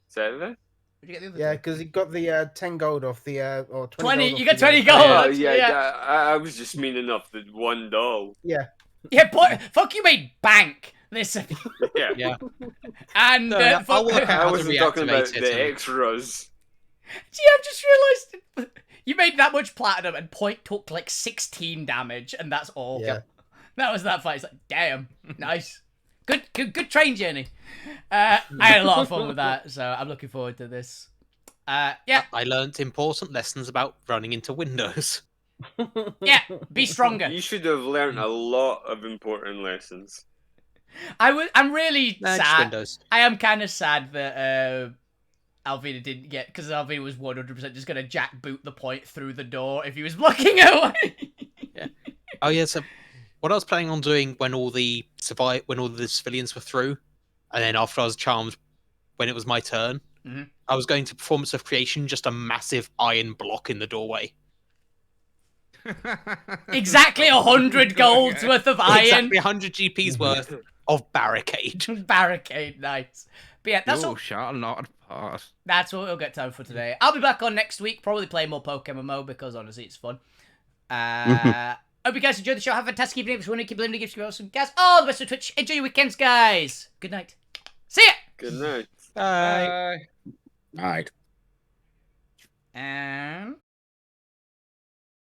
7? Yeah, because he got the 10 gold off the or 20. 20, gold you off got the, 20 gold. Oh, yeah. yeah. I was just meaning off the $1. Yeah, boy, fuck you made bank this. Yeah. Yeah. And No, no, I'll work out I how to wasn't talking about reactivate it the and- extras. Gee, I've just realised you made that much platinum and point took like 16 damage, and that's all. Yeah. That was that fight. It's like, damn, nice. Good train journey. I had a lot of fun with that, so I'm looking forward to this. Yeah, I learnt important lessons about running into windows. yeah, be stronger. You should have learned a lot of important lessons. I'm really Nah, just sad. windows. I am kind of sad that Alvina didn't get, because Alvina was 100% just gonna jackboot the point through the door if he was blocking her way. Oh yeah, so what I was planning on doing when all the civilians were through, and then after I was charmed, when it was my turn, Mhm. I was going to Performance of Creation, just a massive iron block in the doorway. Exactly 100 golds worth of iron. Exactly 100 GP's worth of barricade. Barricade, nice. But yeah, that's You all. shall not pass. That's what we'll get time for today. I'll be back on next week, probably play more Pokemon MMO because honestly it's fun. Hope you guys enjoyed the show. Have a fantastic evening. If you want to keep living, give us some guys. All the best on Twitch. Enjoy your weekends, guys. Good night. See ya. Good night. Bye. Right. And